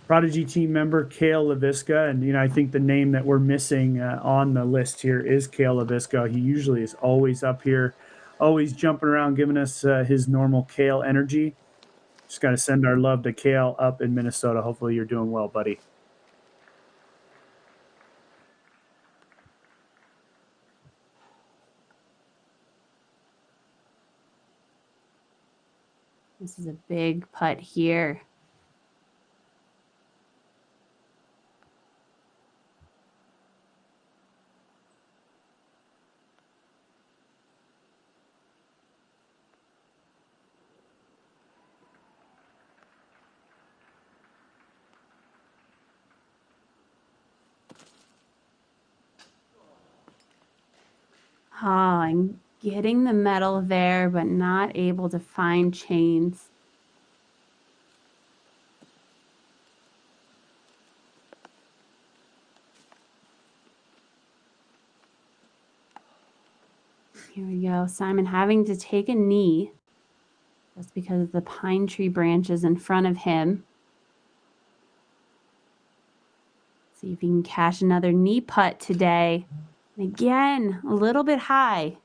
Prodigy team member Cale LaVisca. And, I think the name that we're missing on the list here is Cale LaVisca. He usually is always up here, always jumping around, giving us his normal Cale energy. Just got to send our love to Cale up in Minnesota. Hopefully you're doing well, buddy. This is a big putt here. Oh, I'm getting the metal there, but not able to find chains. Here we go. Simon having to take a knee just because of the pine tree branches in front of him. See if he can cash another knee putt today. And again, a little bit high.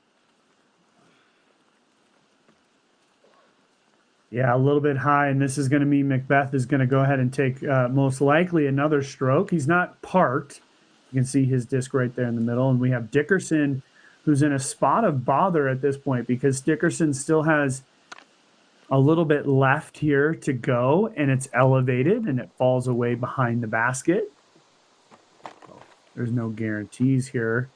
Yeah, a little bit high, and this is going to mean McBeth is going to go ahead and take most likely another stroke. He's not parked. You can see his disc right there in the middle, and we have Dickerson, who's in a spot of bother at this point because Dickerson still has a little bit left here to go, and it's elevated, and it falls away behind the basket. There's no guarantees here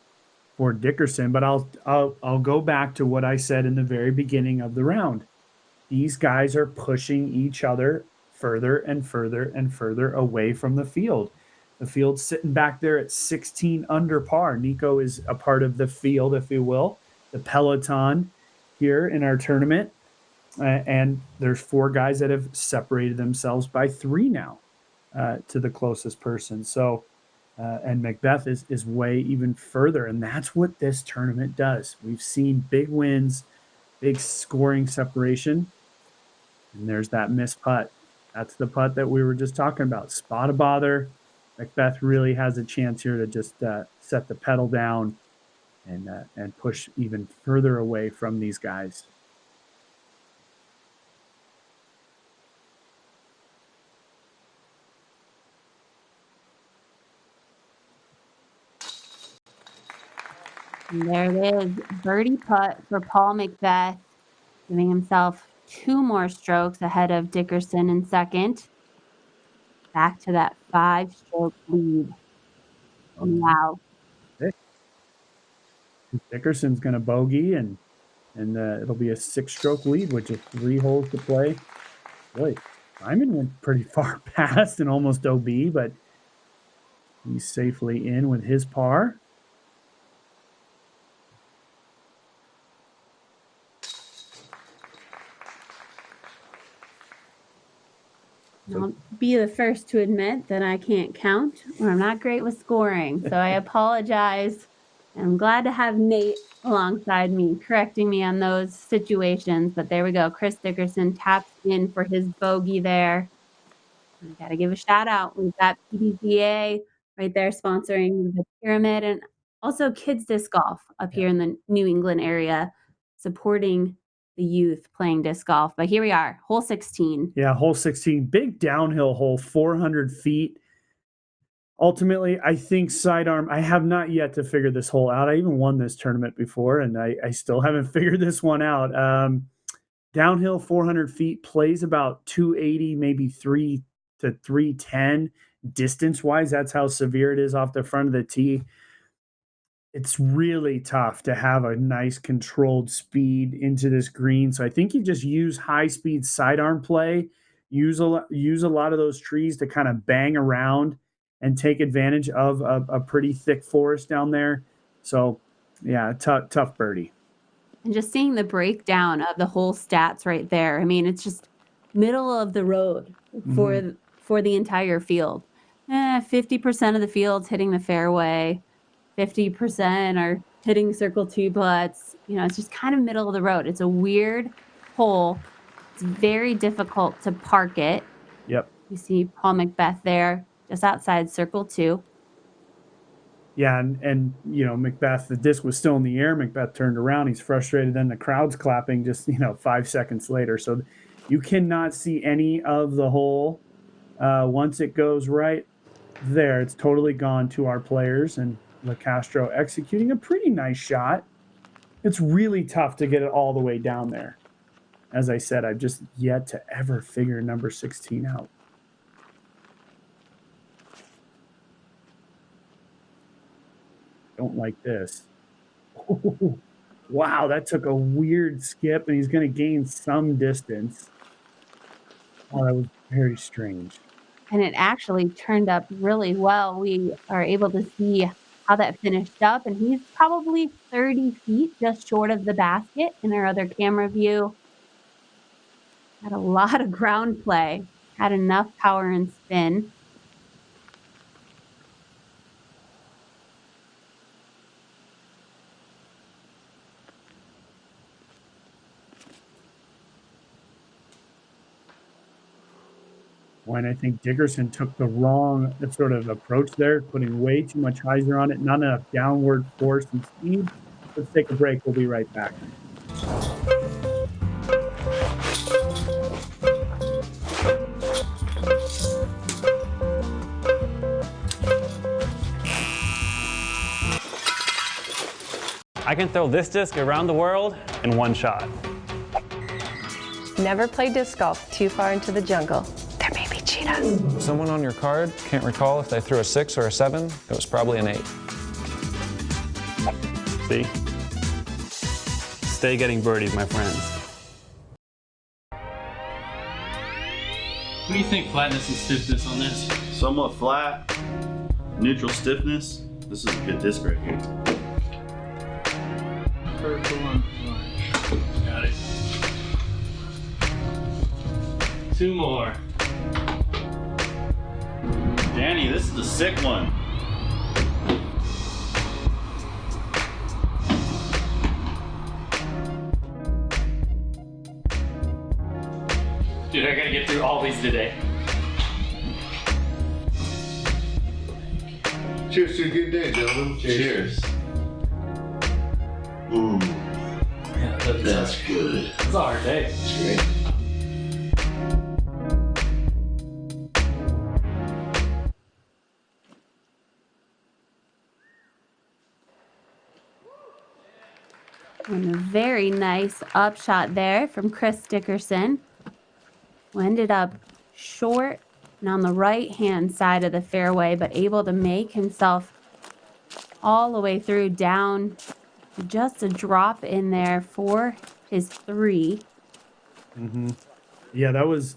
for Dickerson, but I'll go back to what I said in the very beginning of the round. These guys are pushing each other further and further and further away from the field. The field's sitting back there at 16 under par. Nikko is a part of the field, if you will, the peloton here in our tournament. And there's 4 guys that have separated themselves by 3 now to the closest person. So, and McBeth is way even further. And that's what this tournament does. We've seen big wins, big scoring separation. And there's that missed putt. That's the putt that we were just talking about. Spot of bother. McBeth really has a chance here to just set the pedal down and push even further away from these guys. And there it is. Birdie putt for Paul McBeth, giving himself 2 more strokes ahead of Dickerson in second. Back to that 5-stroke lead. Wow. Dickerson's going to bogey, and it'll be a 6-stroke lead with just 3 holes to play. Boy, Simon went pretty far past and almost OB, but he's safely in with his par. I'll be the first to admit that I can't count or I'm not great with scoring. So I apologize. I'm glad to have Nate alongside me, correcting me on those situations. But there we go. Chris Dickerson taps in for his bogey there. I got to give a shout out. We've got PDGA right there sponsoring the Pyramid, and also Kids Disc Golf up here in the New England area, supporting the youth playing disc golf. But here we are, hole 16. Yeah, hole 16, big downhill hole, 400 feet. Ultimately, I think sidearm, I have not yet to figure this hole out. I even won this tournament before, and I still haven't figured this one out. Downhill 400 feet, plays about 280, maybe 3 to 310. Distance-wise, that's how severe it is off the front of the tee. It's really tough to have a nice controlled speed into this green. So I think you just use high-speed sidearm play, use a lot of those trees to kind of bang around and take advantage of a pretty thick forest down there. So, yeah, tough birdie. And just seeing the breakdown of the whole stats right there. I mean, it's just middle of the road for the entire field. 50% of the field's hitting the fairway. 50% are hitting circle 2 putts. You know, it's just kind of middle of the road. It's a weird hole. It's very difficult to park it. Yep. You see Paul McBeth there, just outside circle 2. Yeah, and you know, McBeth, the disc was still in the air. McBeth turned around. He's frustrated. Then the crowd's clapping just, 5 seconds later. So you cannot see any of the hole once it goes right there. It's totally gone to our players, and Locastro executing a pretty nice shot. It's really tough to get it all the way down there. As I said, I've just yet to ever figure number 16 out. Don't like this. Oh, wow, that took a weird skip, and he's going to gain some distance. Oh, that was very strange. And it actually turned up really well. We are able to see how that finished up, and he's probably 30 feet just short of the basket in our other camera view. Had a lot of ground play, had enough power and spin. When I think Dickerson took the wrong sort of approach there, putting way too much hyzer on it, not enough downward force and speed. Let's take a break. We'll be right back. I can throw this disc around the world in one shot. Never play disc golf too far into the jungle. There may be cheetahs. Someone on your card can't recall if they threw a 6 or a 7. It was probably an 8. See? Stay getting birdies, my friends. What do you think flatness and stiffness on this? Somewhat flat, neutral stiffness. This is a good disc right here. Purple and orange. Got it. 2 more. Danny, this is the sick one. Dude, I gotta get through all these today. Cheers to a good day, gentlemen. Cheers. Ooh, Yeah, that's good. It's a hard day. That's great. And a very nice upshot there from Chris Dickerson, who ended up short and on the right-hand side of the fairway, but able to make himself all the way through down to just a drop in there for his 3. Yeah, that was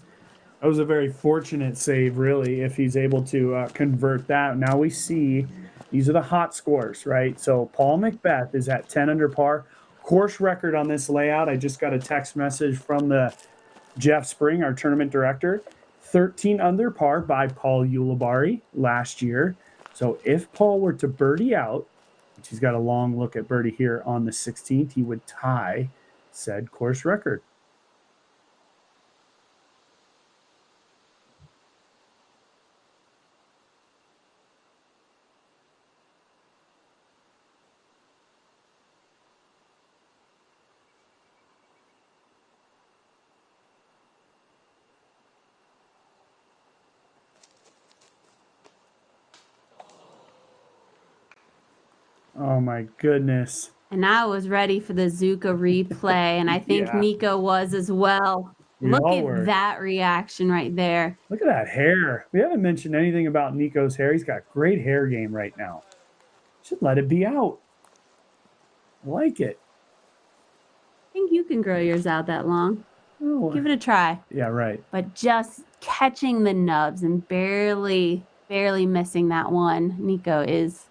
a very fortunate save, really, if he's able to convert that. Now we see these are the hot scores, right? So Paul McBeth is at 10 under par. Course record on this layout. I just got a text message from the Jeff Spring, our tournament director. 13 under par by Paul Ulibarri last year. So if Paul were to birdie out, which he's got a long look at birdie here on the 16th, he would tie said course record. Oh my goodness. And I was ready for the Zuka replay, and I think Yeah. Nikko was as well. We Look all at were. that reaction right there. Look at that hair. We haven't mentioned anything about Nico's hair. He's got great hair game right now. Should let it be out. I like it. I think you can grow yours out that long. Oh, Give it a try. yeah, right. But just catching the nubs and barely barely missing that one. Nikko is,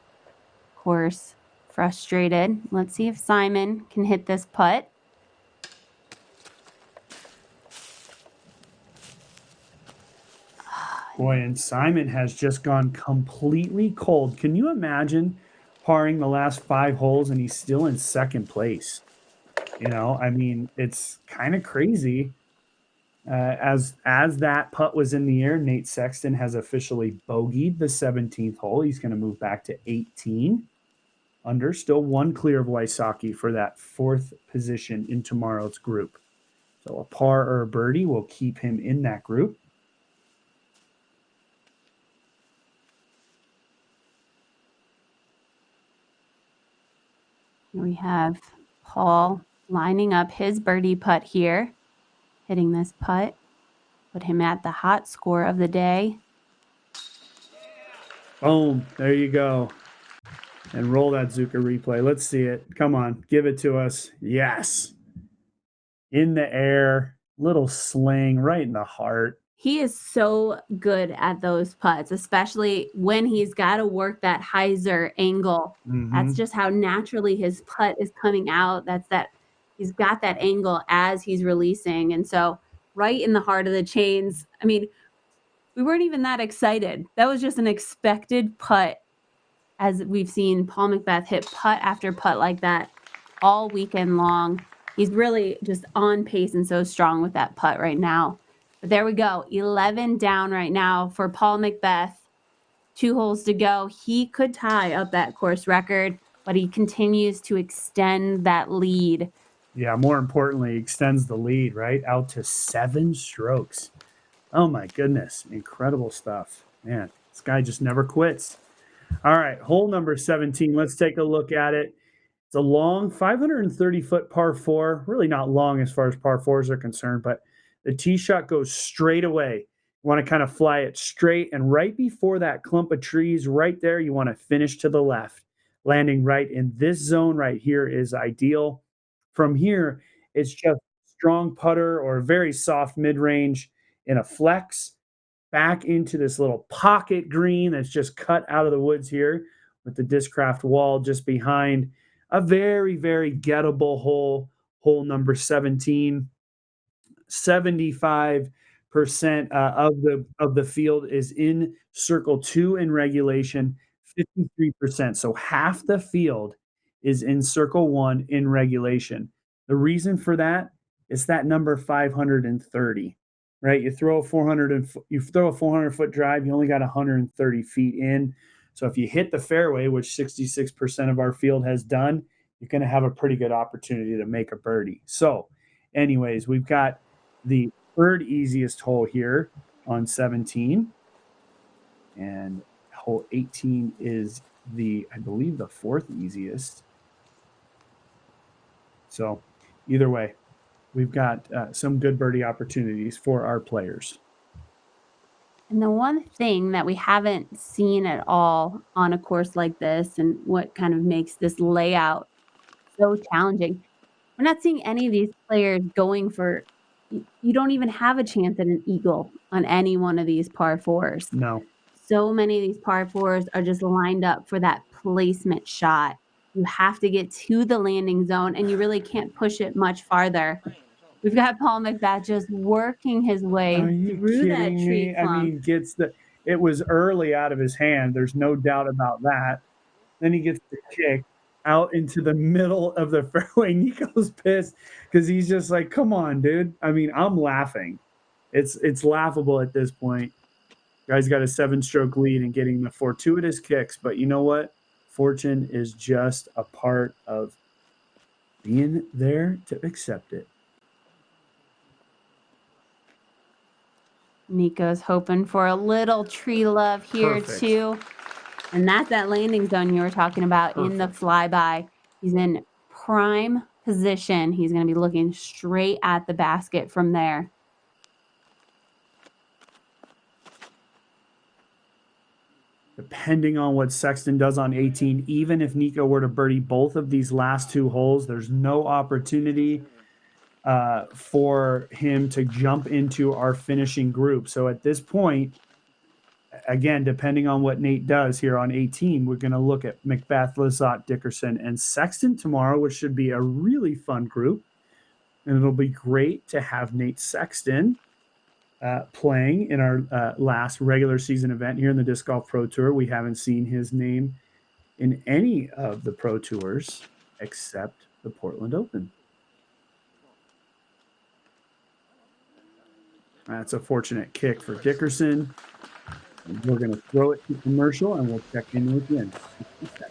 of course, frustrated. Let's see if Simon can hit this putt. Boy, and Simon has just gone completely cold. Can you imagine parring the last 5 holes and he's still in second place? You know, I mean, it's kind of crazy. As that putt was in the air, Nate Sexton has officially bogeyed the 17th hole. He's going to move back to 18 under, still 1 clear of Wysocki for that 4th position in tomorrow's group. So a par or a birdie will keep him in that group. We have Paul lining up his birdie putt here, hitting this putt, put him at the hot score of the day. Boom, there you go. And roll that Zuka replay. Let's see it. Come on, give it to us. Yes. In the air, little sling right in the heart. He is so good at those putts, especially when he's got to work that hyzer angle. That's just how naturally his putt is coming out. He's got that angle as he's releasing. And so right in the heart of the chains, I mean, we weren't even that excited. That was just an expected putt, as we've seen Paul McBeth hit putt after putt like that all weekend long. He's really just on pace and so strong with that putt right now. But there we go. 11 down right now for Paul McBeth. 2 holes to go. He could tie up that course record, but he continues to extend that lead. Yeah, more importantly, extends the lead, right? Out to 7 strokes. Oh my goodness. Incredible stuff. Man, this guy just never quits. All right, hole number 17. Let's take a look at it. It's a long 530-foot par 4. Really not long as far as par 4s are concerned, but the tee shot goes straight away. You want to kind of fly it straight, and right before that clump of trees right there, you want to finish to the left. Landing right in this zone right here is ideal. From here, it's just strong putter or very soft mid-range in a flex back into this little pocket green that's just cut out of the woods here with the Discraft wall just behind. A very, very gettable hole number 17. 75% of the field is in circle 2 in regulation, 53%. So half the field is in circle 1 in regulation. The reason for that is that number 530, right? You throw a 400-foot drive, you only got 130 feet in. So if you hit the fairway, which 66% of our field has done, you're going to have a pretty good opportunity to make a birdie. So anyways, we've got the 3rd easiest hole here on 17. And hole 18 is I believe the 4th easiest. So either way, we've got some good birdie opportunities for our players. And the one thing that we haven't seen at all on a course like this, and what kind of makes this layout so challenging, we're not seeing any of these players going for, you don't even have a chance at an eagle on any one of these par 4s. No. So many of these par 4s are just lined up for that placement shot. You have to get to the landing zone, and you really can't push it much farther. We've got Paul McBeth just working his way through that tree clump. I mean, it was early out of his hand. There's no doubt about that. Then he gets the kick out into the middle of the fairway. Nico's pissed because he's just like, come on, dude. I mean, I'm laughing. It's laughable at this point. Guy's got a 7-stroke lead and getting the fortuitous kicks. But you know what? Fortune is just a part of being there to accept it. Nico's hoping for a little tree love here too. And that's that landing zone you were talking about in the flyby. He's in prime position. He's going to be looking straight at the basket from there. Depending on what Sexton does on 18, even if Nikko were to birdie both of these last 2 holes, there's no opportunity for him to jump into our finishing group. So at this point, again, depending on what Nate does here on 18, we're going to look at McBeth, Lizotte, Dickerson, and Sexton tomorrow, which should be a really fun group. And it'll be great to have Nate Sexton playing in our last regular season event here in the Disc Golf Pro Tour. We haven't seen his name in any of the Pro Tours except the Portland Open. That's a fortunate kick for Dickerson. And we're going to throw it to commercial, and we'll check in with you in 60 seconds.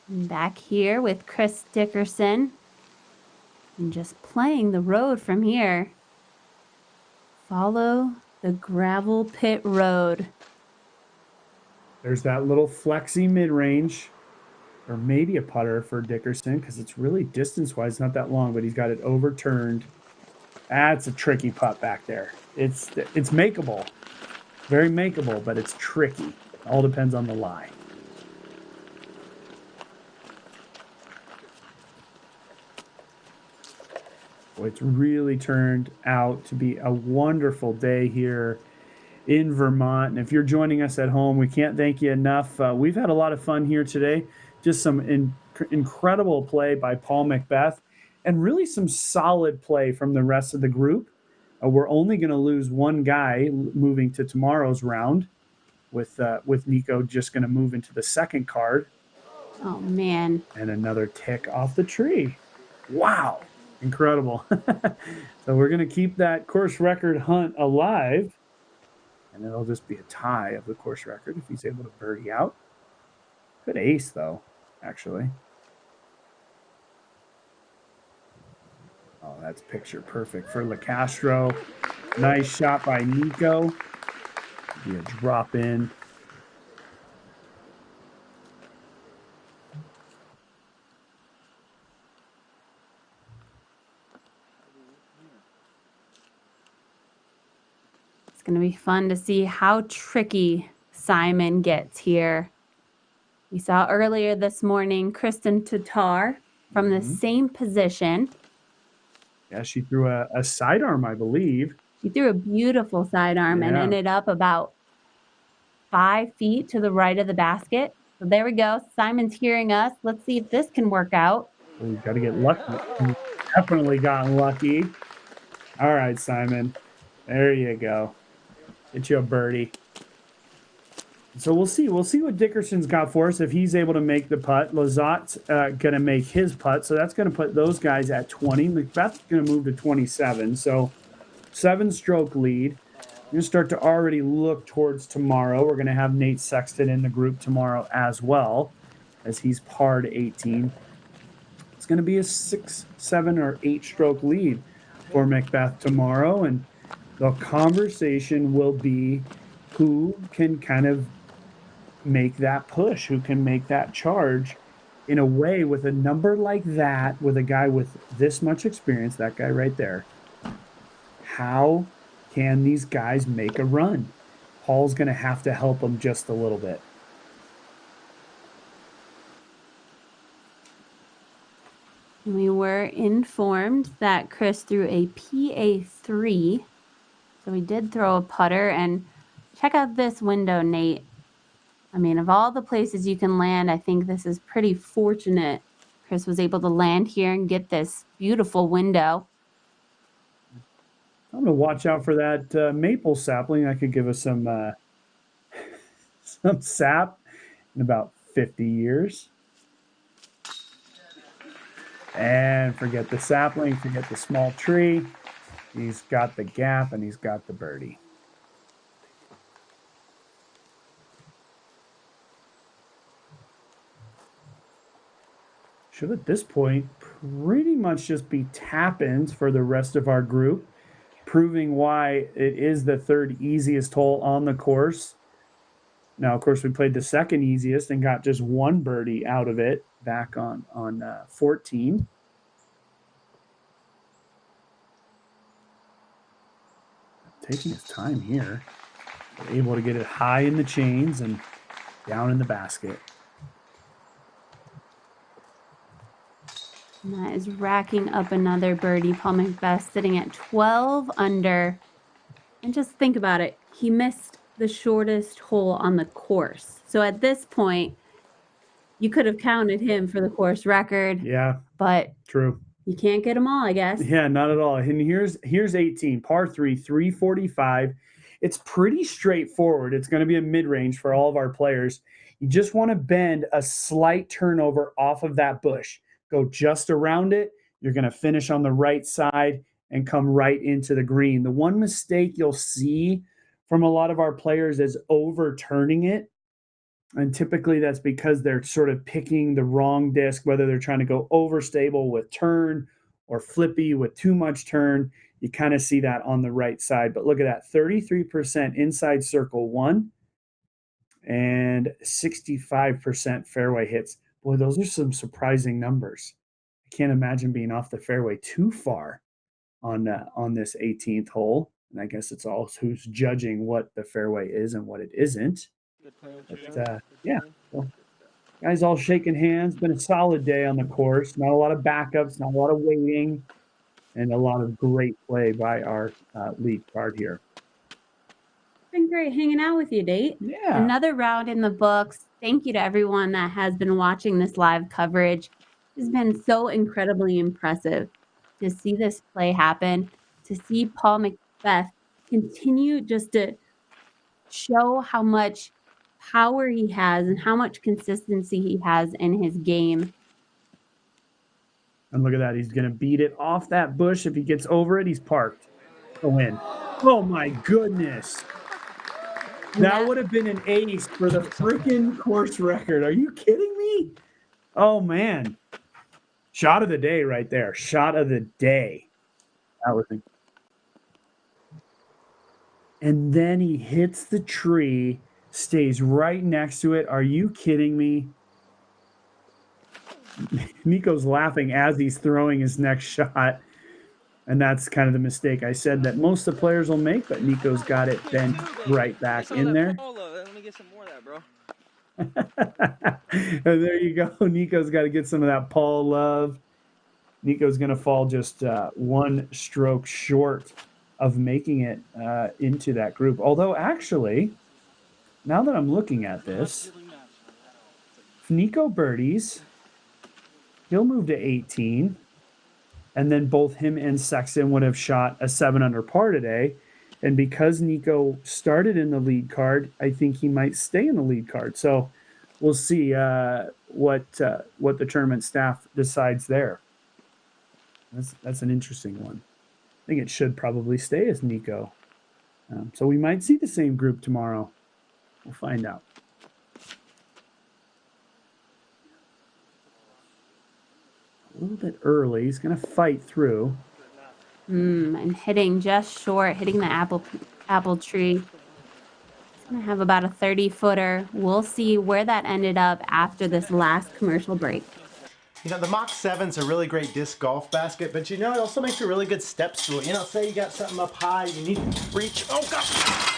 I'm back here with Chris Dickerson and just playing the road from here. Follow the gravel pit road. There's that little flexy mid-range, or maybe a putter for Dickerson, because it's really distance-wise not that long, but he's got it overturned. That's a tricky putt back there. It's makeable, very makeable, but it's tricky. All depends on the lie. Well, it's really turned out to be a wonderful day here in Vermont. And if you're joining us at home, we can't thank you enough. We've had a lot of fun here today. Just some incredible play by Paul McBeth and really some solid play from the rest of the group. We're only going to lose one guy moving to tomorrow's round with Nikko just going to move into the second card. Oh, man. And another tick off the tree. Wow. Incredible. So we're going to keep that course record hunt alive. And it'll just be a tie of the course record if he's able to birdie out. Good ace, though, actually. Oh, that's picture perfect for Locastro. Nice shot by Nikko. Be a drop in. It's going to be fun to see how tricky Simon gets here. We saw earlier this morning Kristen Tatar from the same position. Yeah, she threw a sidearm, I believe. She threw a beautiful sidearm and ended up about 5 feet to the right of the basket. So there we go. Simon's hearing us. Let's see if this can work out. We've got to get lucky. We've definitely gotten lucky. All right, Simon. There you go. Get you a birdie. So we'll see. We'll see what Dickerson's got for us if he's able to make the putt. Lizotte's going to make his putt, so that's going to put those guys at 20. McBeth's going to move to 27, so 7-stroke lead. We're going to start to already look towards tomorrow. We're going to have Nate Sexton in the group tomorrow as well, as he's parred 18. It's going to be a 6, 7, or 8-stroke lead for McBeth tomorrow, and the conversation will be who can kind of make that push, who can make that charge in a way with a number like that, with a guy with this much experience, that guy right there. How can these guys make a run? Paul's going to have to help them just a little bit. We were informed that Chris threw a PA3. So he did throw a putter, and check out this window, Nate. I mean, of all the places you can land, I think this is pretty fortunate. Chris was able to land here and get this beautiful window. I'm going to watch out for that maple sapling. I could give us some sap in about 50 years. And forget the sapling, forget the small tree. He's got the gap and he's got the birdie. Should at this point pretty much just be tap-ins for the rest of our group, proving why it is the third easiest hole on the course. Now, of course, we played the second easiest and got just one birdie out of it back on 14. Taking his time here. We're able to get it high in the chains and down in the basket. And that is racking up another birdie. Paul McBeth sitting at 12 under. And just think about it. He missed the shortest hole on the course. So at this point, you could have counted him for the course record. Yeah. But true. You can't get them all, I guess. Yeah, not at all. And here's 18, par 3, 345. It's pretty straightforward. It's going to be a mid-range for all of our players. You just want to bend a slight turnover off of that bush. Go just around it. You're going to finish on the right side and come right into the green. The one mistake you'll see from a lot of our players is overturning it. And typically that's because they're sort of picking the wrong disc, whether they're trying to go overstable with turn or flippy with too much turn. You kind of see that on the right side. But look at that, 33% inside circle 1 and 65% fairway hits. Boy, those are some surprising numbers. I can't imagine being off the fairway too far on this 18th hole. And I guess it's all who's judging what the fairway is and what it isn't. But, yeah, well, guys all shaking hands. Been a solid day on the course. Not a lot of backups, not a lot of waiting, and a lot of great play by our lead card here. Been great hanging out with you, Nate. Yeah. Another round in the books. Thank you to everyone that has been watching this live coverage. It's been so incredibly impressive to see this play happen, to see Paul McBeth continue just to show how much power he has and how much consistency he has in his game. And look at that. He's going to beat it off that bush. If he gets over it, he's parked. A win. Oh, my goodness. That would have been an ace for the freaking course record. Are you kidding me? Oh, man. Shot of the day right there. Shot of the day. That was And then he hits the tree, stays right next to it. Are you kidding me? Nikko's laughing as he's throwing his next shot. And that's kind of the mistake I said that most of the players will make, but Nikko's got it bent right back in there. Let me get some more of that, bro. And there you go. Nikko's got to get some of that Paul love. Nikko's going to fall just one stroke short of making it into that group. Although, actually, now that I'm looking at this, if Nikko birdies, he'll move to 18. And then both him and Sexton would have shot a 7 under par today. And because Nikko started in the lead card, I think he might stay in the lead card. So we'll see what the tournament staff decides there. That's an interesting one. I think it should probably stay as Nikko. So we might see the same group tomorrow. We'll find out. A little bit early. He's going to fight through. And hitting just short, hitting the apple tree. It's going to have about a 30-footer. We'll see where that ended up after this last commercial break. You know, the Mach 7's a really great disc golf basket, but you know, it also makes a really good step stool. You know, say you got something up high, you need to reach. Oh, gosh.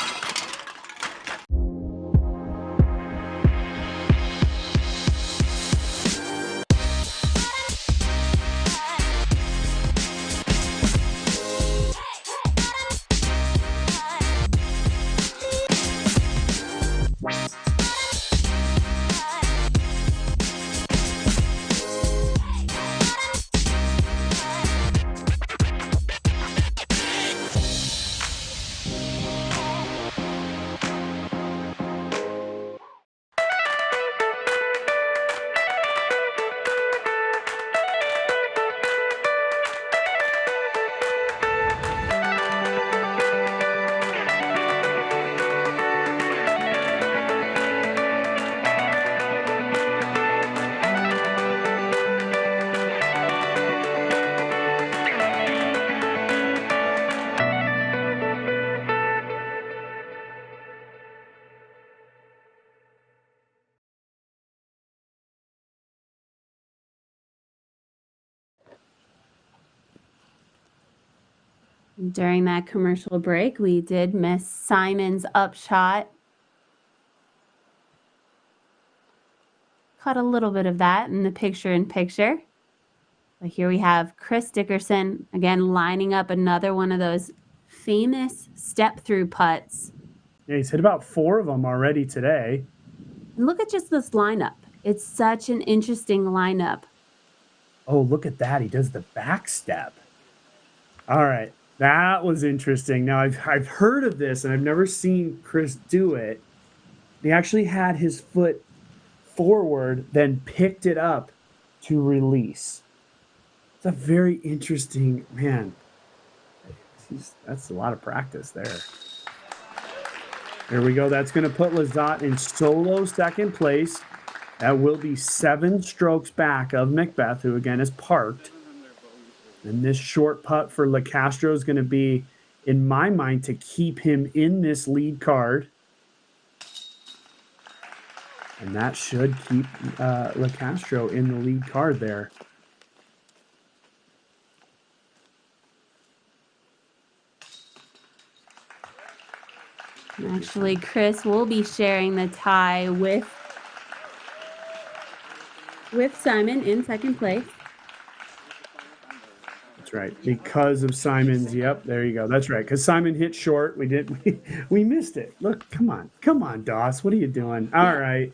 During that commercial break, we did miss Simon's upshot. Caught a little bit of that in the picture-in-picture. But here we have Chris Dickerson, again, lining up another one of those famous step-through putts. Yeah, he's hit about 4 of them already today. And look at just this lineup. It's such an interesting lineup. Oh, look at that. He does the back step. All right. That was interesting. Now, I've heard of this, and I've never seen Chris do it. He actually had his foot forward, then picked it up to release. It's a very interesting, man. That's a lot of practice there. Here we go. That's going to put Lizotte in solo second place. That will be 7 strokes back of McBeth, who again is parked. And this short putt for Locastro is going to be, in my mind, to keep him in this lead card. And that should keep Locastro in the lead card there. Actually, Chris will be sharing the tie with Simon in second place. That's right. Because of Simon's, yep, there you go. That's right. Because Simon hit short. We missed it. Look, come on, Doss. What are you doing? All right.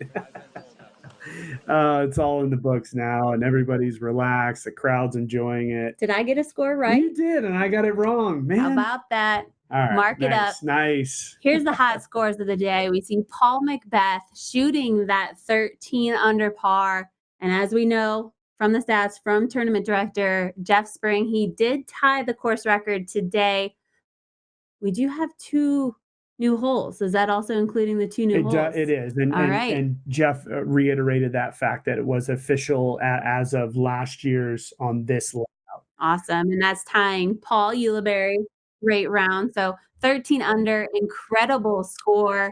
It's all in the books now, and everybody's relaxed. The crowd's enjoying it. Did I get a score right? You did, and I got it wrong, man. How about that? All right, Mark it up. Nice. Here's the hot scores of the day. We see Paul McBeth shooting that 13 under par. And as we know from the stats from tournament director Jeff Spring, he did tie the course record today. We do have 2 new holes. Is that also including the 2 new holes? It is. And Jeff reiterated that fact that it was official as of last year's on this layout. Awesome. And that's tying Paul Ulibarri. Great round. So 13 under, incredible score.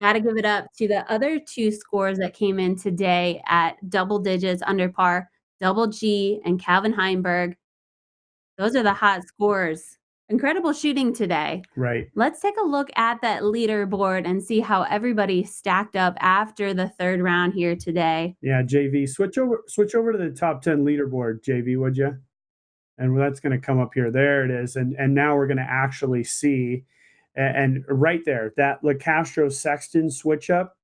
Got to give it up to the other 2 scores that came in today at double digits under par, Double G and Calvin Heinberg. Those are the hot scores. Incredible shooting today. Right. Let's take a look at that leaderboard and see how everybody stacked up after the 3rd round here today. Yeah, JV, switch over to the top 10 leaderboard, JV, would you? And that's going to come up here. There it is. And now we're going to actually see, and right there, that Locastro Sexton switch up.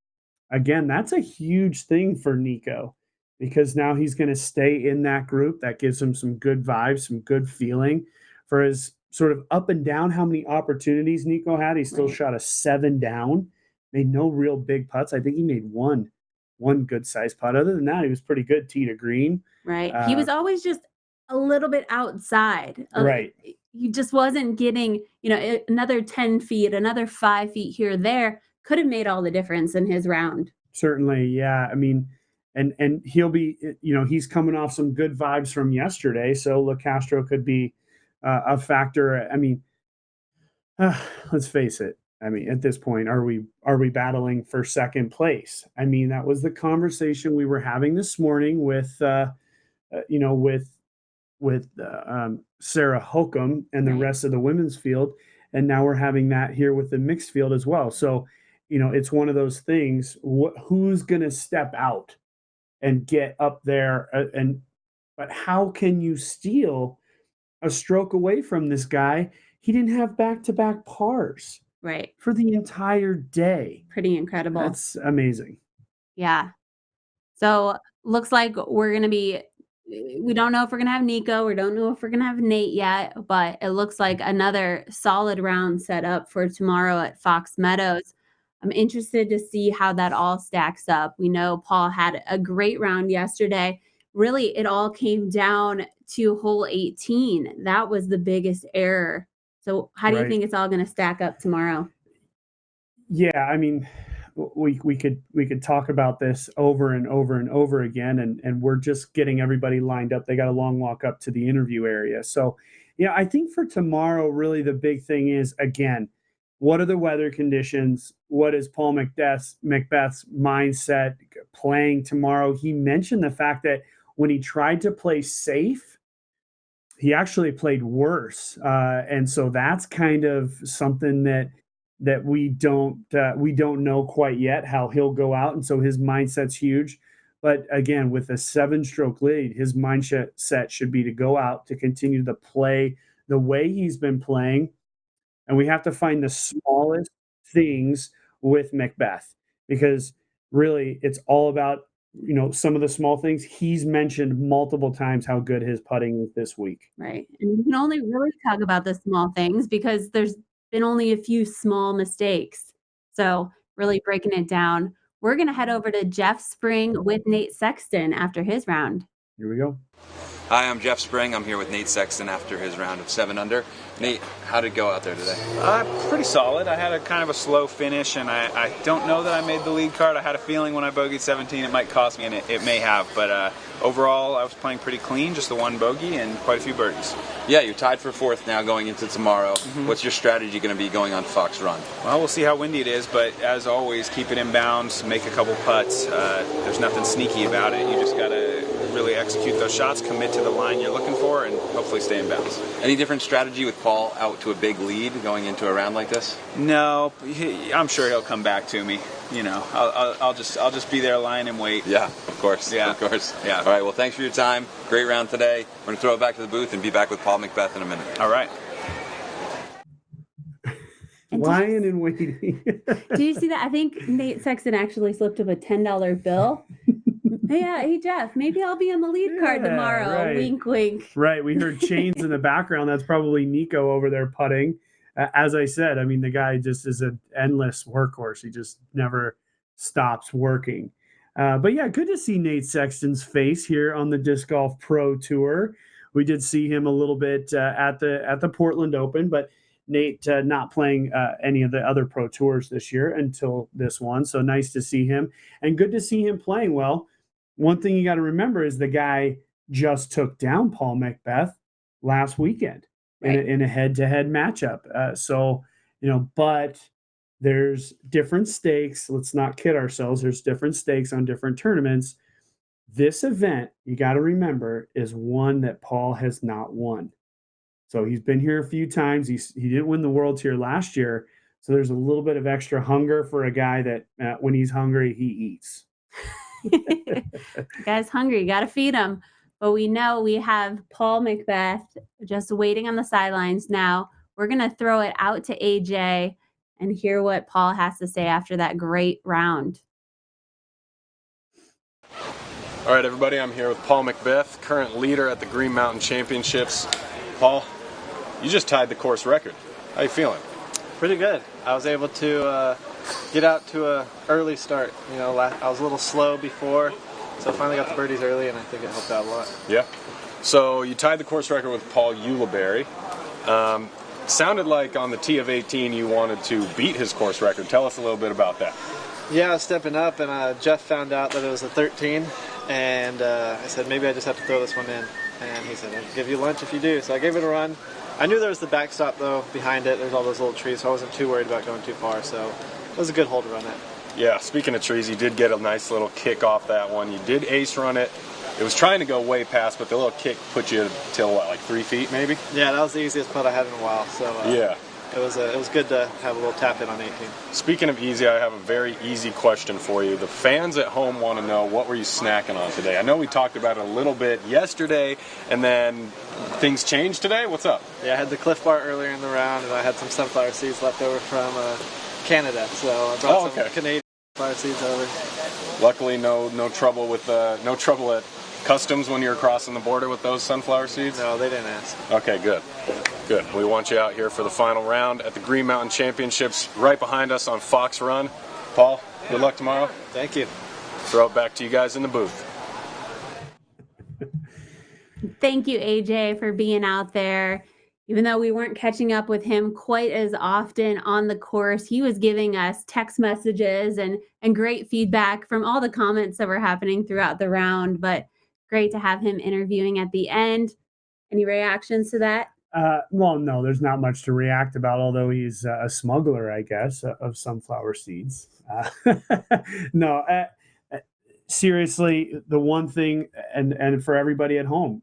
Again, that's a huge thing for Nikko, because now he's going to stay in that group. That gives him some good vibes, some good feeling for his sort of up and down. How many opportunities Nikko had? He still shot a 7 down, made no real big putts. I think he made one good size putt. Other than that, he was pretty good tee to green. Right. He was always just a little bit outside. Right. He just wasn't getting, another 10 feet, another 5 feet here or there could have made all the difference in his round. Certainly. Yeah. I mean, and he'll be, he's coming off some good vibes from yesterday. So Locastro could be a factor. I mean, let's face it. I mean, at this point, are we battling for second place? I mean, that was the conversation we were having this morning with Sarah Holcomb and the rest of the women's field. And now we're having that here with the mixed field as well. So, it's one of those things, who's going to step out and get up there? But how can you steal a stroke away from this guy? He didn't have back-to-back pars. Right. For the entire day. Pretty incredible. That's amazing. Yeah. So looks like we don't know if we're going to have Nikko. We don't know if we're going to have Nate yet, but it looks like another solid round set up for tomorrow at Fox Meadows. I'm interested to see how that all stacks up. We know Paul had a great round yesterday. Really, it all came down to hole 18. That was the biggest error. So how do you think it's all going to stack up tomorrow? Yeah, I mean, we could talk about this over and over and over again, and we're just getting everybody lined up. They got a long walk up to the interview area. So, I think for tomorrow, really the big thing is, again, what are the weather conditions? What is Paul McBeth's mindset playing tomorrow? He mentioned the fact that when he tried to play safe, he actually played worse, and so that's kind of something that we don't know quite yet how he'll go out, and so his mindset's huge. But again, with a 7-stroke lead, his mindset should be to go out to continue to play the way he's been playing, and we have to find the smallest things with McBeth because really it's all about some of the small things. He's mentioned multiple times how good his putting is this week. Right. And we can only really talk about the small things because there's been only a few small mistakes. So really breaking it down, we're going to head over to Jeff Spring with Nate Sexton after his round. Here we go. Hi, I'm Jeff Spring. I'm here with Nate Sexton after his round of 7 under. Nate, how did it go out there today? Pretty solid. I had a kind of a slow finish, and I don't know that I made the lead card. I had a feeling when I bogeyed 17 it might cost me, and it may have. But overall, I was playing pretty clean, just the one bogey and quite a few birdies. Yeah, you're tied for 4th now going into tomorrow. Mm-hmm. What's your strategy going to be going on Fox Run? Well, we'll see how windy it is, but as always, keep it in bounds, make a couple putts. There's nothing sneaky about it. You just got to really execute those shots, commit to the line you're looking for, and hopefully stay in bounds. Any different strategy with Paul out to a big lead going into a round like this? No, I'm sure he'll come back to me. I'll just be there, lying in wait. Yeah, of course. Yeah, of course. Yeah. All right. Well, thanks for your time. Great round today. We're gonna throw it back to the booth and be back with Paul McBeth in a minute. All right. Lying and waiting. Do you see that? I think Nate Sexton actually slipped him a $10 bill. Yeah, hey Jeff, maybe I'll be on the lead card tomorrow. Right. Wink, wink. Right. We heard chains in the background. That's probably Nikko over there putting. As I said, I mean, the guy just is an endless workhorse. He just never stops working. But yeah, good to see Nate Sexton's face here on the Disc Golf Pro Tour. We did see him a little bit at the Portland Open, but Nate not playing any of the other Pro Tours this year until this one. So nice to see him and good to see him playing well. One thing you got to remember is the guy just took down Paul McBeth last weekend in a head-to-head matchup. But there's different stakes. Let's not kid ourselves. There's different stakes on different tournaments. This event, you got to remember, is one that Paul has not won. So he's been here a few times. He didn't win the World Tier last year. So there's a little bit of extra hunger for a guy that when he's hungry, he eats. Guy's hungry, got to feed him. But we know we have Paul McBeth just waiting on the sidelines now. We're going to throw it out to AJ and hear what Paul has to say after that great round. All right, everybody, I'm here with Paul McBeth, current leader at the Green Mountain Championships. Paul, you just tied the course record. How you feeling? Pretty good. I was able to get out to an early start. I was a little slow before, so I finally got the birdies early, and I think it helped out a lot. Yeah. So you tied the course record with Paul Ulibarri. Sounded like on the tee of 18 you wanted to beat his course record. Tell us a little bit about that. Yeah, I was stepping up, and Jeff found out that it was a 13, and I said, maybe I just have to throw this one in. And he said, I'll give you lunch if you do. So I gave it a run. I knew there was the backstop, though, behind it. There's all those little trees, so I wasn't too worried about going too far. So it was a good hole to run at. Yeah, speaking of trees, you did get a nice little kick off that one. You did ace run it. It was trying to go way past, but the little kick put you till, what, like 3 feet maybe? Yeah, that was the easiest putt I had in a while. So yeah. It was good to have a little tap in on 18. Speaking of easy, I have a very easy question for you. The fans at home want to know, what were you snacking on today? I know we talked about it a little bit yesterday, and then things changed today. What's up? Yeah, I had the Cliff Bar earlier in the round, and I had some sunflower seeds left over from Canada, so I brought some Canadian sunflower seeds over. Luckily, no trouble at customs when you're crossing the border with those sunflower seeds? No, they didn't ask. Okay, good. Good. We want you out here for the final round at the Green Mountain Championships right behind us on Fox Run. Paul, good luck tomorrow. Thank you. Throw it back to you guys in the booth. Thank you, AJ, for being out there. Even though we weren't catching up with him quite as often on the course, he was giving us text messages and great feedback from all the comments that were happening throughout the round. But great to have him interviewing at the end. Any reactions to that? Well, no, there's not much to react about, although he's a smuggler, I guess, of sunflower seeds. Seriously, the one thing, and for everybody at home,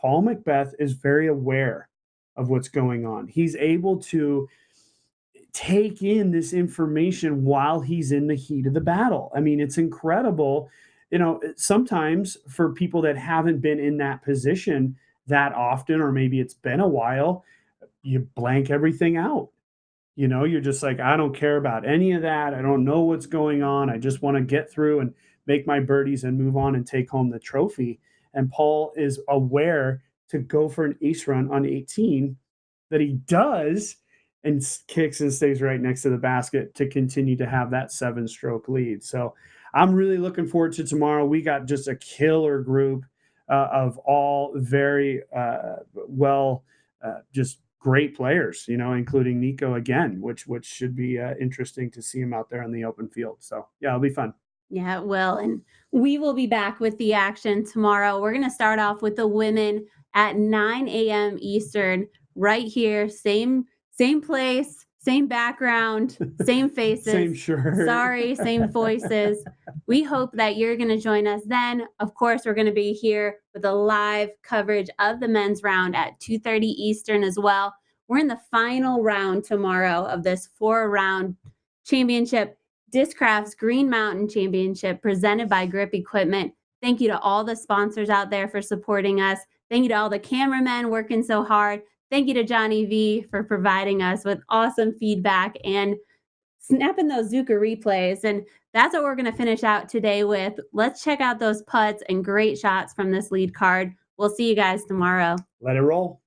Paul McBeth is very aware of what's going on. He's able to take in this information while he's in the heat of the battle. I mean, it's incredible. Sometimes for people that haven't been in that position that often, or maybe it's been a while, you blank everything out. You're just like, I don't care about any of that. I don't know what's going on. I just want to get through and make my birdies and move on and take home the trophy. And Paul is aware to go for an ace run on 18 that he does, and kicks and stays right next to the basket to continue to have that 7-stroke lead. So I'm really looking forward to tomorrow. We got just a killer group of all very just great players, including Nikko again, which should be interesting to see him out there on the open field. So yeah, it'll be fun. Yeah, it will. And we will be back with the action tomorrow. We're going to start off with the women at 9 a.m. Eastern, right here. Same place, same background, same faces. Same shirt. Sorry, same voices. We hope that you're going to join us then. Of course, we're going to be here with a live coverage of the men's round at 2:30 Eastern as well. We're in the final round tomorrow of this 4-round championship, Discraft's Green Mountain Championship, presented by Grip Equipment. Thank you to all the sponsors out there for supporting us. Thank you to all the cameramen working so hard. Thank you to Johnny V for providing us with awesome feedback and snapping those Zuka replays. And that's what we're going to finish out today with. Let's check out those putts and great shots from this lead card. We'll see you guys tomorrow. Let it roll.